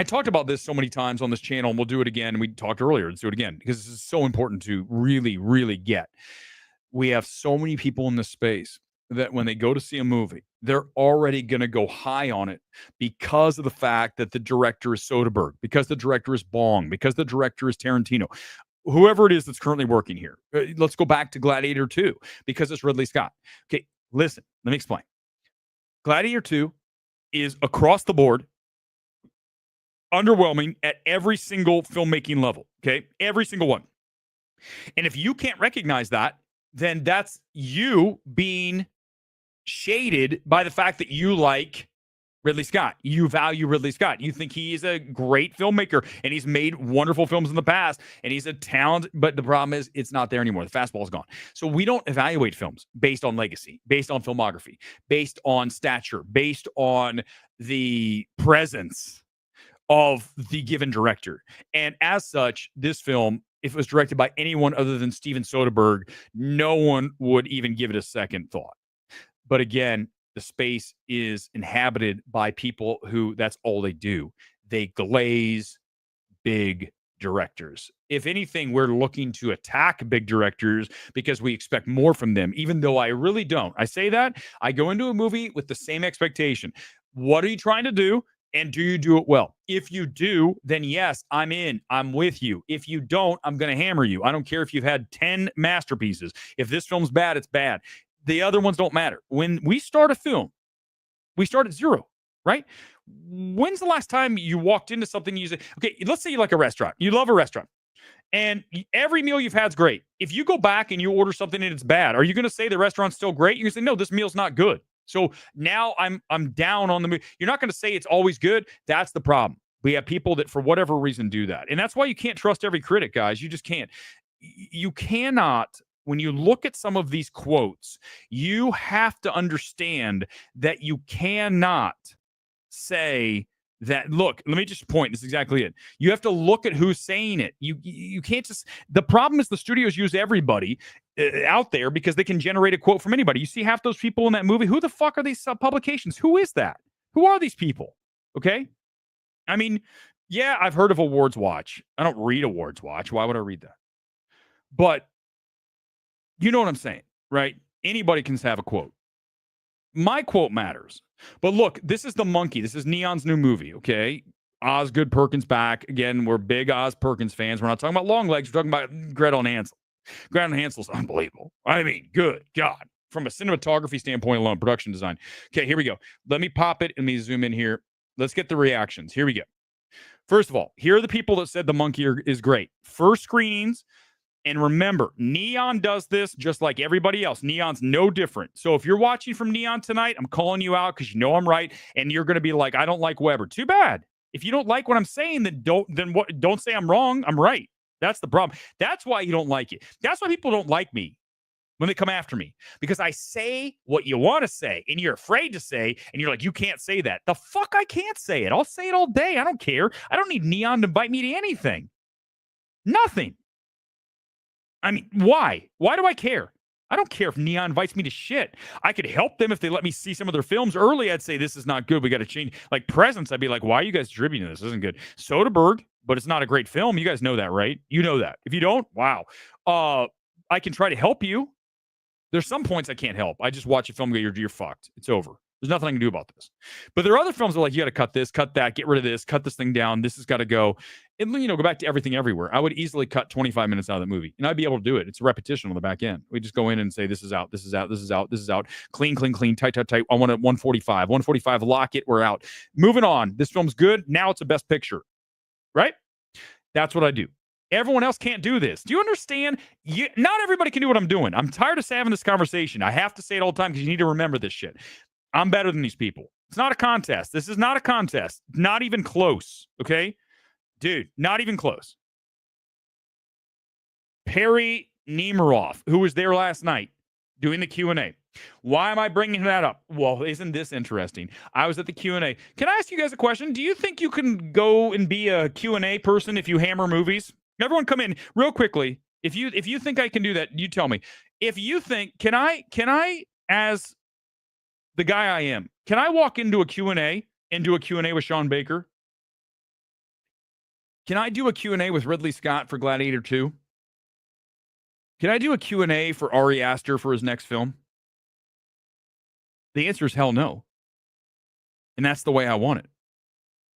I talked about this so many times on this channel, and we'll do it again. We talked earlier. Let's do it again because this is so important to really, really get. We have so many people in this space that when they go to see a movie, they're already going to go high on it because of the fact that the director is Soderbergh, because the director is Bong, because the director is Tarantino, whoever it is that's currently working here. Let's go back to Gladiator 2 because it's Ridley Scott. Okay, listen, let me explain. Gladiator 2 is across the board underwhelming at every single filmmaking level, okay? Every single one. And if you can't recognize that, then that's you being shaded by the fact that you like Ridley Scott. You value Ridley Scott. You think he is a great filmmaker and he's made wonderful films in the past and he's a talent, but the problem is it's not there anymore. The fastball is gone. So we don't evaluate films based on legacy, based on filmography, based on stature, based on the presence of the given director. And as such, this film, if it was directed by anyone other than Steven Soderbergh, no one would even give it a second thought. But again, the space is inhabited by people who that's all they do. They glaze big directors. If anything, we're looking to attack big directors because we expect more from them, even though I really don't. I say that, I go into a movie with the same expectation. What are you trying to do? And do you do it well? If you do, then yes, I'm in. I'm with you. If you don't, I'm going to hammer you. I don't care if you've had 10 masterpieces. If this film's bad, it's bad. The other ones don't matter. When we start a film, we start at zero, right? When's the last time you walked into something and you say, okay, let's say you like a restaurant. You love a restaurant. And every meal you've had is great. If you go back and you order something and it's bad, are you going to say the restaurant's still great? You're going to say, no, this meal's not good. So now I'm down on the movie. You're not going to say it's always good. That's the problem. We have people that for whatever reason do that. And that's why you can't trust every critic, guys. You just can't. You cannot, when you look at some of these quotes, you have to understand that you cannot say that, look, let me just point. This is exactly it. You have to look at who's saying it. You can't just. The problem is the studios use everybody out there because they can generate a quote from anybody. You see half those people in that movie. Who the fuck are these publications? Who is that? Who are these people? Okay. I mean, yeah, I've heard of Awards Watch. I don't read Awards Watch. Why would I read that? But you know what I'm saying, right? Anybody can have a quote. My quote matters. But look, this is The Monkey. This is Neon's new movie, okay? Osgood Perkins back. Again, we're big Oz Perkins fans. We're not talking about long legs. We're talking about Gretel and Hansel. Gretel and Hansel's unbelievable. I mean, good God. From a cinematography standpoint alone, production design. Okay, here we go. Let me pop it and let me zoom in here. Let's get the reactions. Here we go. First of all, here are the people that said The Monkey is great. First screenings. And remember, Neon does this just like everybody else. Neon's no different. So if you're watching from Neon tonight, I'm calling you out because you know I'm right, and you're going to be like, I don't like Weber. Too bad. If you don't like what I'm saying, then don't say I'm wrong. I'm right. That's the problem. That's why you don't like it. That's why people don't like me when they come after me, because I say what you want to say and you're afraid to say, and you're like, you can't say that. The fuck, I can't say it. I'll say it all day. I don't care. I don't need Neon to invite me to anything. Nothing. I mean, why? Why do I care? I don't care if Neon invites me to shit. I could help them if they let me see some of their films early. I'd say, this is not good. We got to change. Like Presence, I'd be like, why are you guys distributing this? This isn't good. Soderbergh, but it's not a great film. You guys know that, right? You know that. If you don't, wow. I can try to help you. There's some points I can't help. I just watch a film and go, you're fucked. It's over. There's nothing I can do about this. But there are other films that are like, you got to cut this, cut that, get rid of this, cut this thing down. This has got to go. And, go back to Everything Everywhere. I would easily cut 25 minutes out of the movie, and I'd be able to do it. It's a repetition on the back end. We just go in and say, this is out, this is out, this is out, this is out. Clean, clean, clean, tight, tight, tight. I want it 145. 145, lock it, we're out. Moving on. This film's good. Now it's a best picture. Right? That's what I do. Everyone else can't do this. Do you understand? Not everybody can do what I'm doing. I'm tired of having this conversation. I have to say it all the time because you need to remember this shit. I'm better than these people. It's not a contest. This is not a contest. Not even close. Okay? Dude, not even close. Perry Nemiroff, who was there last night doing the Q&A. Why am I bringing that up? Well, isn't this interesting? I was at the Q&A. Can I ask you guys a question? Do you think you can go and be a Q&A person if you hammer movies? Everyone come in real quickly. If you think I can do that, you tell me. If you think, can I, as the guy I am, can I walk into a Q&A and do a Q&A with Sean Baker? Can I do a Q&A with Ridley Scott for Gladiator 2? Can I do a Q&A for Ari Aster for his next film? The answer is hell no. And that's the way I want it.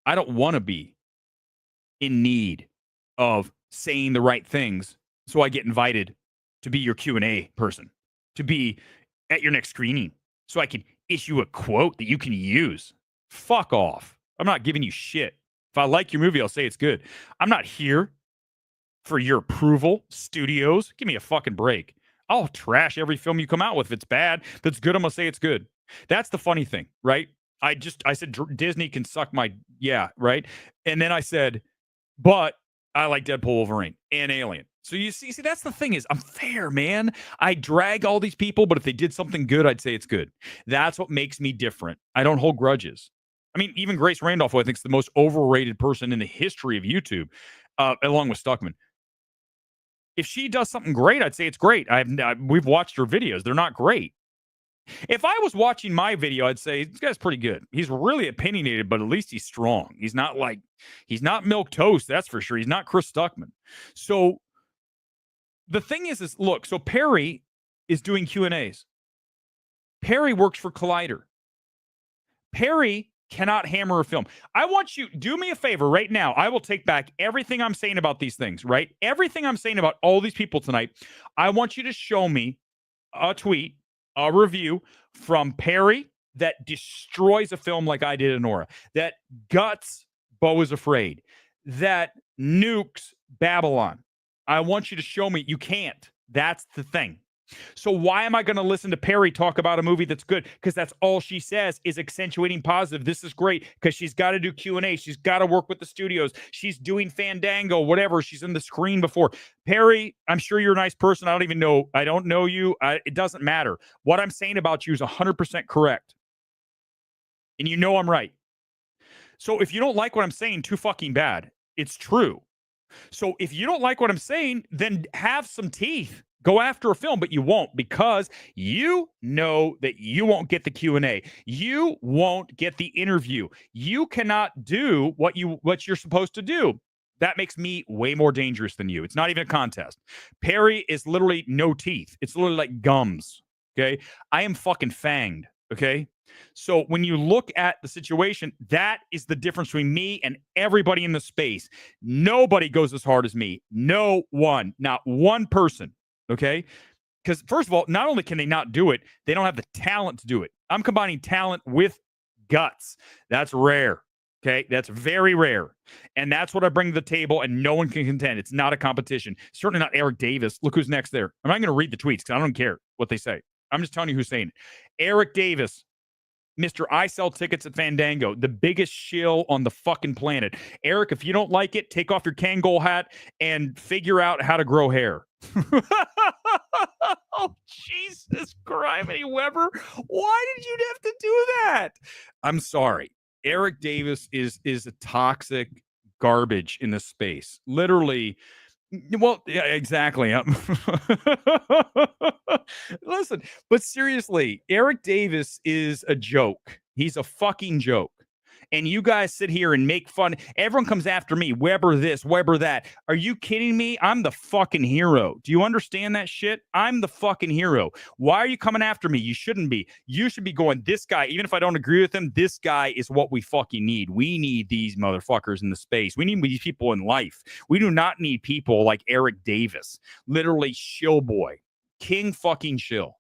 I don't want to be in need of saying the right things so I get invited to be your Q&A person, to be at your next screening, so I can issue a quote that you can use. Fuck off. I'm not giving you shit. If I like your movie, I'll say it's good. I'm not here for your approval. Studios, give me a fucking break. I'll trash every film you come out with. If it's bad, if it's good, I'm going to say it's good. That's the funny thing, right? I said Disney can suck my, yeah, right? And then I said, but I like Deadpool, Wolverine, and Alien. So you see, that's the thing is, I'm fair, man. I drag all these people, but if they did something good, I'd say it's good. That's what makes me different. I don't hold grudges. I mean, even Grace Randolph, who I think is the most overrated person in the history of YouTube, along with Stuckman. If she does something great, I'd say it's great. We've watched her videos. They're not great. If I was watching my video, I'd say, this guy's pretty good. He's really opinionated, but at least he's strong. He's not milk toast, that's for sure. He's not Chris Stuckman. So the thing is look, so Perry is doing Q&As. Perry works for Collider. Perry cannot hammer a film. I want you, do me a favor right now. I will take back everything I'm saying about these things, right? Everything I'm saying about all these people tonight. I want you to show me a tweet, a review from Perry that destroys a film like I did in Nora, that guts Beau is Afraid, that nukes Babylon. I want you to show me. You can't. That's the thing. So why am I going to listen to Perry talk about a movie that's good? Because that's all she says is accentuating positive. This is great because she's got to do Q&A. She's got to work with the studios. She's doing Fandango, whatever. She's in the screen before. Perry, I'm sure you're a nice person. I don't know you. It doesn't matter. What I'm saying about you is 100% correct. And you know I'm right. So if you don't like what I'm saying, too fucking bad. It's true. So if you don't like what I'm saying, then have some teeth. Go after a film, but you won't, because you know that you won't get the Q&A. You won't get the interview. You cannot do what you're supposed to do. That makes me way more dangerous than you. It's not even a contest. Perry is literally no teeth. It's literally like gums. Okay. I am fucking fanged. Okay. So when you look at the situation, that is the difference between me and everybody in the space. Nobody goes as hard as me. No one, not one person. Okay. Because first of all, not only can they not do it, they don't have the talent to do it. I'm combining talent with guts. That's rare. Okay. That's very rare. And that's what I bring to the table, and no one can contend. It's not a competition. Certainly not Erick Davis. Look who's next there. I'm not going to read the tweets because I don't care what they say. I'm just telling you who's saying it. Erick Davis, Mr. I sell tickets at Fandango, the biggest shill on the fucking planet. Eric, if you don't like it, take off your Kangol hat and figure out how to grow hair. Oh, Jesus Christ, Weber. Why did you have to do that? I'm sorry. Erick Davis is a toxic garbage in this space. Literally. Well, yeah, exactly. Listen, but seriously, Erick Davis is a joke. He's a fucking joke. And you guys sit here and make fun. Everyone comes after me. Weber this, Weber that. Are you kidding me? I'm the fucking hero. Do you understand that shit? I'm the fucking hero. Why are you coming after me? You shouldn't be. You should be going, this guy, even if I don't agree with him, this guy is what we fucking need. We need these motherfuckers in the space. We need these people in life. We do not need people like Erick Davis. Literally shill boy. King fucking shill.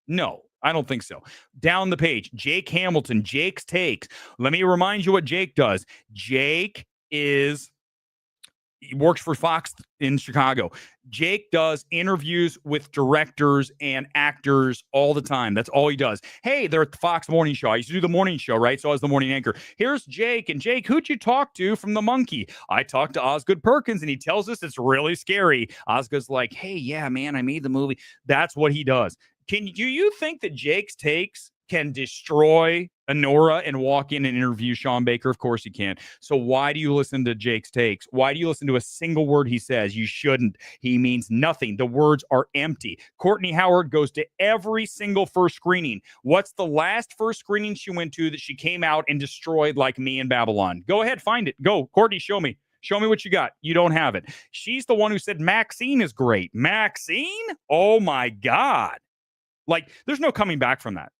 No. I don't think so. Down the page, Jake Hamilton, Jake's Takes. Let me remind you what Jake does. Jake he works for Fox in Chicago. Jake does interviews with directors and actors all the time. That's all he does. Hey, they're at the Fox morning show. I used to do the morning show, right? So I was the morning anchor. Here's Jake. And Jake, who'd you talk to from The Monkey? I talked to Osgood Perkins, and he tells us it's really scary. Osgood's like, hey, yeah, man, I made the movie. That's what he does. Do you think that Jake's Takes can destroy Honora and walk in and interview Sean Baker? Of course he can. So why do you listen to Jake's Takes? Why do you listen to a single word he says? You shouldn't. He means nothing. The words are empty. Courtney Howard goes to every single first screening. What's the last first screening she went to that she came out and destroyed like me in Babylon? Go ahead, find it. Go. Courtney, show me. Show me what you got. You don't have it. She's the one who said Maxine is great. Maxine? Oh my God. Like, there's no coming back from that.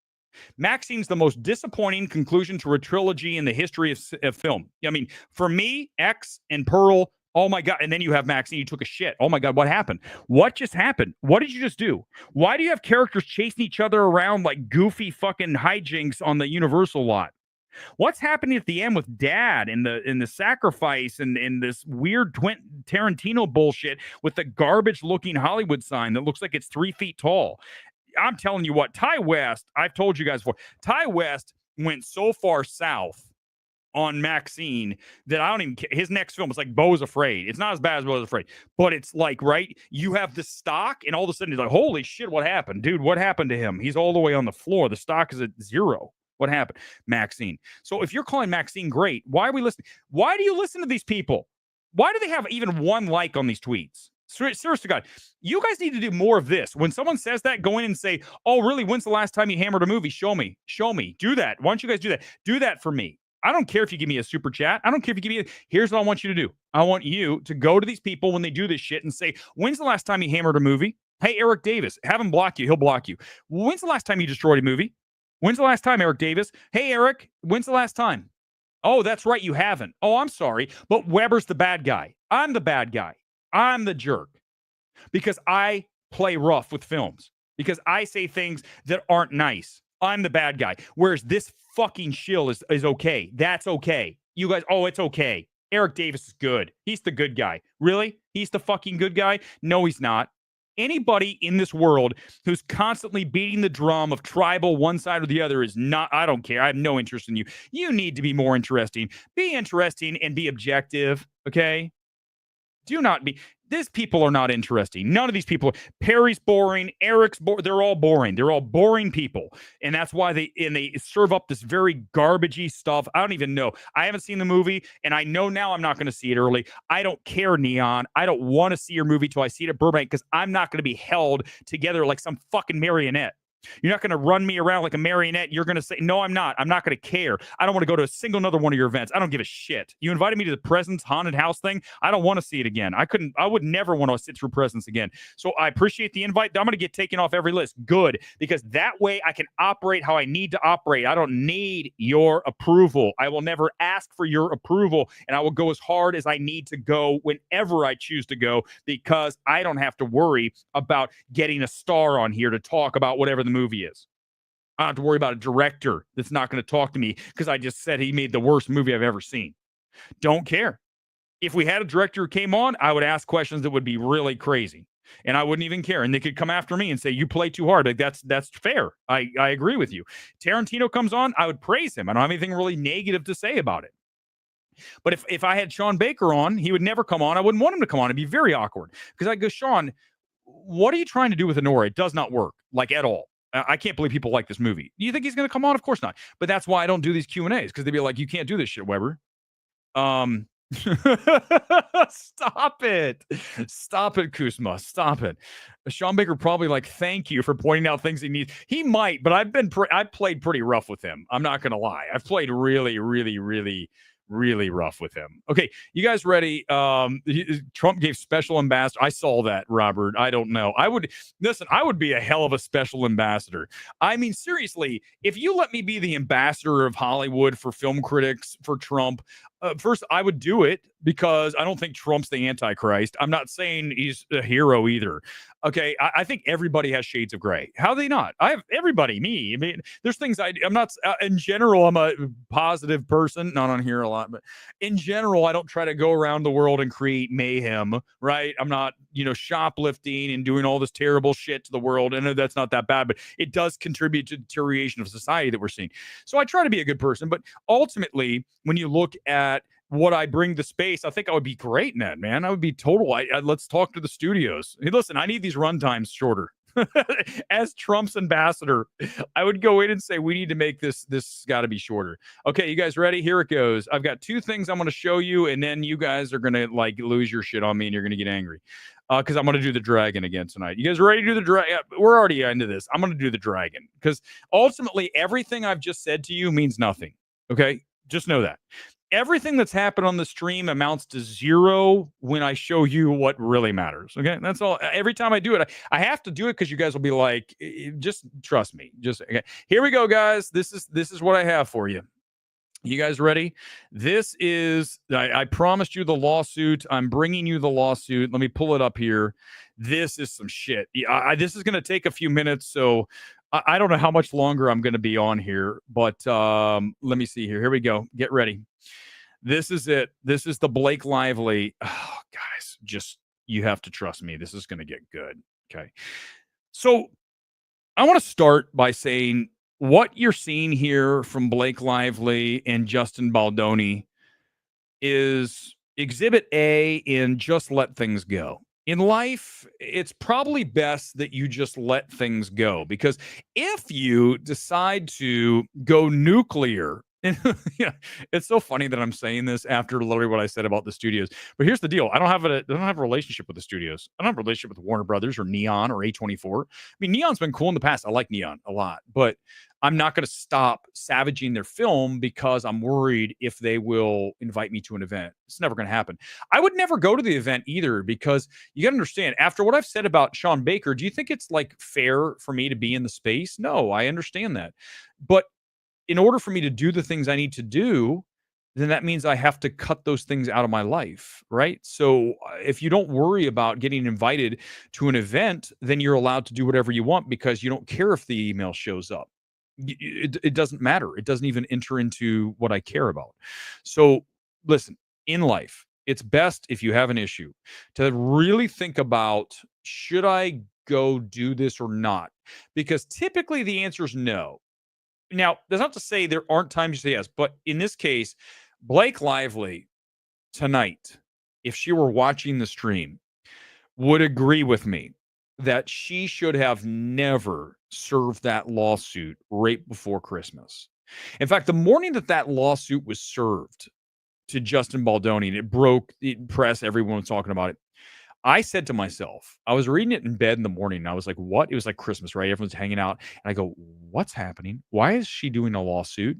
Maxine's the most disappointing conclusion to a trilogy in the history of film. I mean, for me, X and Pearl, oh my God. And then you have Maxine, you took a shit. Oh my God, what happened? What just happened? What did you just do? Why do you have characters chasing each other around like goofy fucking hijinks on the Universal lot? What's happening at the end with Dad and the sacrifice and this weird Tarantino bullshit with the garbage looking Hollywood sign that looks like it's 3 feet tall? I'm telling you what, Ty West, I've told you guys before, Ty West went so far south on Maxine that I don't even care. His next film is like Beau's Afraid. It's not as bad as Beau's Afraid, but it's like, right, you have the stock and all of a sudden he's like, holy shit, what happened? Dude, what happened to him? He's all the way on the floor. The stock is at 0. What happened? Maxine. So if you're calling Maxine great, why are we listening? Why do you listen to these people? Why do they have even one like on these tweets? Serious to God, you guys need to do more of this. When someone says that, go in and say, oh, really? When's the last time you hammered a movie? Show me. Show me. Do that. Why don't you guys do that? Do that for me. I don't care if you give me a super chat. I don't care if you give me here's what I want you to do. I want you to go to these people when they do this shit and say, when's the last time you hammered a movie? Hey, Erick Davis, have him block you. He'll block you. When's the last time you destroyed a movie? When's the last time, Erick Davis? Hey, Eric, when's the last time? Oh, that's right. You haven't. Oh, I'm sorry. But Weber's the bad guy. I'm the bad guy. I'm the jerk. Because I play rough with films. Because I say things that aren't nice. I'm the bad guy. Whereas this fucking shill is okay. That's okay. You guys, oh, it's okay. Erick Davis is good. He's the good guy. Really? He's the fucking good guy? No, he's not. Anybody in this world who's constantly beating the drum of tribal one side or the other is not, I don't care. I have no interest in you. You need to be more interesting. Be interesting and be objective, okay? Do not be. These people are not interesting. None of these people. Perry's boring. Erick's boring. They're all boring. They're all boring people, and that's why they serve up this very garbagey stuff. I don't even know. I haven't seen the movie, and I know now I'm not going to see it early. I don't care, Neon. I don't want to see your movie till I see it at Burbank because I'm not going to be held together like some fucking marionette. You're not going to run me around like a marionette. You're going to say, no, I'm not. I'm not going to care. I don't want to go to a single another one of your events. I don't give a shit. You invited me to the Presence haunted house thing. I don't want to see it again. I would never want to sit through Presence again. So I appreciate the invite. I'm going to get taken off every list. Good. Because that way I can operate how I need to operate. I don't need your approval. I will never ask for your approval. And I will go as hard as I need to go whenever I choose to go because I don't have to worry about getting a star on here to talk about whatever the movie is. I don't have to worry about a director that's not going to talk to me because I just said he made the worst movie I've ever seen. Don't care. If we had a director who came on, I would ask questions that would be really crazy. And I wouldn't even care. And they could come after me and say, you play too hard. Like that's fair. I agree with you. Tarantino comes on, I would praise him. I don't have anything really negative to say about it. But if I had Sean Baker on, he would never come on. I wouldn't want him to come on. It'd be very awkward. Because I go, Sean, what are you trying to do with Honora? It does not work, like at all. I can't believe people like this movie. Do you think he's going to come on? Of course not. But that's why I don't do these Q&As, because they'd be like, you can't do this shit, Weber. Stop it. Stop it, Kuzma. Stop it. Sean Baker probably like, thank you for pointing out things he needs. He might, but I've played pretty rough with him. I'm not going to lie. I've played really, really, really, really rough with him. Okay, you guys ready? Trump gave special ambassador. I saw that, Robert. I don't know. I would be a hell of a special ambassador. I mean, seriously, if you let me be the ambassador of Hollywood for film critics for Trump, first, I would do it because I don't think Trump's the Antichrist. I'm not saying he's a hero either. Okay, I think everybody has shades of gray. How are they not? I have everybody, me. I mean, there's things I'm not, in general, I'm a positive person, not on here a lot, but in general, I don't try to go around the world and create mayhem, right? I'm not, shoplifting and doing all this terrible shit to the world. I know that's not that bad, but it does contribute to the deterioration of society that we're seeing. So I try to be a good person, but ultimately, when you look at what I bring to space, I think I would be great in that, man. I would be total. Let's talk to the studios. Hey, listen, I need these run times shorter. As Trump's ambassador, I would go in and say, we need to make this got to be shorter. Okay, you guys ready? Here it goes. I've got two things I'm going to show you, and then you guys are going to like lose your shit on me, and you're going to get angry. Because I'm going to do the dragon again tonight. You guys ready to do the dragon? We're already into this. I'm going to do the dragon because ultimately everything I've just said to you means nothing. Okay, just know that. Everything that's happened on the stream amounts to zero when I show you what really matters. Okay, that's all. Every time I do it, I have to do it because you guys will be like, just trust me. Just okay. Here we go, guys. This is what I have for you. You guys ready? This is, I promised you the lawsuit. I'm bringing you the lawsuit. Let me pull it up here. This is some shit. This is going to take a few minutes, so I don't know how much longer I'm going to be on here, but let me see here. Here we go. Get ready. This is it. This is the Blake Lively. Oh, guys, just, you have to trust me. This is going to get good. Okay. So I want to start by saying what you're seeing here from Blake Lively and Justin Baldoni is exhibit A in just let things go. In life, it's probably best that you just let things go, because if you decide to go nuclear, yeah, it's so funny that I'm saying this after literally what I said about the studios. But here's the deal: I don't have a relationship with the studios. I don't have a relationship with Warner Brothers or Neon or A24. I mean, Neon's been cool in the past. I like Neon a lot, but I'm not going to stop savaging their film because I'm worried if they will invite me to an event. It's never going to happen. I would never go to the event either, because you got to understand, after what I've said about Sean Baker, do you think it's like fair for me to be in the space? No, I understand that. But in order for me to do the things I need to do, then that means I have to cut those things out of my life, right? So if you don't worry about getting invited to an event, then you're allowed to do whatever you want because you don't care if the email shows up. It doesn't matter. It doesn't even enter into what I care about. So listen, in life, it's best if you have an issue to really think about, should I go do this or not? Because typically the answer is no. Now, that's not to say there aren't times you say yes, but in this case, Blake Lively tonight, if she were watching the stream, would agree with me that she should have never served that lawsuit right before Christmas. In fact, the morning that that lawsuit was served to Justin Baldoni and it broke the press, everyone was talking about it. I said to myself, I was reading it in bed in the morning and I was like, what? It was like Christmas, right? Everyone's hanging out. And I go, what's happening? Why is she doing a lawsuit?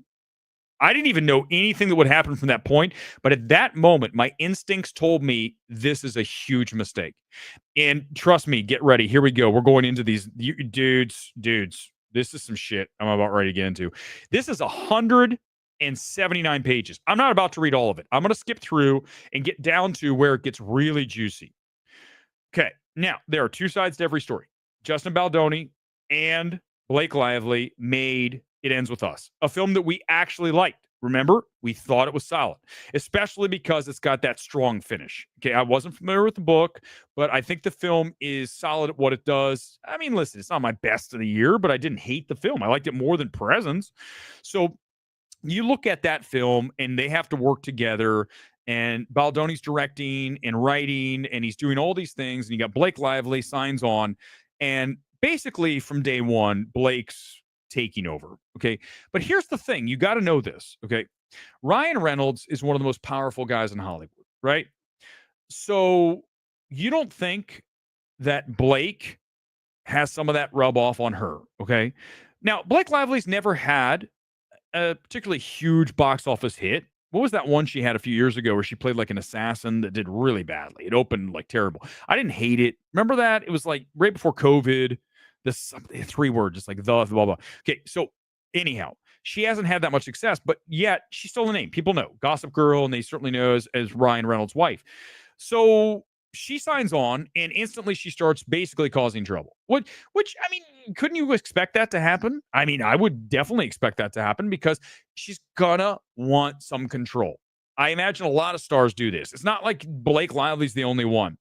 I didn't even know anything that would happen from that point. But at that moment, my instincts told me this is a huge mistake. And trust me, get ready. Here we go. We're going into these dudes. This is some shit I'm about ready to get into. This is 179 pages. I'm not about to read all of it. I'm going to skip through and get down to where it gets really juicy. Okay. Now, there are two sides to every story. Justin Baldoni and Blake Lively made It Ends With Us, a film that we actually liked. Remember, we thought it was solid, especially because it's got that strong finish. Okay, I wasn't familiar with the book, but I think the film is solid at what it does. I mean, listen, it's not my best of the year, but I didn't hate the film. I liked it more than Presence. So you look at that film and they have to work together, and Baldoni's directing and writing, and he's doing all these things, and you got Blake Lively signs on, and basically from day one, Blake's taking over. Okay. But here's the thing. You got to know this. Okay. Ryan Reynolds is one of the most powerful guys in Hollywood, right? So you don't think that Blake has some of that rub off on her. Okay. Now, Blake Lively's never had a particularly huge box office hit. What was that one she had a few years ago where she played like an assassin that did really badly? It opened like terrible. I didn't hate it. Remember that? It was like right before COVID. This 3 words, just like the blah, blah. Okay, so anyhow, she hasn't had that much success, but yet she's still a name. People know. Gossip Girl, and they certainly know as Ryan Reynolds' wife. So she signs on, and instantly she starts basically causing trouble. Which, I mean, couldn't you expect that to happen? I mean, I would definitely expect that to happen because she's gonna want some control. I imagine a lot of stars do this. It's not like Blake Lively's the only one.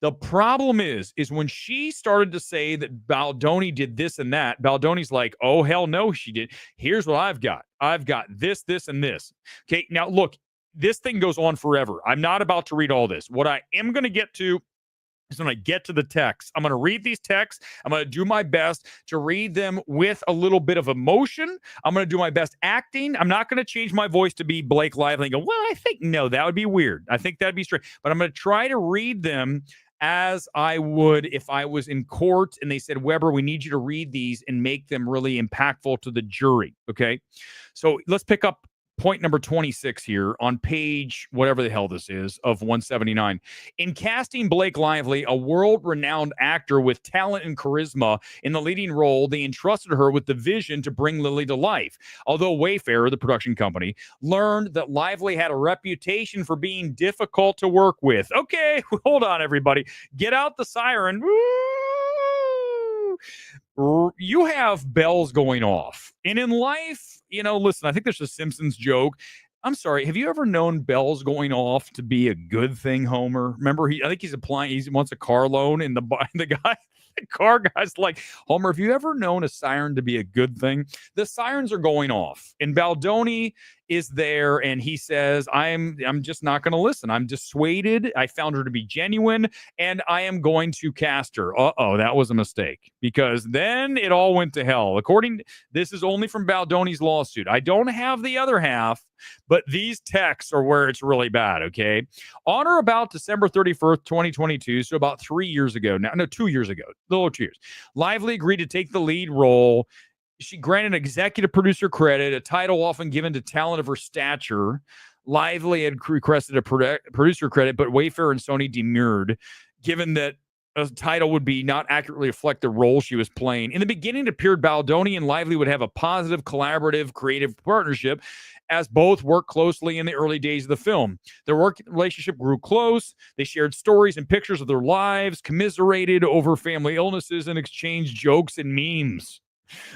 The problem is when she started to say that Baldoni did this and that, Baldoni's like, oh, hell no, she did. Here's what I've got. I've got this, and this. Okay, now look, this thing goes on forever. I'm not about to read all this. What I am going to get to is when I get to the text. I'm going to read these texts. I'm going to do my best to read them with a little bit of emotion. I'm going to do my best acting. I'm not going to change my voice to be Blake Lively and go, well, I think, no, that would be weird. I think that'd be strange. But I'm going to try to read them as I would if I was in court and they said, Weber, we need you to read these and make them really impactful to the jury. Okay. So let's pick up point number 26 here on page whatever the hell this is of 179. In casting Blake Lively, a world-renowned actor with talent and charisma in the leading role, they entrusted her with the vision to bring Lily to life. Although Wayfarer, the production company, learned that Lively had a reputation for being difficult to work with. Okay, hold on, everybody. Get out the siren. Woo! You have bells going off. And in life, listen, I think there's a Simpsons joke. I'm sorry. Have you ever known bells going off to be a good thing, Homer? Remember, I think he wants a car loan, and the car guy's like, Homer, have you ever known a siren to be a good thing? The sirens are going off, and Baldoni is there, and he says, I'm just not going to listen. I'm dissuaded. I found her to be genuine, and I am going to cast her. That was a mistake, because then it all went to hell. This is only from Baldoni's lawsuit. I don't have the other half, but these texts are where it's really bad, okay? On or about December 31st, 2022, so about 3 years ago now, no, 2 years ago, a little over 2 years, Lively agreed to take the lead role. She granted executive producer credit, a title often given to talent of her stature. Lively had requested a producer credit, but Wayfarer and Sony demurred, given that a title would be not accurately reflect the role she was playing. In the beginning, it appeared Baldoni and Lively would have a positive, collaborative, creative partnership, as both worked closely in the early days of the film. Their work relationship grew close. They shared stories and pictures of their lives, commiserated over family illnesses, and exchanged jokes and memes.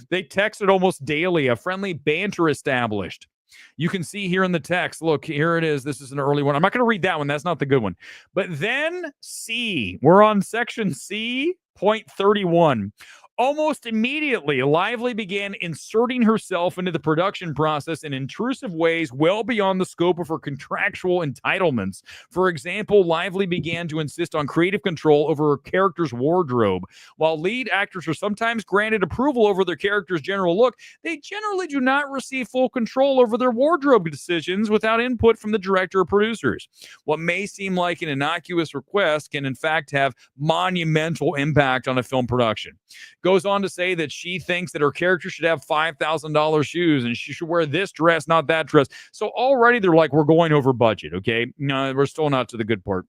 They texted almost daily, a friendly banter established. You can see here in the text, look, here it is. This is an early one. I'm not going to read that one. That's not the good one. But then C, we're on section C, point 31. Almost immediately, Lively began inserting herself into the production process in intrusive ways well beyond the scope of her contractual entitlements. For example, Lively began to insist on creative control over her character's wardrobe. While lead actors are sometimes granted approval over their character's general look, they generally do not receive full control over their wardrobe decisions without input from the director or producers. What may seem like an innocuous request can, in fact, have monumental impact on a film production. Goes on to say that she thinks that her character should have $5,000 shoes and she should wear this dress, not that dress. So already they're like, we're going over budget. Okay. No, we're still not to the good part.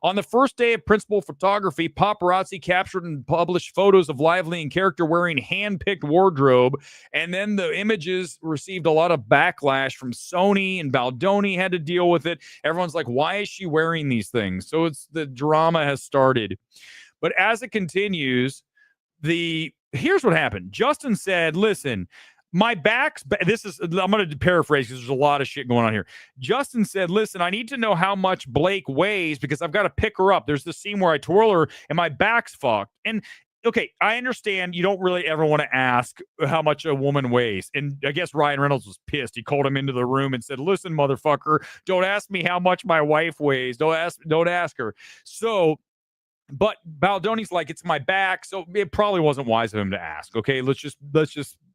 On the first day of principal photography, paparazzi captured and published photos of Lively and character wearing hand-picked wardrobe. And then the images received a lot of backlash from Sony, and Baldoni had to deal with it. Everyone's like, why is she wearing these things? So the drama has started. But as it continues, here's what happened. Justin said, listen, my back's I'm going to paraphrase because there's a lot of shit going on here. Justin said, listen, I need to know how much Blake weighs because I've got to pick her up. There's the scene where I twirl her and my back's fucked. And okay, I understand you don't really ever want to ask how much a woman weighs. And I guess Ryan Reynolds was pissed. He called him into the room and said, listen, motherfucker, don't ask me how much my wife weighs. Don't ask her. But Baldoni's like, it's my back, so it probably wasn't wise of him to ask. Okay, let's just.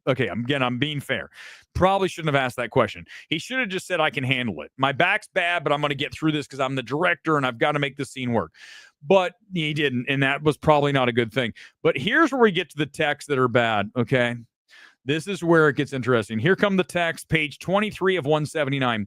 Okay, I'm being fair. Probably shouldn't have asked that question. He should have just said, I can handle it. My back's bad, but I'm going to get through this because I'm the director and I've got to make this scene work. But he didn't, and that was probably not a good thing. But here's where we get to the texts that are bad, okay? This is where it gets interesting. Here come the text, page 23 of 179.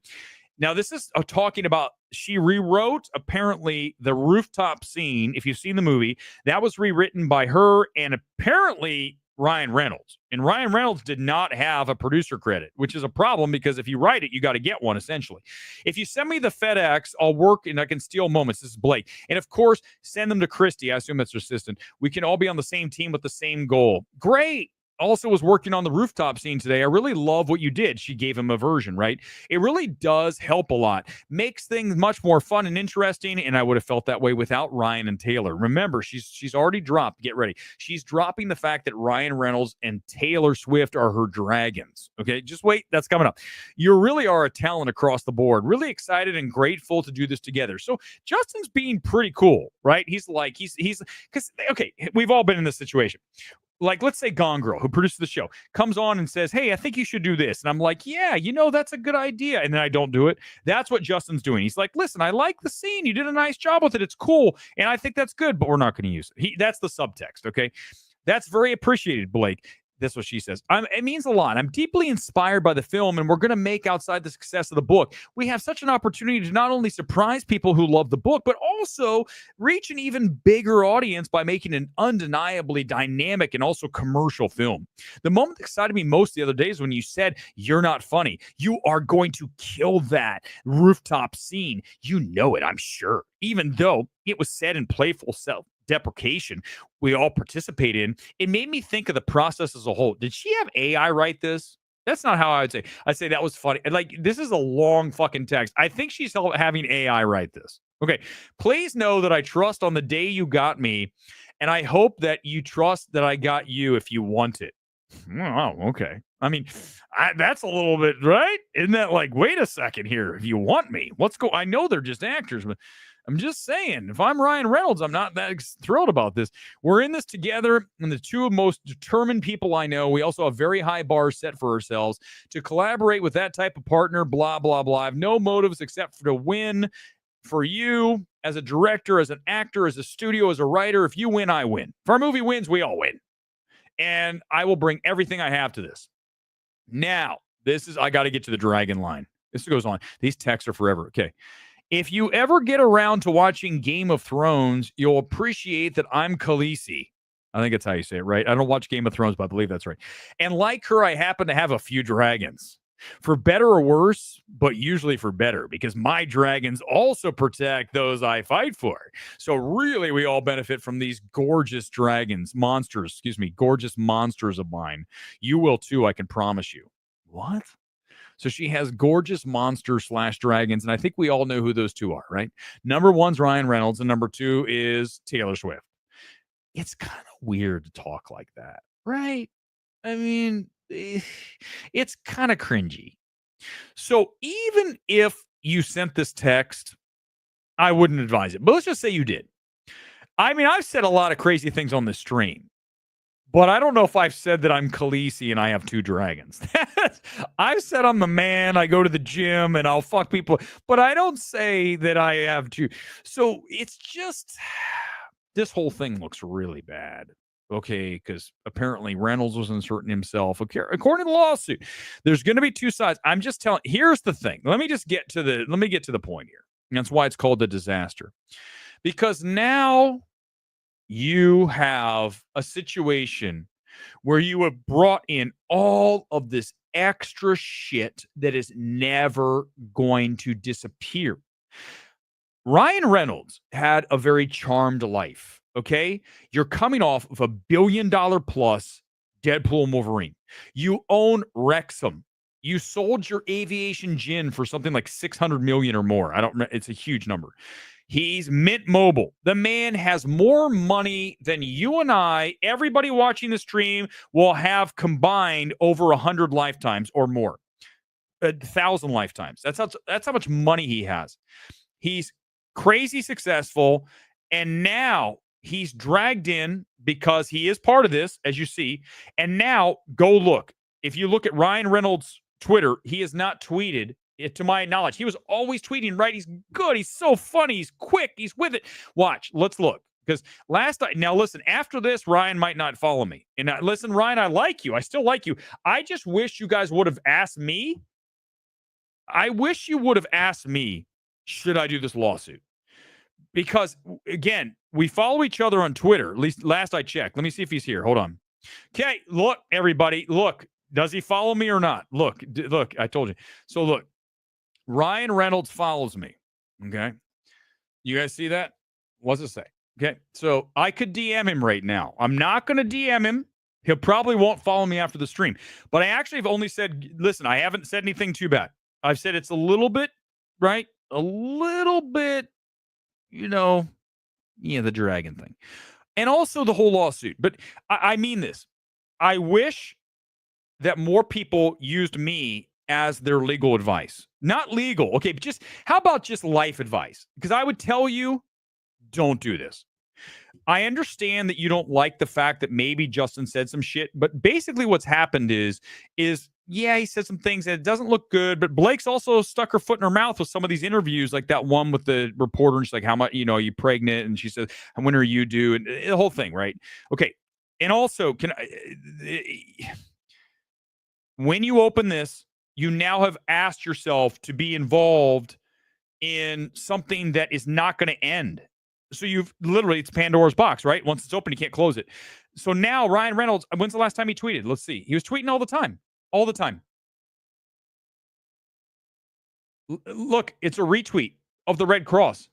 Now, this is talking about she rewrote, apparently, the rooftop scene. If you've seen the movie, that was rewritten by her and apparently Ryan Reynolds. And Ryan Reynolds did not have a producer credit, which is a problem because if you write it, you got to get one, essentially. If you send me the FedEx, I'll work and I can steal moments. This is Blake. And of course, send them to Christy. I assume that's her assistant. We can all be on the same team with the same goal. Great. Also was working on the rooftop scene today. I really love what you did. She gave him a version, right? It really does help a lot. Makes things much more fun and interesting, and I would have felt that way without Ryan and Taylor. Remember, she's already dropped. Get ready. She's dropping the fact that Ryan Reynolds and Taylor Swift are her dragons. Okay, just wait. That's coming up. You really are a talent across the board. Really excited and grateful to do this together. So Justin's being pretty cool, right? He's because, okay, we've all been in this situation. Like, let's say Gone Girl, who produces the show, comes on and says, hey, I think you should do this. And I'm like, yeah, that's a good idea. And then I don't do it. That's what Justin's doing. He's like, listen, I like the scene. You did a nice job with it. It's cool. And I think that's good, but we're not going to use it. That's the subtext, okay? That's very appreciated, Blake. That's what she says. It means a lot. I'm deeply inspired by the film, and we're going to make outside the success of the book. We have such an opportunity to not only surprise people who love the book, but also reach an even bigger audience by making an undeniably dynamic and also commercial film. The moment that excited me most the other day is when you said, you're not funny. You are going to kill that rooftop scene. You know it, I'm sure. Even though it was said in playful self-deprecation we all participate in, it made me think of the process as a whole. Did she have AI write this? That's not how I would say. I'd say that was funny. Like, this is a long fucking text. I think she's having AI write this. Okay. Please know that I trust on the day you got me, and I hope that you trust that I got you if you want it. Oh, okay. I mean, that's a little bit, right? Isn't that like, wait a second here. If you want me, I know they're just actors, but I'm just saying, if I'm Ryan Reynolds, I'm not that thrilled about this. We're in this together, and the two most determined people I know. We also have very high bars set for ourselves to collaborate with that type of partner, blah, blah, blah. I have no motives except for to win for you as a director, as an actor, as a studio, as a writer. If you win, I win. If our movie wins, we all win. And I will bring everything I have to this. Now, I got to get to the dragon line. This goes on. These texts are forever. Okay. If you ever get around to watching Game of Thrones, you'll appreciate that I'm Khaleesi. I think that's how you say it, right? I don't watch Game of Thrones, but I believe that's right. And like her, I happen to have a few dragons. For better or worse, but usually for better, because my dragons also protect those I fight for. So really, we all benefit from these gorgeous gorgeous monsters of mine. You will too, I can promise you. What? So she has gorgeous monster/dragons, and I think we all know who those two are, right? Number one's Ryan Reynolds, and number two is Taylor Swift. it's kind of weird to talk like that, right? I mean, it's kind of cringy. So even if you sent this text, I wouldn't advise it. But let's just say you did. I mean, I've said a lot of crazy things on this stream, but I don't know if I've said that I'm Khaleesi and I have 2 dragons. I've said I'm the man, I go to the gym and I'll fuck people, but I don't say that I have 2. So it's just, this whole thing looks really bad. Okay, because apparently Reynolds was inserting himself. Okay, according to the lawsuit, there's going to be 2 sides. I'm just telling. Here's the thing. Let me get to the point here. And that's why it's called the disaster. Because now you have a situation where you have brought in all of this extra shit that is never going to disappear. Ryan Reynolds had a very charmed life. Okay. You're coming off of $1 billion plus Deadpool and Wolverine. You own Wrexham. You sold your aviation gin for something like 600 million or more. I don't remember. It's a huge number. He's Mint Mobile. The man has more money than you and I, everybody watching the stream, will have combined over 100 lifetimes or more. 1,000 lifetimes. That's how much money he has. He's crazy successful. And now he's dragged in because he is part of this, as you see. And now go look. If you look at Ryan Reynolds' Twitter, he has not tweeted it, to my knowledge. He was always tweeting, right? He's good. He's so funny. He's quick. He's with it. Watch. Let's look. Because now listen, after this, Ryan might not follow me. And listen, Ryan, I like you. I still like you. I just wish you guys would have asked me. I wish you would have asked me, should I do this lawsuit? Because, again, we follow each other on Twitter. At least last I checked. Let me see if he's here. Hold on. Okay, look, everybody. Look. Does he follow me or not? Look, I told you. So, look. Ryan Reynolds follows me. Okay. You guys see that? What's it say? Okay. So I could DM him right now. I'm not going to DM him. He'll probably won't follow me after the stream. But I actually have only said, listen, I haven't said anything too bad. I've said it's a little bit, right? A little bit, the dragon thing. And also the whole lawsuit. But I mean this. I wish that more people used me as their legal advice. Not legal. Okay, but how about just life advice? Because I would tell you, don't do this. I understand that you don't like the fact that maybe Justin said some shit, but basically what's happened is yeah, he said some things that it doesn't look good, but Blake's also stuck her foot in her mouth with some of these interviews, like that one with the reporter, and she's like, how much, are you pregnant? And she says, when are you due? And the whole thing, right? Okay. And also, when you open this, you now have asked yourself to be involved in something that is not going to end. So it's Pandora's box, right? Once it's open, you can't close it. So now Ryan Reynolds, when's the last time he tweeted? Let's see. He was tweeting all the time. All the time. Look, it's a retweet of the Red Cross.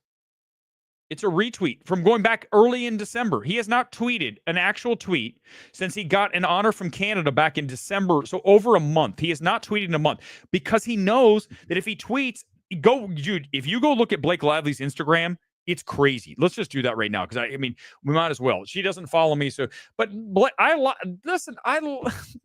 It's a retweet from going back early in December. He has not tweeted an actual tweet since he got an honor from Canada back in December. So over a month. He has not tweeted in a month because he knows that if he tweets, dude, if you go look at Blake Lively's Instagram, it's crazy. Let's just do that right now because I mean, we might as well. She doesn't follow me, so. But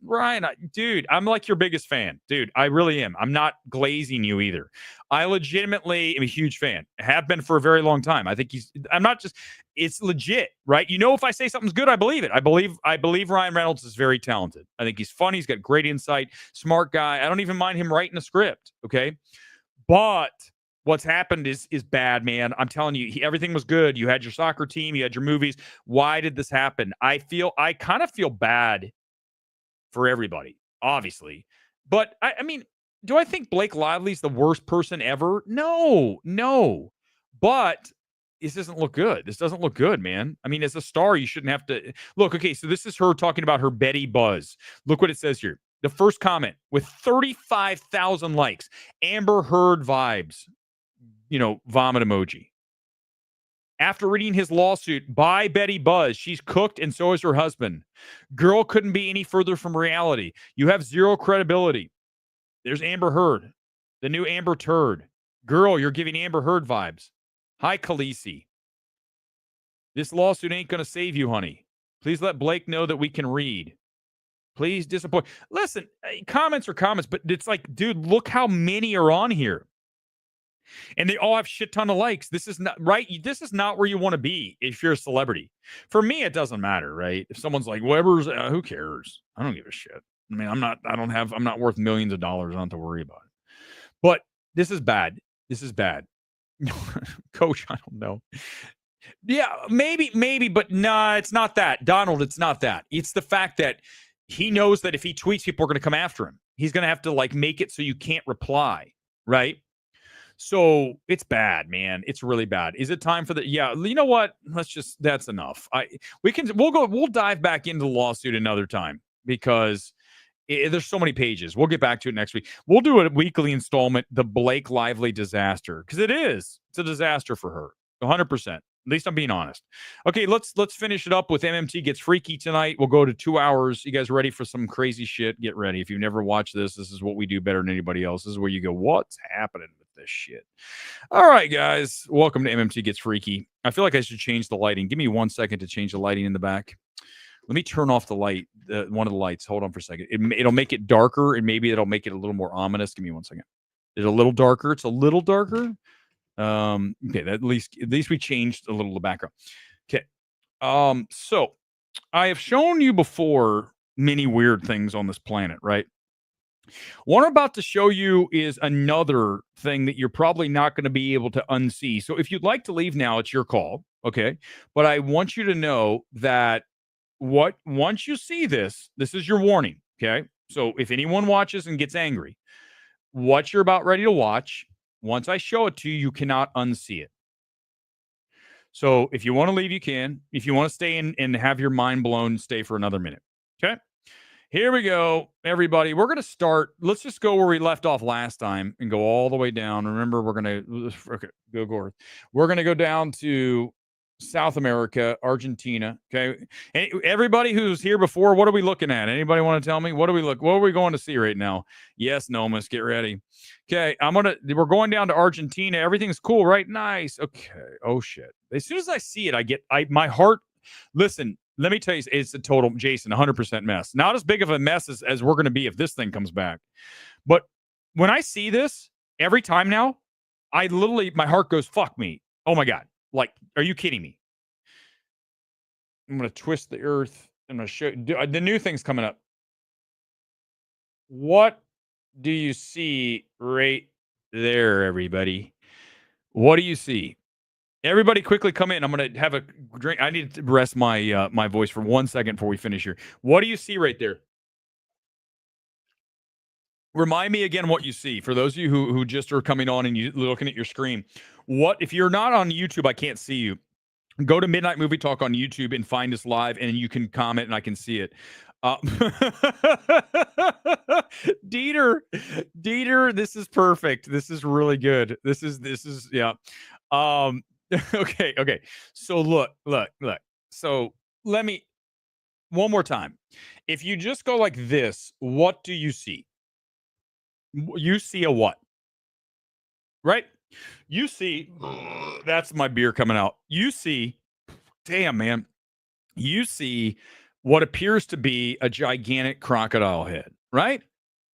Ryan, dude, I'm like your biggest fan, dude. I really am. I'm not glazing you either. I legitimately am a huge fan. Have been for a very long time. I think I'm not just. It's legit, right? If I say something's good, I believe it. I believe Ryan Reynolds is very talented. I think he's funny. He's got great insight. Smart guy. I don't even mind him writing a script. Okay, but what's happened is bad, man. I'm telling you, everything was good. You had your soccer team, you had your movies. Why did this happen? I kind of feel bad for everybody, obviously. But I mean, do I think Blake Lively's the worst person ever? No. But this doesn't look good. This doesn't look good, man. I mean, as a star, you shouldn't have to look. Okay, so this is her talking about her Betty Buzz. Look what it says here. The first comment with 35,000 likes. Amber Heard vibes. Vomit emoji. After reading his lawsuit, buy Betty Buzz. She's cooked and so is her husband. Girl couldn't be any further from reality. You have zero credibility. There's Amber Heard, the new Amber Turd. Girl, you're giving Amber Heard vibes. Hi, Khaleesi. This lawsuit ain't going to save you, honey. Please let Blake know that we can read. Please disappoint. Listen, comments are comments, but it's like, dude, look how many are on here. And they all have shit ton of likes. This is not right. This is not where you want to be if you're a celebrity. For me, it doesn't matter, right? If someone's like, Weber's, who cares? I don't give a shit. I mean, I'm not worth millions of dollars. I don't have to worry about it. But this is bad. This is bad. Coach, I don't know. Yeah, maybe, but nah, it's not that. Donald, it's not that. It's the fact that he knows that if he tweets, people are going to come after him. He's going to have to like make it so you can't reply, right? So it's bad, man. It's really bad. Is it time for the? Yeah, you know what? That's enough. We'll dive back into the lawsuit another time because there's so many pages. We'll get back to it next week. We'll do a weekly installment, the Blake Lively disaster, because it's a disaster for her, 100%. At least I'm being honest. Okay, let's finish it up with MMT Gets Freaky tonight. We'll go to 2 hours. You guys ready for some crazy shit? Get ready. If you've never watched this is what we do better than anybody else. This is where you go, what's happening with this shit? All right, guys. Welcome to MMT Gets Freaky. I feel like I should change the lighting. Give me 1 second to change the lighting in the back. Let me turn off the light, one of the lights. Hold on for a second. It'll make it darker, and maybe it'll make it a little more ominous. Give me 1 second. It's a little darker. Okay, at least we changed a little the background. Okay. So I have shown you before many weird things on this planet, right? What I'm about to show you is another thing that you're probably not going to be able to unsee. So if you'd like to leave now, it's your call, okay? But I want you to know that once you see this is your warning, okay? So if anyone watches and gets angry, what you're about ready to watch, once I show it to you, you cannot unsee it. So if you want to leave, you can. If you want to stay in and have your mind blown, stay for another minute. Okay? Here we go, everybody. We're going to start. Let's just go where we left off last time and go all the way down. Remember, we're going to go north. We're going to go down to South America, Argentina. Okay. And everybody who's here before, what are we looking at? Anybody want to tell me? What are we going to see right now? Yes, Nomus, get ready. Okay. We're going down to Argentina. Everything's cool, right? Nice. Okay. Oh shit. As soon as I see it, my heart, listen, let me tell you, it's a total, Jason, 100% mess. Not as big of a mess as we're going to be if this thing comes back. But when I see this every time now, my heart goes, fuck me. Oh my God. Like, are you kidding me? I'm going to twist the earth. I'm going to show the new thing's coming up. What do you see right there, everybody? What do you see? Everybody quickly come in. I'm going to have a drink. I need to rest my my voice for 1 second before we finish here. What do you see right there? Remind me again what you see. For those of you who just are coming on and you looking at your screen, if you're not on YouTube, I can't see you. Go to Midnight Movie Talk on YouTube and find us live, and you can comment, and I can see it. Dieter, this is perfect. This is really good. This is yeah. Okay. So look. So let me one more time. If you just go like this, what do you see? You see a what? Right? You see, that's my beer coming out. You see, damn, man. You see what appears to be a gigantic crocodile head, right?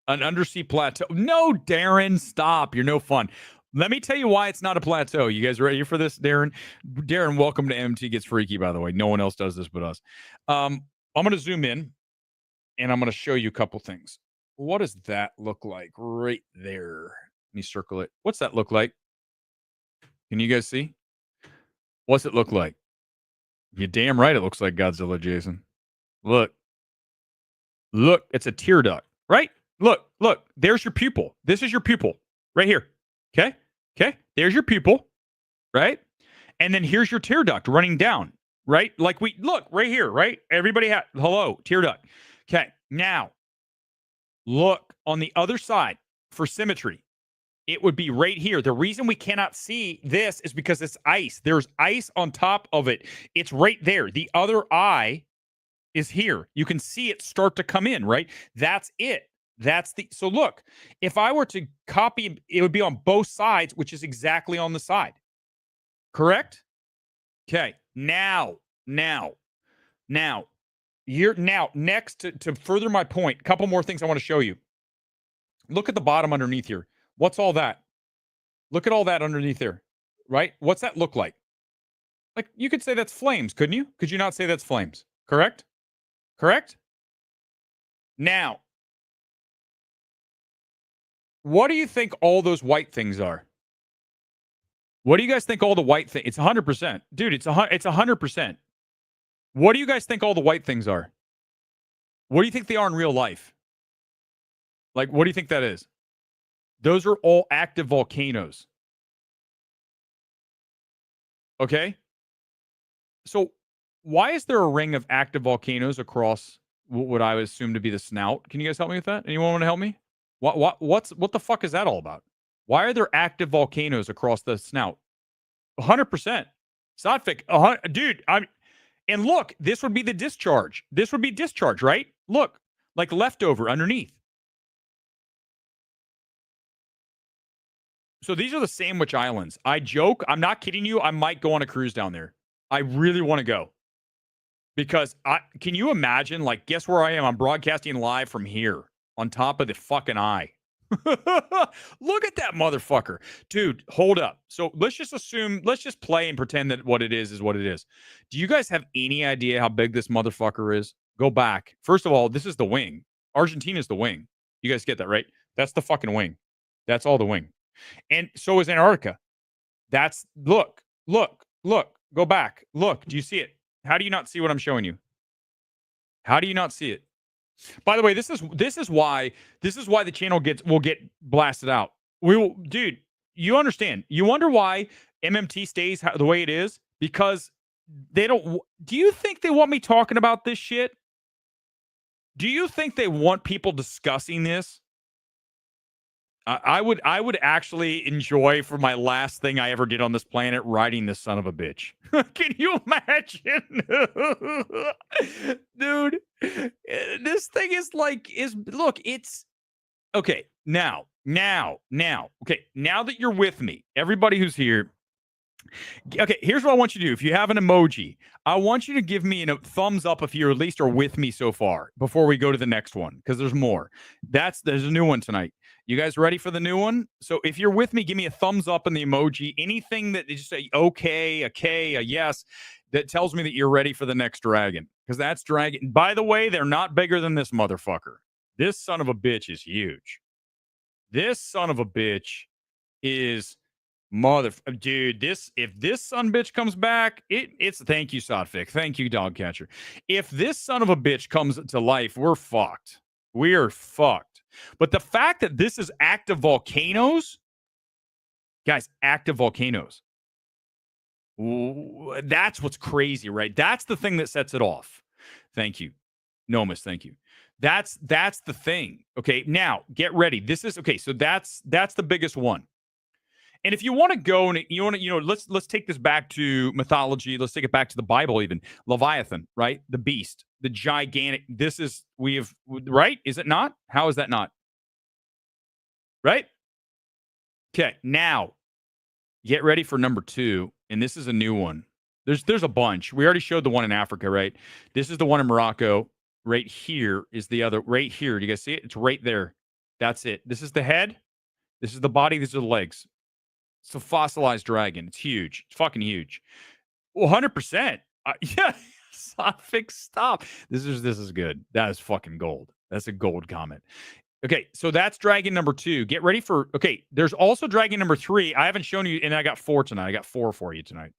An undersea plateau. No, Darren, stop. You're no fun. Let me tell you why it's not a plateau. You guys ready for this, Darren? Darren, welcome to MT Gets Freaky, by the way. No one else does this but us. I'm going to zoom in, and I'm going to show you a couple things. What does that look like right there? Let me circle it. What's that look like? Can you guys see? What's it look like? You're damn right it looks like Godzilla, Jason. Look, it's a tear duct, right? Look, there's your pupil. This is your pupil right here. Okay. There's your pupil, right? And then here's your tear duct running down, right? Like look right here, right? Everybody hello, tear duct. Okay. Now, look on the other side for symmetry. It would be right here. The reason we cannot see this is because it's ice. There's ice on top of it. It's right there. The other eye is here. You can see it start to come in, right? That's it. So look, if I were to copy, it would be on both sides, which is exactly on the side. Correct? Okay. Now, Here now, next to further my point, a couple more things I want to show you. Look at the bottom underneath here. What's all that? Look at all that underneath there, right? What's that look like? Like you could say that's flames, couldn't you? Could you not say that's flames? Correct? Correct? Now, what do you think all those white things are? What do you guys think all the white things? It's 100%. Dude, it's 100%. What do you guys think all the white things are? What do you think they are in real life? Like, what do you think that is? Those are all active volcanoes. Okay? So, why is there a ring of active volcanoes across what I would assume to be the snout? Can you guys help me with that? Anyone want to help me? What the fuck is that all about? Why are there active volcanoes across the snout? 100%. Sodfic, dude, and look, this would be the discharge. This would be discharge, right? Look, like leftover underneath. So these are the Sandwich Islands. I joke. I'm not kidding you. I might go on a cruise down there. I really want to go. Because can you imagine, like, guess where I am? I'm broadcasting live from here on top of the fucking eye. Look at that motherfucker. Dude, hold up. So let's just play and pretend that what it is what it is. Do you guys have any idea how big this motherfucker is? Go back. First of all, this is the wing. Argentina's the wing. You guys get that, right? That's the fucking wing. That's all the wing. And so is Antarctica. Look. Go back. Look. Do you see it? How do you not see what I'm showing you? How do you not see it? By the way, this is why the channel will get blasted out. Dude, you understand. You wonder why MMT stays the way it is? Because they don't. Do you think they want me talking about this shit? Do you think they want people discussing this? I would actually enjoy, for my last thing I ever did on this planet, riding this son of a bitch. Can you imagine? Dude, this thing look, it's okay. Now, okay, now that you're with me, everybody who's here, okay, here's what I want you to do. If you have an emoji, I want you to give me a thumbs up if you at least are with me so far before we go to the next one, because there's more. There's a new one tonight. You guys ready for the new one? So if you're with me, give me a thumbs up in the emoji. Anything that just say okay, a K, a yes, that tells me that you're ready for the next dragon. Because that's dragon. By the way, they're not bigger than this motherfucker. This son of a bitch is huge. This son of a bitch is dude. If this son bitch comes back, it's thank you, Sodfic. Thank you, Dogcatcher. If this son of a bitch comes to life, we're fucked. We're fucked. But the fact that this is active volcanoes, guys, active volcanoes. That's what's crazy, right? That's the thing that sets it off. Thank you. Nomus, thank you. That's the thing. Okay, now get ready. This is okay, so that's the biggest one. And if you want to go and let's take this back to mythology. Let's take it back to the Bible, even Leviathan, right? The beast, the gigantic. Right? Is it not? How is that not? Right? Okay. Now, get ready for number 2, and this is a new one. There's a bunch. We already showed the one in Africa, right? This is the one in Morocco. Right here is the other. Right here. Do you guys see it? It's right there. That's it. This is the head. This is the body. These are the legs. It's a fossilized dragon. It's huge. It's fucking huge. 100%. Yeah. Stop. This is good. That is fucking gold. That's a gold comment. Okay, so that's dragon number 2. Get ready for. Okay, there's also dragon number 3. I haven't shown you, and I got 4 tonight. I got 4 for you tonight.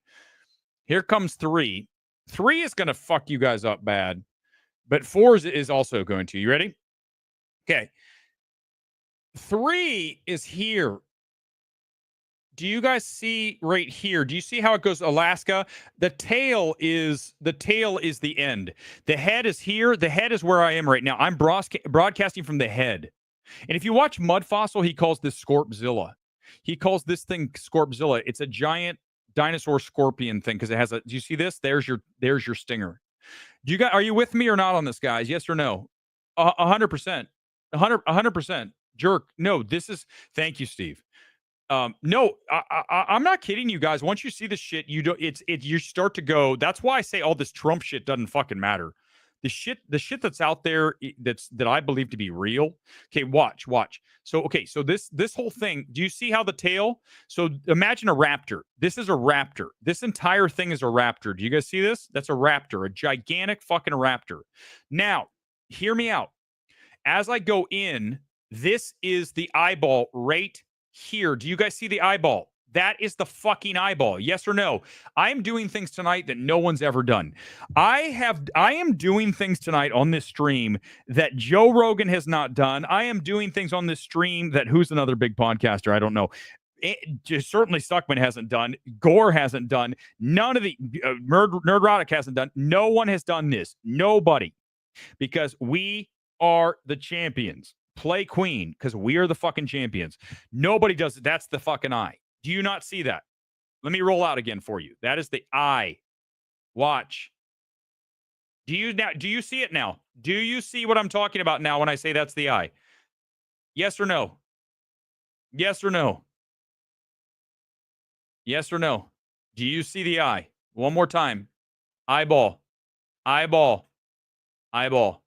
Here comes 3. 3 is gonna fuck you guys up bad, but 4 is also going to. You ready? Okay. 3 is here. Do you guys see right here? Do you see how it goes Alaska? The tail is the end. The head is here. The head is where I am right now. I'm broadcasting from the head. And if you watch Mud Fossil, he calls this Scorpzilla. He calls this thing Scorpzilla. It's a giant dinosaur scorpion thing because it has a. Do you see this? There's your stinger. Are you with me or not on this, guys? Yes or no? 100%. 100%. Jerk. No, this is. Thank you, Steve. No, I'm not kidding you guys. Once you see this shit, you start to go. That's why I say all this Trump shit doesn't fucking matter. The shit that's out there that I believe to be real. Okay, watch. So this whole thing, do you see how the tail? So imagine a raptor. This is a raptor. This entire thing is a raptor. Do you guys see this? That's a raptor, a gigantic fucking raptor. Now, hear me out. As I go in, this is the eyeball right here. Do you guys see the eyeball? That is the fucking eyeball. Yes or no? I am doing things tonight that no one's ever done. I am doing things tonight on this stream that Joe Rogan has not done. I am doing things on this stream that who's another big podcaster? I don't know. Certainly Stuckman hasn't done. Gore hasn't done. None of the Nerdrotic hasn't done. No one has done this. Nobody. Because we are the champions. Play Queen, because we are the fucking champions. Nobody does it. That's the fucking eye. Do you not see that? Let me roll out again for you. That is the eye. Watch. Do you see it now? Do you see what I'm talking about now when I say that's the eye? Yes or no? Yes or no? Yes or no? Do you see the eye? One more time. Eyeball. Eyeball. Eyeball.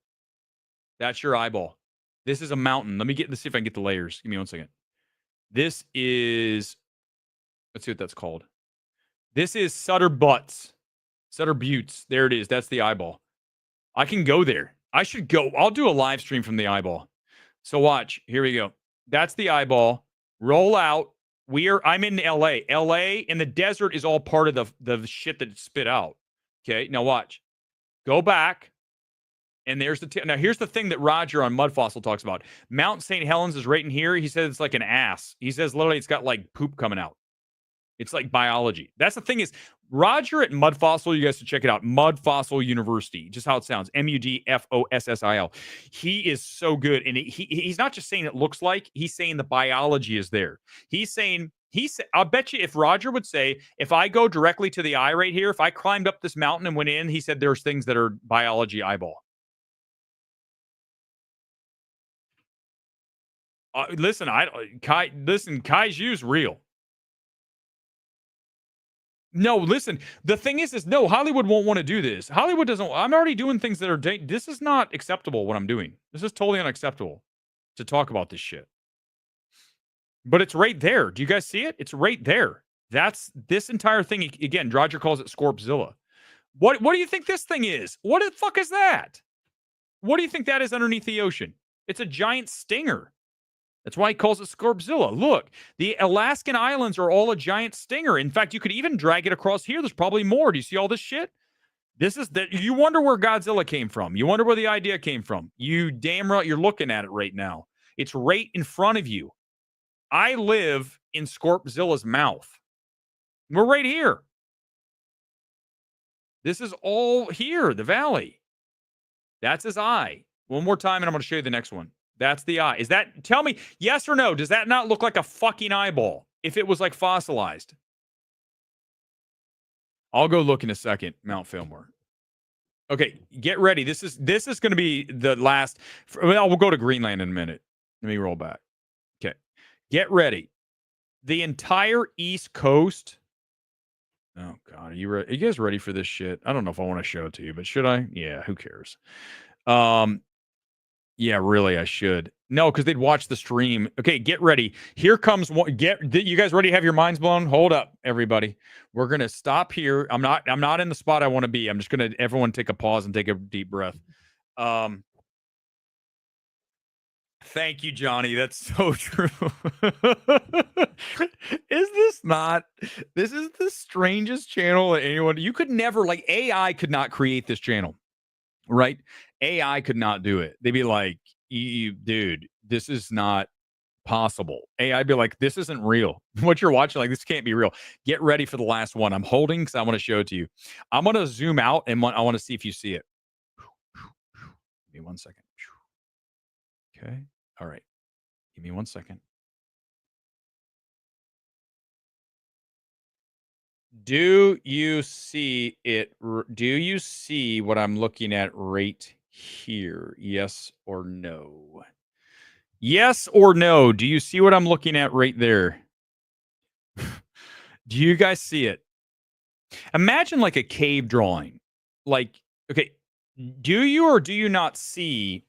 That's your eyeball. This is a mountain. Let's see if I can get the layers. Give me 1 second. This is, let's see what that's called. This is Sutter Buttes. Sutter Buttes. There it is. That's the eyeball. I can go there. I should go. I'll do a live stream from the eyeball. So watch. Here we go. That's the eyeball. Roll out. I'm in LA. LA in the desert is all part of the shit that spit out. Okay. Now watch. Go back. And there's now here's the thing that Roger on Mud Fossil talks about. Mount St. Helens is right in here. He says it's like an ass. He says literally it's got like poop coming out. It's like biology. That's the thing is Roger at Mud Fossil, you guys should check it out. Mud Fossil University, just how it sounds. MUDFOSSIL. He is so good. And he's not just saying it looks like, he's saying the biology is there. He's saying, I'll bet you if Roger would say, if I go directly to the eye right here, if I climbed up this mountain and went in, he said there's things that are biology eyeball. Listen, Kaiju's real. No, listen. The thing is no, Hollywood won't want to do this. Hollywood doesn't. I'm already doing things that are. This is not acceptable. What I'm doing. This is totally unacceptable to talk about this shit. But it's right there. Do you guys see it? It's right there. That's this entire thing. Again, Roger calls it Scorpzilla. What do you think this thing is? What the fuck is that? What do you think that is underneath the ocean? It's a giant stinger. That's why he calls it Scorpzilla. Look, the Alaskan islands are all a giant stinger. In fact, you could even drag it across here. There's probably more. Do you see all this shit? This is that. You wonder where Godzilla came from. You wonder where the idea came from. You damn right, you're looking at it right now. It's right in front of you. I live in Scorpzilla's mouth. We're right here. This is all here, the valley. That's his eye. One more time, and I'm going to show you the next one. That's the eye. Is that, tell me, yes or no, does that not look like a fucking eyeball if it was like fossilized? I'll go look in a second, Mount Fillmore. Okay, get ready. This is going to be the last. Well, we'll go to Greenland in a minute. Let me roll back. Okay, get ready. The entire East Coast. Oh, God, are you guys ready for this shit? I don't know if I want to show it to you, but should I? Yeah, who cares? Yeah, really, I should. No, because they'd watch the stream. Okay, get ready. Here comes one. You guys ready to have your minds blown? Hold up, everybody. We're gonna stop here. I'm not in the spot I want to be. I'm just gonna everyone take a pause and take a deep breath. Thank you, Johnny. That's so true. Is this not? This is the strangest channel that anyone. You could never like AI could not create this channel. Right? AI could not do it. They'd be like, dude, this is not possible. AI be like, this isn't real. What you're watching, like, this can't be real. Get ready for the last one. I'm holding because I want to show it to you. I'm going to zoom out and I want to see if you see it. Give me 1 second. Okay. All right. Give me 1 second. Do you see it? Do you see what I'm looking at right here? Yes or no? Yes or no? Do you see what I'm looking at right there? Do you guys see it? Imagine like a cave drawing. Like, okay, Do you or do you not see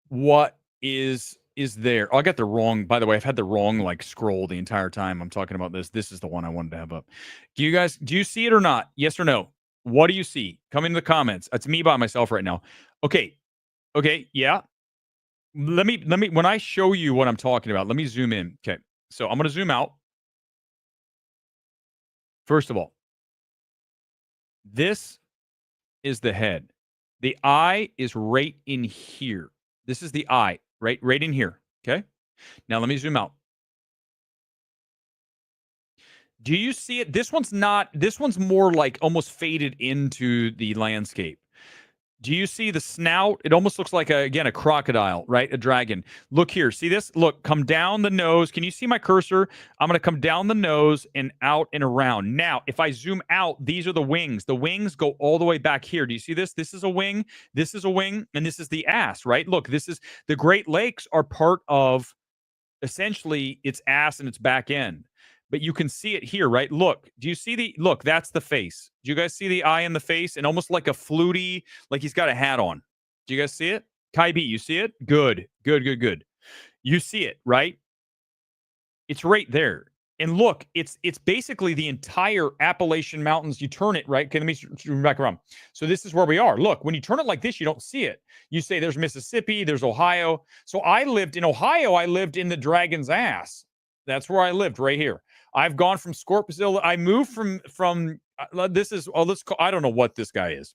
what is there? Oh, I got the wrong. By the way, I've had the wrong like scroll the entire time I'm talking about this. This is the one I wanted to have up. Do you see it or not? Yes or no? What do you see? Come into the comments. It's me by myself right now. Okay. Okay. Yeah. Let me when I show you what I'm talking about, let me zoom in. Okay. So I'm going to zoom out. First of all, this is the head. The eye is right in here. This is the eye, right in here. Okay. Now let me zoom out. Do you see it? This one's not. This one's more like almost faded into the landscape. Do you see the snout? It almost looks like a crocodile, right? A dragon. Look here. See this? Look, come down the nose. Can you see my cursor? I'm going to come down the nose and out and around. Now, if I zoom out, these are the wings. The wings go all the way back here. Do you see this? This is a wing. This is a wing. And this is the ass, right? Look, this is the Great Lakes are part of essentially its ass and its back end. But you can see it here, right? Look, do you see look, that's the face. Do you guys see the eye in the face? And almost like a fluty, like he's got a hat on. Do you guys see it? Kai B, you see it? Good. You see it, right? It's right there. And look, it's basically the entire Appalachian Mountains. You turn it, right? Okay, let me zoom back around. So this is where we are. Look, when you turn it like this, you don't see it. You say there's Mississippi, there's Ohio. So I lived in Ohio. I lived in the dragon's ass. That's where I lived, right here. I've gone from Scorpzilla. I moved from this is, let's call, I don't know what this guy is.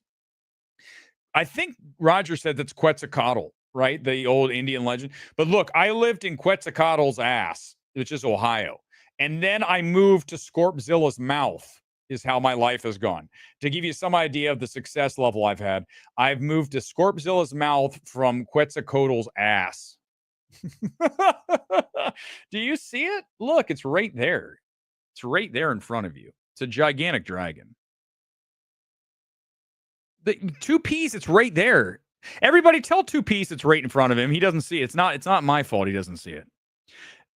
I think Roger said that's Quetzalcoatl, right? The old Indian legend. But look, I lived in Quetzalcoatl's ass, which is Ohio. And then I moved to Scorpzilla's mouth, is how my life has gone. To give you some idea of the success level I've had, I've moved to Scorpzilla's mouth from Quetzalcoatl's ass. Do you see it? Look, it's right there. It's right there in front of you. It's a gigantic dragon. The 2Ps, it's right there. Everybody tell 2Ps it's right in front of him. He doesn't see it. It's not my fault he doesn't see it.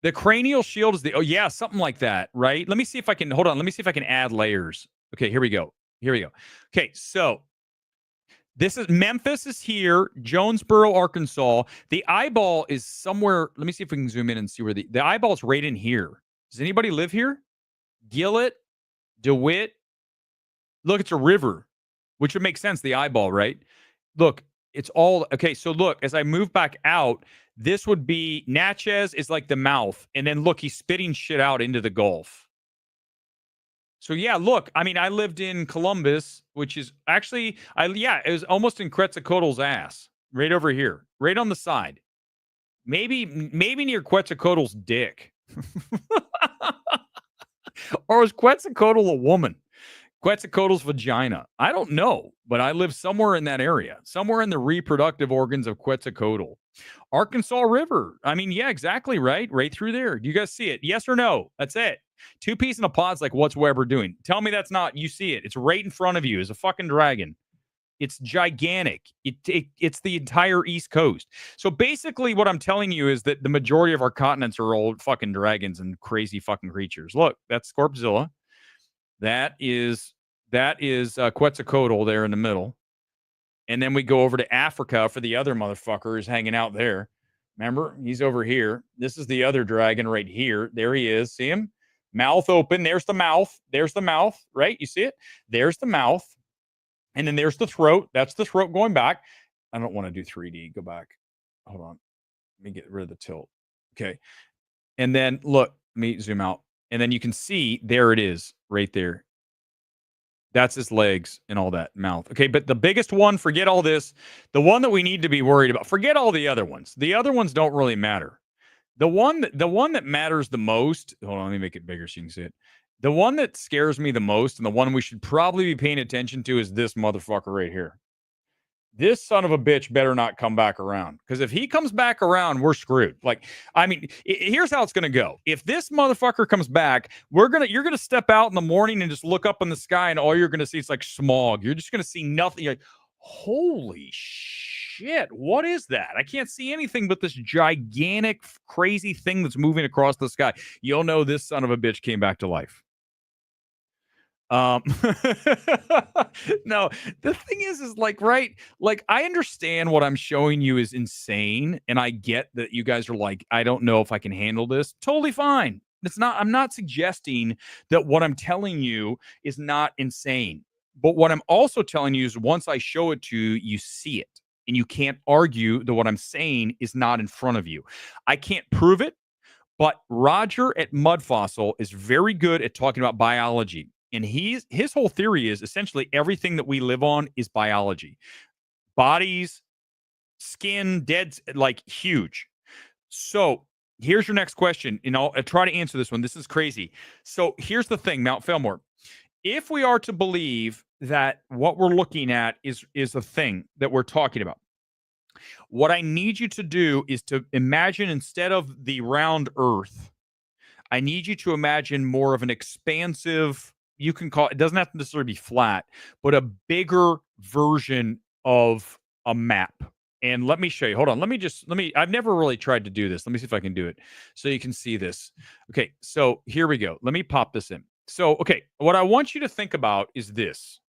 The cranial shield is something like that, right? Let me see if I can, hold on. Let me see if I can add layers. Okay, here we go. Okay, so this is Memphis is here, Jonesboro, Arkansas. The eyeball is somewhere. Let me see if we can zoom in and see where the eyeball is right in here. Does anybody live here? Gillett, DeWitt. Look, it's a river, which would make sense. The eyeball, right? Look, it's all okay. So look, as I move back out, this would be Natchez is like the mouth, and then look, he's spitting shit out into the Gulf. So yeah, look, I mean, I lived in Columbus, which is actually, it was almost in Quetzalcoatl's ass, right over here, right on the side. Maybe near Quetzalcoatl's dick. Or was Quetzalcoatl a woman? Quetzalcoatl's vagina. I don't know, but I live somewhere in that area, somewhere in the reproductive organs of Quetzalcoatl. Arkansas River. I mean, yeah, exactly right. Right through there. Do you guys see it? Yes or no? That's it. 2Ps in a pod's like, what's Weber doing? Tell me that's not. You see it. It's right in front of you. It's a fucking dragon. It's gigantic. It's the entire East Coast. So basically what I'm telling you is that the majority of our continents are old fucking dragons and crazy fucking creatures. Look, that's Scorpzilla. That is Quetzalcoatl there in the middle. And then we go over to Africa for the other motherfucker who's hanging out there. Remember? He's over here. This is the other dragon right here. There he is. See him? Mouth open. There's the mouth. There's the mouth, right? You see it? There's the mouth. And then there's the throat. That's the throat going back. I don't want to do 3D. Go back. Hold on. Let me get rid of the tilt. Okay. And then look, let me zoom out. And then you can see there it is right there. That's his legs and all that mouth. Okay. But the biggest one, forget all this. The one that we need to be worried about, forget all the other ones. The other ones don't really matter. The one that matters the most, hold on, let me make it bigger so you can see it. The one that scares me the most and the one we should probably be paying attention to is this motherfucker right here. This son of a bitch better not come back around, because if he comes back around, we're screwed. Like, I mean, here's how it's going to go. If this motherfucker comes back, you're going to step out in the morning and just look up in the sky and all you're going to see is like smog. You're just going to see nothing. You're like, holy shit, what is that? I can't see anything but this gigantic, crazy thing that's moving across the sky. You'll know this son of a bitch came back to life. Um, no, the thing is like, right? Like, I understand what I'm showing you is insane, and I get that you guys are like, I don't know if I can handle this. Totally fine. It's not, I'm not suggesting that what I'm telling you is not insane. But what I'm also telling you is once I show it to you, you see it. And you can't argue that what I'm saying is not in front of you. I can't prove it. But Roger at Mud Fossil is very good at talking about biology. And his whole theory is essentially everything that we live on is biology. Bodies, skin, dead, like huge. So here's your next question. And I'll try to answer this one. This is crazy. So here's the thing, Mount Fillmore. If we are to believe that what we're looking at is a thing that we're talking about, what I need you to do is to imagine instead of the round Earth, I need you to imagine more of an expansive, you can call it doesn't have to necessarily be flat, but a bigger version of a map. And let me show you. Hold on. I've never really tried to do this. Let me see if I can do it so you can see this. Okay. So here we go. Let me pop this in. So, okay. What I want you to think about is this.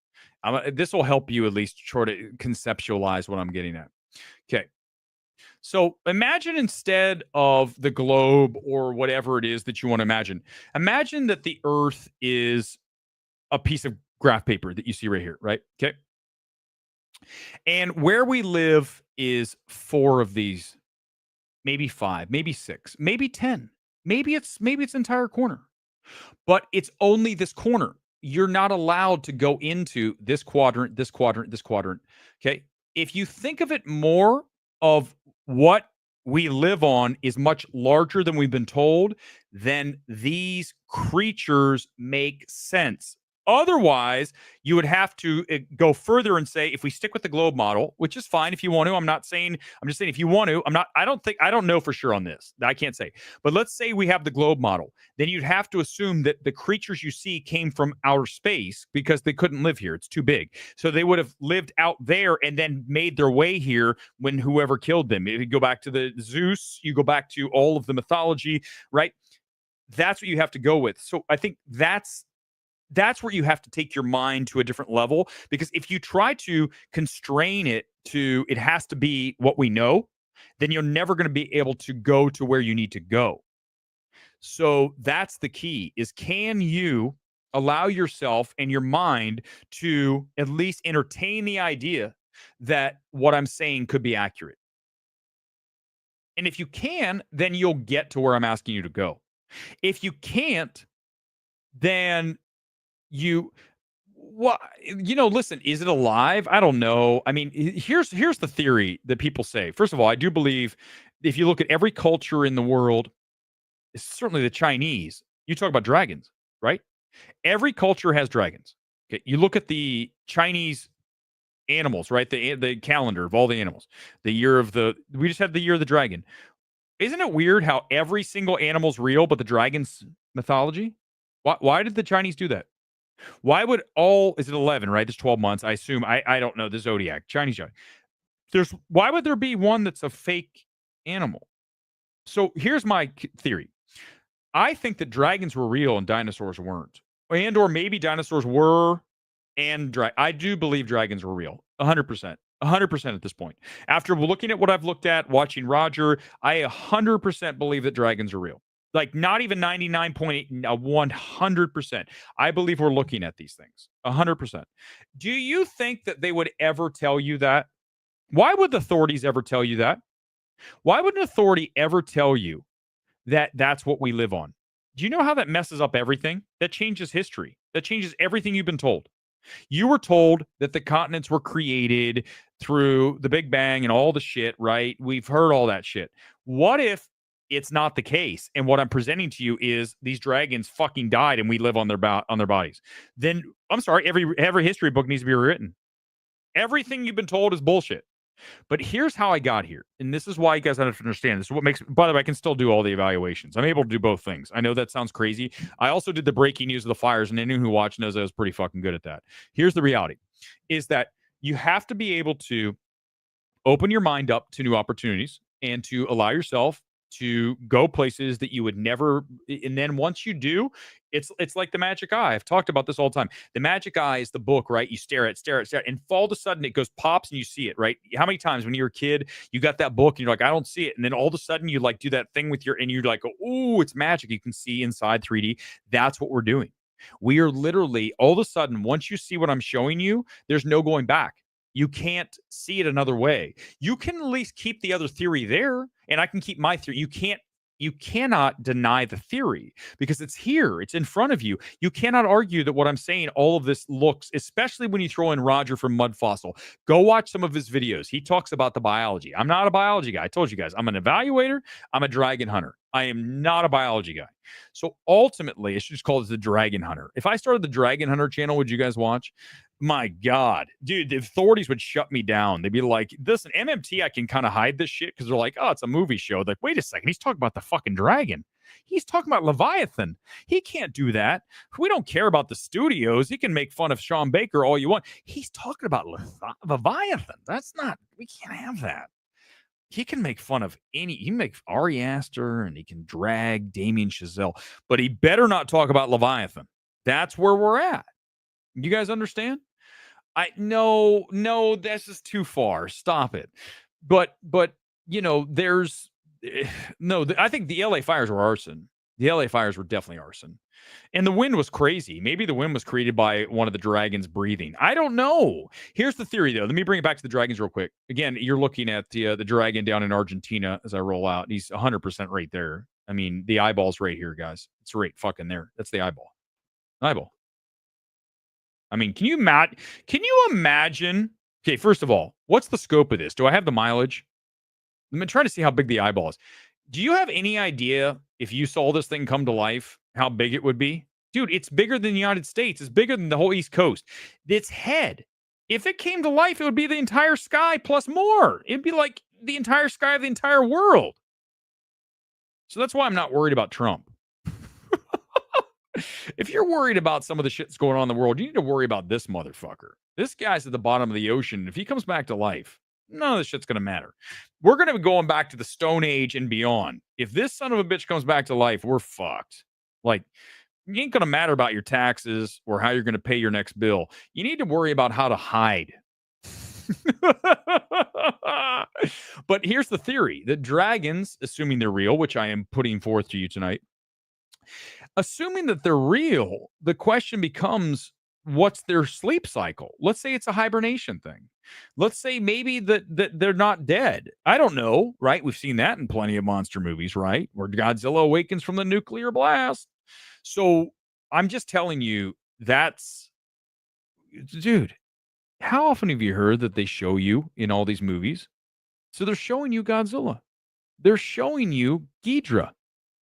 This will help you at least try to conceptualize what I'm getting at. Okay. So imagine instead of the globe or whatever it is that you want to imagine that the earth is a piece of graph paper that you see right here, right? Okay. And where we live is 4 of these, maybe 5, maybe 6, maybe 10. Maybe it's entire corner. But it's only this corner. You're not allowed to go into this quadrant, this quadrant, this quadrant. Okay? If you think of it more of what we live on is much larger than we've been told, then these creatures make sense. Otherwise, you would have to go further and say, if we stick with the globe model, which is fine if you want to. I'm just saying if you want to. I don't know for sure on this. I can't say. But let's say we have the globe model. Then you'd have to assume that the creatures you see came from outer space because they couldn't live here. It's too big. So they would have lived out there and then made their way here when whoever killed them. If you go back to the Zeus, you go back to all of the mythology, right? That's what you have to go with. So I think that's where you have to take your mind to a different level, because if you try to constrain it to it has to be what we know, then you're never going to be able to go to where you need to go. So that's the key, is can you allow yourself and your mind to at least entertain the idea that what I'm saying could be accurate? And if you can, then you'll get to where I'm asking you to go. If you can't, then listen, is it alive? I don't know. I mean, here's the theory that people say. First of all, I do believe if you look at every culture in the world, certainly the Chinese, you talk about dragons, right? Every culture has dragons. Okay, you look at the Chinese animals, right? The calendar of all the animals. We just had the year of the dragon. Isn't it weird how every single animal's real, but the dragon's mythology? Why did the Chinese do that? Why would is it 11, right? There's 12 months. I assume, I don't know, the zodiac, Chinese zodiac. Why would there be one that's a fake animal? So here's my theory. I think that dragons were real and dinosaurs weren't. Or maybe dinosaurs were and I do believe dragons were real. 100%. 100% at this point. After looking at what I've looked at, watching Roger, I 100% believe that dragons are real. Like not even 99.8, 100%. I believe we're looking at these things. 100%. Do you think that they would ever tell you that? Why would the authorities ever tell you that? Why would an authority ever tell you that that's what we live on? Do you know how that messes up everything? That changes history. That changes everything you've been told. You were told that the continents were created through the Big Bang and all the shit, right? We've heard all that shit. What if it's not the case, and what I'm presenting to you is these dragons fucking died and we live on their bodies? Then I'm sorry, every history book needs to be rewritten. Everything you've been told is bullshit. But here's how I got here. And this is why you guys have to understand. This is what makes, by the way, I can still do all the evaluations. I'm able to do both things. I know that sounds crazy. I also did the breaking news of the fires, and anyone who watched knows I was pretty fucking good at that. Here's the reality, is that you have to be able to open your mind up to new opportunities and to allow yourself to go places that you would never. And then once you do, It's like the magic eye. I've talked about this all the time. The magic eye is the book, right? You stare at, and all of a sudden it goes pops and you see it, right? How many times when you were a kid, you got that book and you're like, I don't see it. And then all of a sudden you like do that thing with and you're like, oh, it's magic. You can see inside 3D. That's what we're doing. We are literally all of a sudden, once you see what I'm showing you, there's no going back. You can't see it another way. You can at least keep the other theory there, and I can keep my theory. You cannot deny the theory because it's here. It's in front of you. You cannot argue that what I'm saying, all of this looks, especially when you throw in Roger from Mud Fossil. Go watch some of his videos. He talks about the biology. I'm not a biology guy. I told you guys, I'm an evaluator. I'm a dragon hunter. I am not a biology guy. So ultimately, I should just call it the Dragon Hunter. If I started the Dragon Hunter channel, would you guys watch? My God, dude, the authorities would shut me down. They'd be like, listen, MMT, I can kind of hide this shit because they're like, oh, it's a movie show. They're like, wait a second. He's talking about the fucking dragon. He's talking about Leviathan. He can't do that. We don't care about the studios. He can make fun of Sean Baker all you want. He's talking about Leviathan. That's not, we can't have that. He can make fun of he can make Ari Aster and he can drag Damien Chazelle, but he better not talk about Leviathan. That's where we're at. You guys understand? No, this is too far. Stop it. But there's I think the LA fires were arson. The LA fires were definitely arson. And the wind was crazy. Maybe the wind was created by one of the dragons breathing. I don't know. Here's the theory, though. Let me bring it back to the dragons real quick. Again, you're looking at the dragon down in Argentina as I roll out. He's 100% right there. I mean, the eyeball's right here, guys. It's right fucking there. That's the eyeball. Eyeball. I mean, can you imagine? Okay, first of all, what's the scope of this? Do I have the mileage? I'm trying to see how big the eyeball is. Do you have any idea if you saw this thing come to life, how big it would be? Dude, it's bigger than the United States. It's bigger than the whole East Coast. Its head, if it came to life, it would be the entire sky plus more. It'd be like the entire sky of the entire world. So that's why I'm not worried about Trump. If you're worried about some of the shit that's going on in the world, you need to worry about this motherfucker. This guy's at the bottom of the ocean. If he comes back to life, none of this shit's going to matter. We're going to be going back to the Stone Age and beyond. If this son of a bitch comes back to life, we're fucked. Like, it ain't going to matter about your taxes or how you're going to pay your next bill. You need to worry about how to hide. But here's the theory. The dragons, assuming they're real, which I am putting forth to you tonight, assuming that they're real, the question becomes, what's their sleep cycle? Let's say it's a hibernation thing. Let's say maybe that they're not dead. I don't know, right? We've seen that in plenty of monster movies, right? Where Godzilla awakens from the nuclear blast. So I'm just telling you, dude, how often have you heard that they show you in all these movies? So they're showing you Godzilla. They're showing you Ghidra.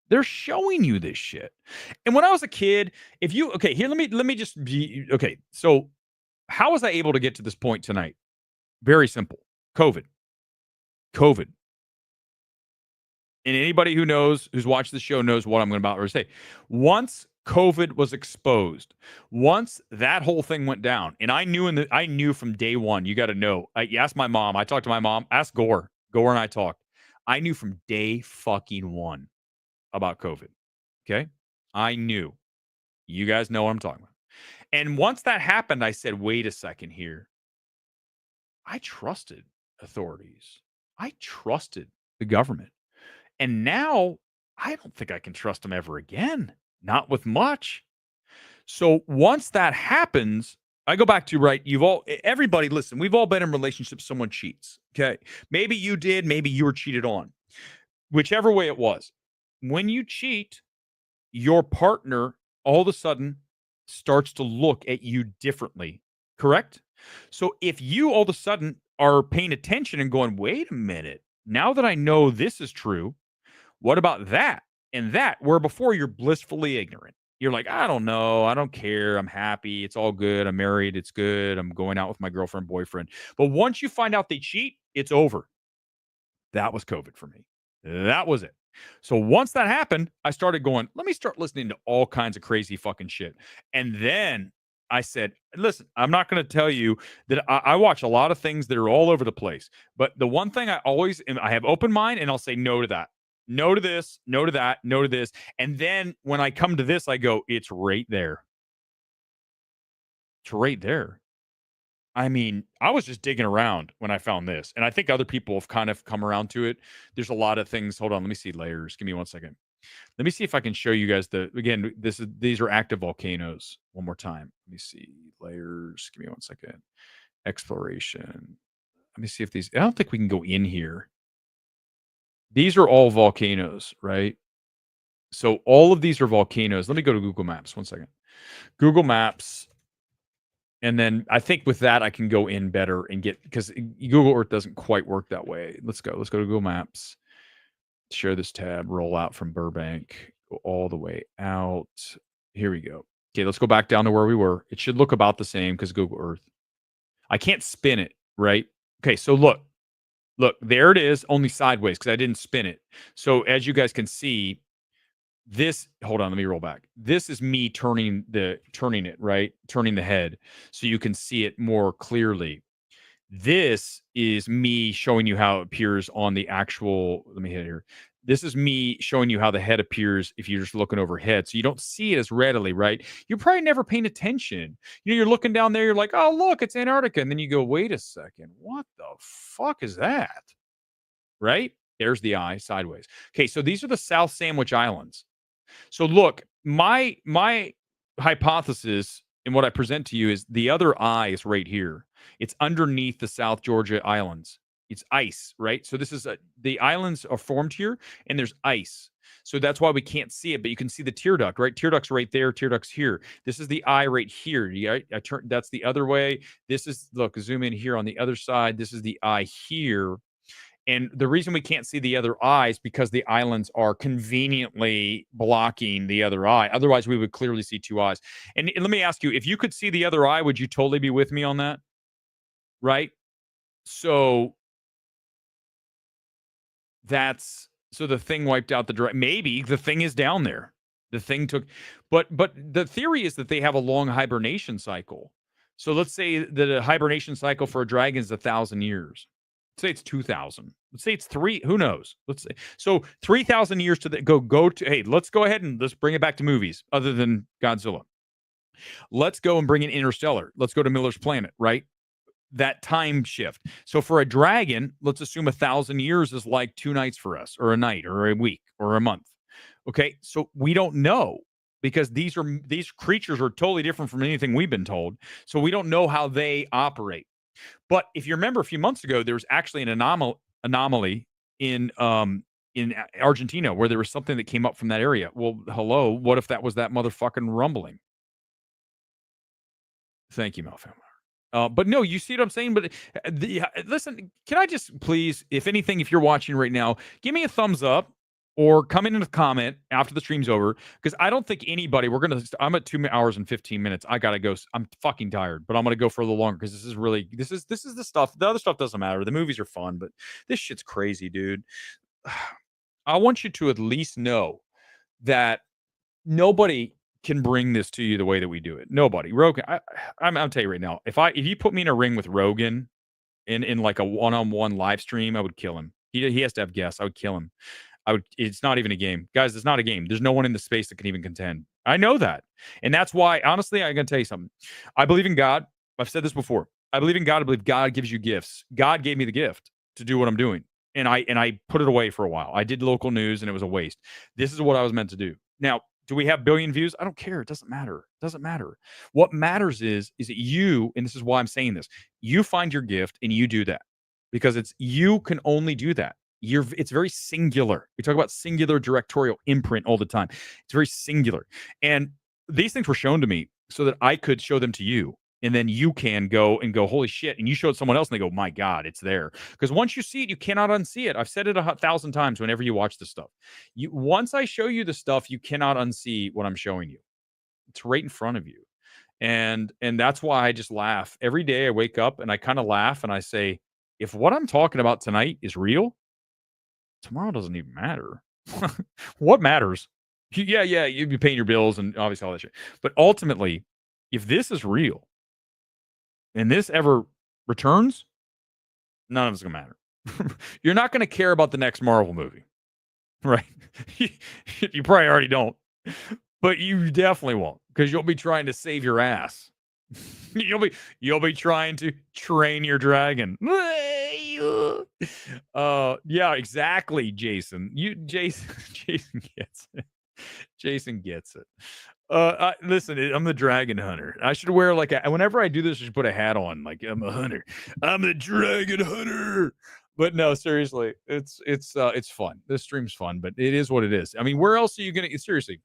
They're showing you this shit. And when I was a kid, here, let me just be, okay. So how was I able to get to this point tonight? Very simple. COVID. And anybody who's watched the show knows what I'm about to say. Once COVID was exposed, once that whole thing went down, and I knew from day one, you got to know. I asked my mom, I talked to my mom, asked Gore and I talked. I knew from day fucking one about COVID. Okay. I knew. You guys know what I'm talking about. And once that happened, I said, wait a second here. I trusted authorities. I trusted the government. And now I don't think I can trust them ever again. Not with much. So once that happens, I go back to, everybody, listen, we've all been in relationships, someone cheats. Okay. Maybe you did, maybe you were cheated on. Whichever way it was. When you cheat, your partner all of a sudden starts to look at you differently, correct? So if you all of a sudden are paying attention and going, wait a minute, now that I know this is true, what about that? And that, where before you're blissfully ignorant. You're like, I don't know. I don't care. I'm happy. It's all good. I'm married. It's good. I'm going out with my girlfriend, boyfriend. But once you find out they cheat, it's over. That was COVID for me. That was it. So once that happened, I started going, let me start listening to all kinds of crazy fucking shit. And then I said, listen, I'm not going to tell you that I watch a lot of things that are all over the place. But the one thing I have open mind, and I'll say no to that. No to this, no to that, no to this. And then when I come to this, I go, it's right there. It's right there. I mean, I was just digging around when I found this. And I think other people have kind of come around to it. There's a lot of things. Hold on, let me see layers. Give me 1 second. Let me see if I can show you guys these are active volcanoes. One more time. Let me see. Layers. Give me 1 second. Exploration. Let me see if I don't think we can go in here. These are all volcanoes, right? So all of these are volcanoes. Let me go to Google Maps. 1 second. Google Maps. And then I think with that, I can go in better and get, because Google Earth doesn't quite work that way. Let's go to Google Maps. Share this tab, roll out from Burbank, go all the way out. Here we go. Okay, let's go back down to where we were. It should look about the same because Google Earth. I can't spin it, right? Okay, so look, there it is, only sideways because I didn't spin it. So as you guys can see, this, hold on, let me roll back. This is me turning it, right? Turning the head so you can see it more clearly. This is me showing you how it appears on the actual, let me hit here. This is me showing you how the head appears if you're just looking overhead. So you don't see it as readily, right? You're probably never paying attention. You're looking down there, you're like, oh, look, it's Antarctica. And then you go, wait a second, what the fuck is that? Right? There's the eye sideways. Okay, so these are the South Sandwich Islands. So look, my hypothesis and what I present to you is the other eye is right here. It's underneath the South Georgia Islands. It's ice, right? So this is the islands are formed here, and there's ice. So that's why we can't see it, but you can see the tear duct, right? Tear duct's right there, tear duct's here. This is the eye right here. I turn, that's the other way. This is, look, zoom in here on the other side. This is the eye here. And the reason we can't see the other eye is because the islands are conveniently blocking the other eye. Otherwise, we would clearly see two eyes. And let me ask you, if you could see the other eye, would you totally be with me on that? Right? So the thing wiped out maybe the thing is down there. The thing took, but the theory is that they have a long hibernation cycle. So let's say that a hibernation cycle for a dragon is 1,000 years. Let's say it's 2,000. Let's say it's 3. Who knows? Let's say so 3,000 years to go to. Hey, let's go ahead and let's bring it back to movies other than Godzilla. Let's go and bring in Interstellar. Let's go to Miller's Planet, right? That time shift. So for a dragon, let's assume 1,000 years is like 2 nights for us, or a night, or a week, or a month. Okay, so we don't know because these creatures are totally different from anything we've been told. So we don't know how they operate. But if you remember a few months ago, there was actually an anomaly in Argentina where there was something that came up from that area. Well, hello, what if that was that motherfucking rumbling? Thank you, Malfam. But no, you see what I'm saying? But listen, can I just please, if anything, if you're watching right now, give me a thumbs up or come in and comment after the stream's over, because I don't think anybody, I'm at 2 hours and 15 minutes. I gotta go. I'm fucking tired, but I'm gonna go for a little longer because this is the stuff. The other stuff doesn't matter. The movies are fun, but this shit's crazy, dude. I want you to at least know that nobody can bring this to you the way that we do it. Nobody. Rogan, I'm tell you right now, if you put me in a ring with Rogan in like a one-on-one live stream, I would kill him. He has to have guests. I would kill him. It's not even a game. Guys, it's not a game. There's no one in the space that can even contend. I know that. And that's why, honestly, I'm going to tell you something. I believe in God. I've said this before. I believe in God. I believe God gives you gifts. God gave me the gift to do what I'm doing. And I put it away for a while. I did local news and it was a waste. This is what I was meant to do. Now, do we have billion views? I don't care. It doesn't matter. It doesn't matter. What matters is that you, and this is why I'm saying this, you find your gift and you do that. Because you can only do that. It's very singular. We talk about singular directorial imprint all the time. It's very singular. And these things were shown to me so that I could show them to you. And then you can go, holy shit. And you show it to someone else and they go, my God, it's there. Because once you see it, you cannot unsee it. I've said it 1,000 times whenever you watch this stuff. Once I show you the stuff, you cannot unsee what I'm showing you. It's right in front of you. And that's why I just laugh. Every day I wake up and I kind of laugh and I say, if what I'm talking about tonight is real, tomorrow doesn't even matter. What matters? Yeah, you'd be paying your bills and obviously all that shit. But ultimately, if this is real and this ever returns, none of it's going to matter. You're not going to care about the next Marvel movie. right? You probably already don't, but you definitely won't because you'll be trying to save your ass. You'll be trying to train your dragon. Yeah, exactly, Jason. Jason gets it. Jason gets it. Listen, I'm the dragon hunter. I should wear like whenever I do this, I should put a hat on. Like I'm a hunter. I'm the dragon hunter. But no, seriously, it's fun. This stream's fun, but it is what it is. I mean, where else are you gonna seriously?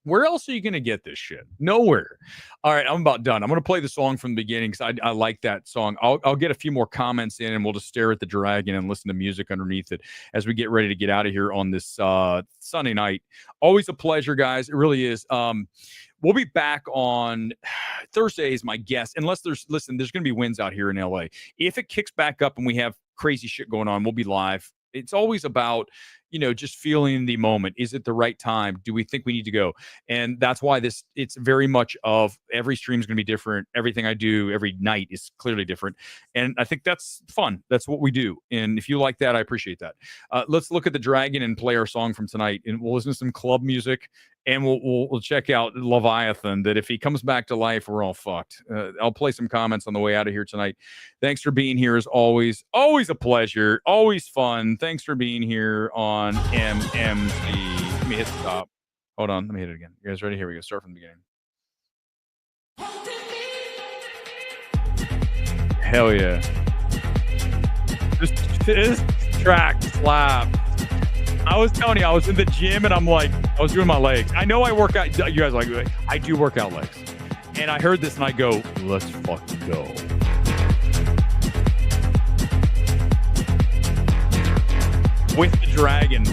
Where else are you going to get this shit? Nowhere. All right, I'm about done. I'm going to play the song from the beginning because I like that song. I'll get a few more comments in, and we'll just stare at the dragon and listen to music underneath it as we get ready to get out of here on this Sunday night. Always a pleasure, guys. It really is. We'll be back on Thursday is my guess, unless there's going to be winds out here in LA. If it kicks back up and we have crazy shit going on, we'll be live. It's always about, just feeling the moment. Is it the right time? Do we think we need to go? And that's why it's very much of every stream is going to be different. Everything I do every night is clearly different. And I think that's fun. That's what we do. And if you like that, I appreciate that. Let's look at the dragon and play our song from tonight. And we'll listen to some club music. And we'll check out Leviathan, that if he comes back to life, we're all fucked. I'll play some comments on the way out of here tonight. Thanks for being here as always. Always a pleasure. Always fun. Thanks for being here on MMC. Let me hit stop. Hold on. Let me hit it again. You guys ready? Here we go. Start from the beginning. Hell yeah. This track slaps. I was telling you, I was in the gym and I was doing my legs. I know I work out. You guys are like, I do work out legs. And I heard this and I go, let's fucking go. With the dragon.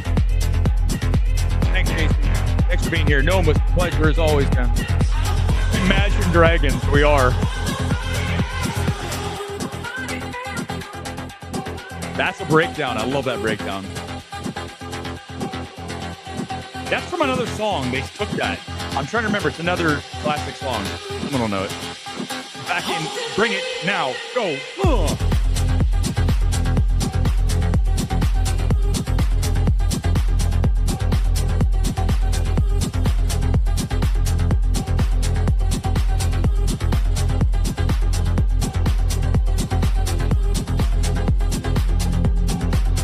Thanks, Jason. Thanks for being here. No, but pleasure as always, man. Imagine dragons. We are. That's a breakdown. I love that breakdown. That's from another song. They took that. I'm trying to remember. It's another classic song. Someone will know it. Back in. Bring it now. Go.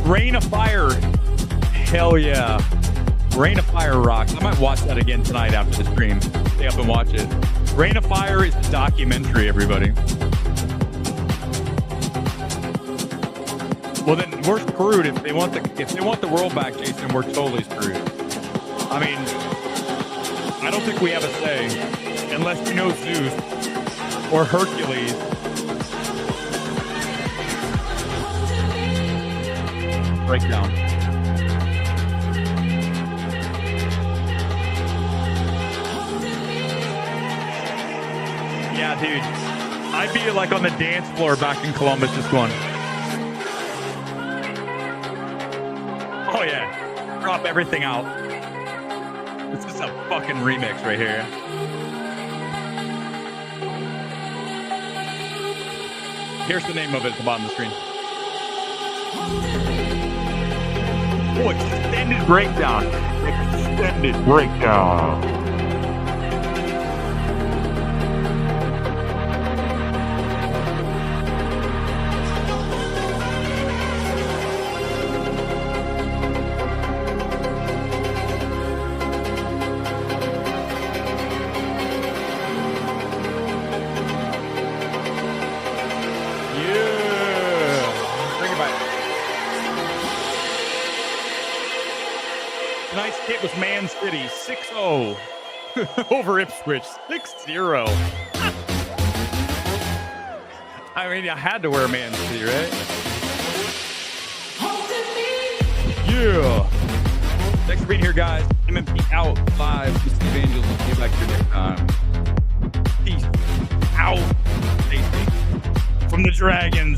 Rain of Fire. Hell yeah. Rain of Fire rocks. I might watch that again tonight after the stream. Stay up and watch it. Rain of Fire is a documentary, everybody. Well, then we're screwed if they want the world back, Jason. We're totally screwed. I mean, I don't think we have a say unless you know Zeus or Hercules. Breakdown. Yeah, dude. I'd be like on the dance floor back in Columbus just going, oh yeah, drop everything out. This is a fucking remix right here. Here's the name of it at the bottom of the screen. Oh, extended breakdown. Extended breakdown. It was Man City 6-0 over Ipswich 6-0. I mean, I had to wear Man City, right? Yeah. Thanks for being here, guys. MMP out live. This is Angels. We'll see you back here next time. Peace out. Stay safe from the dragons.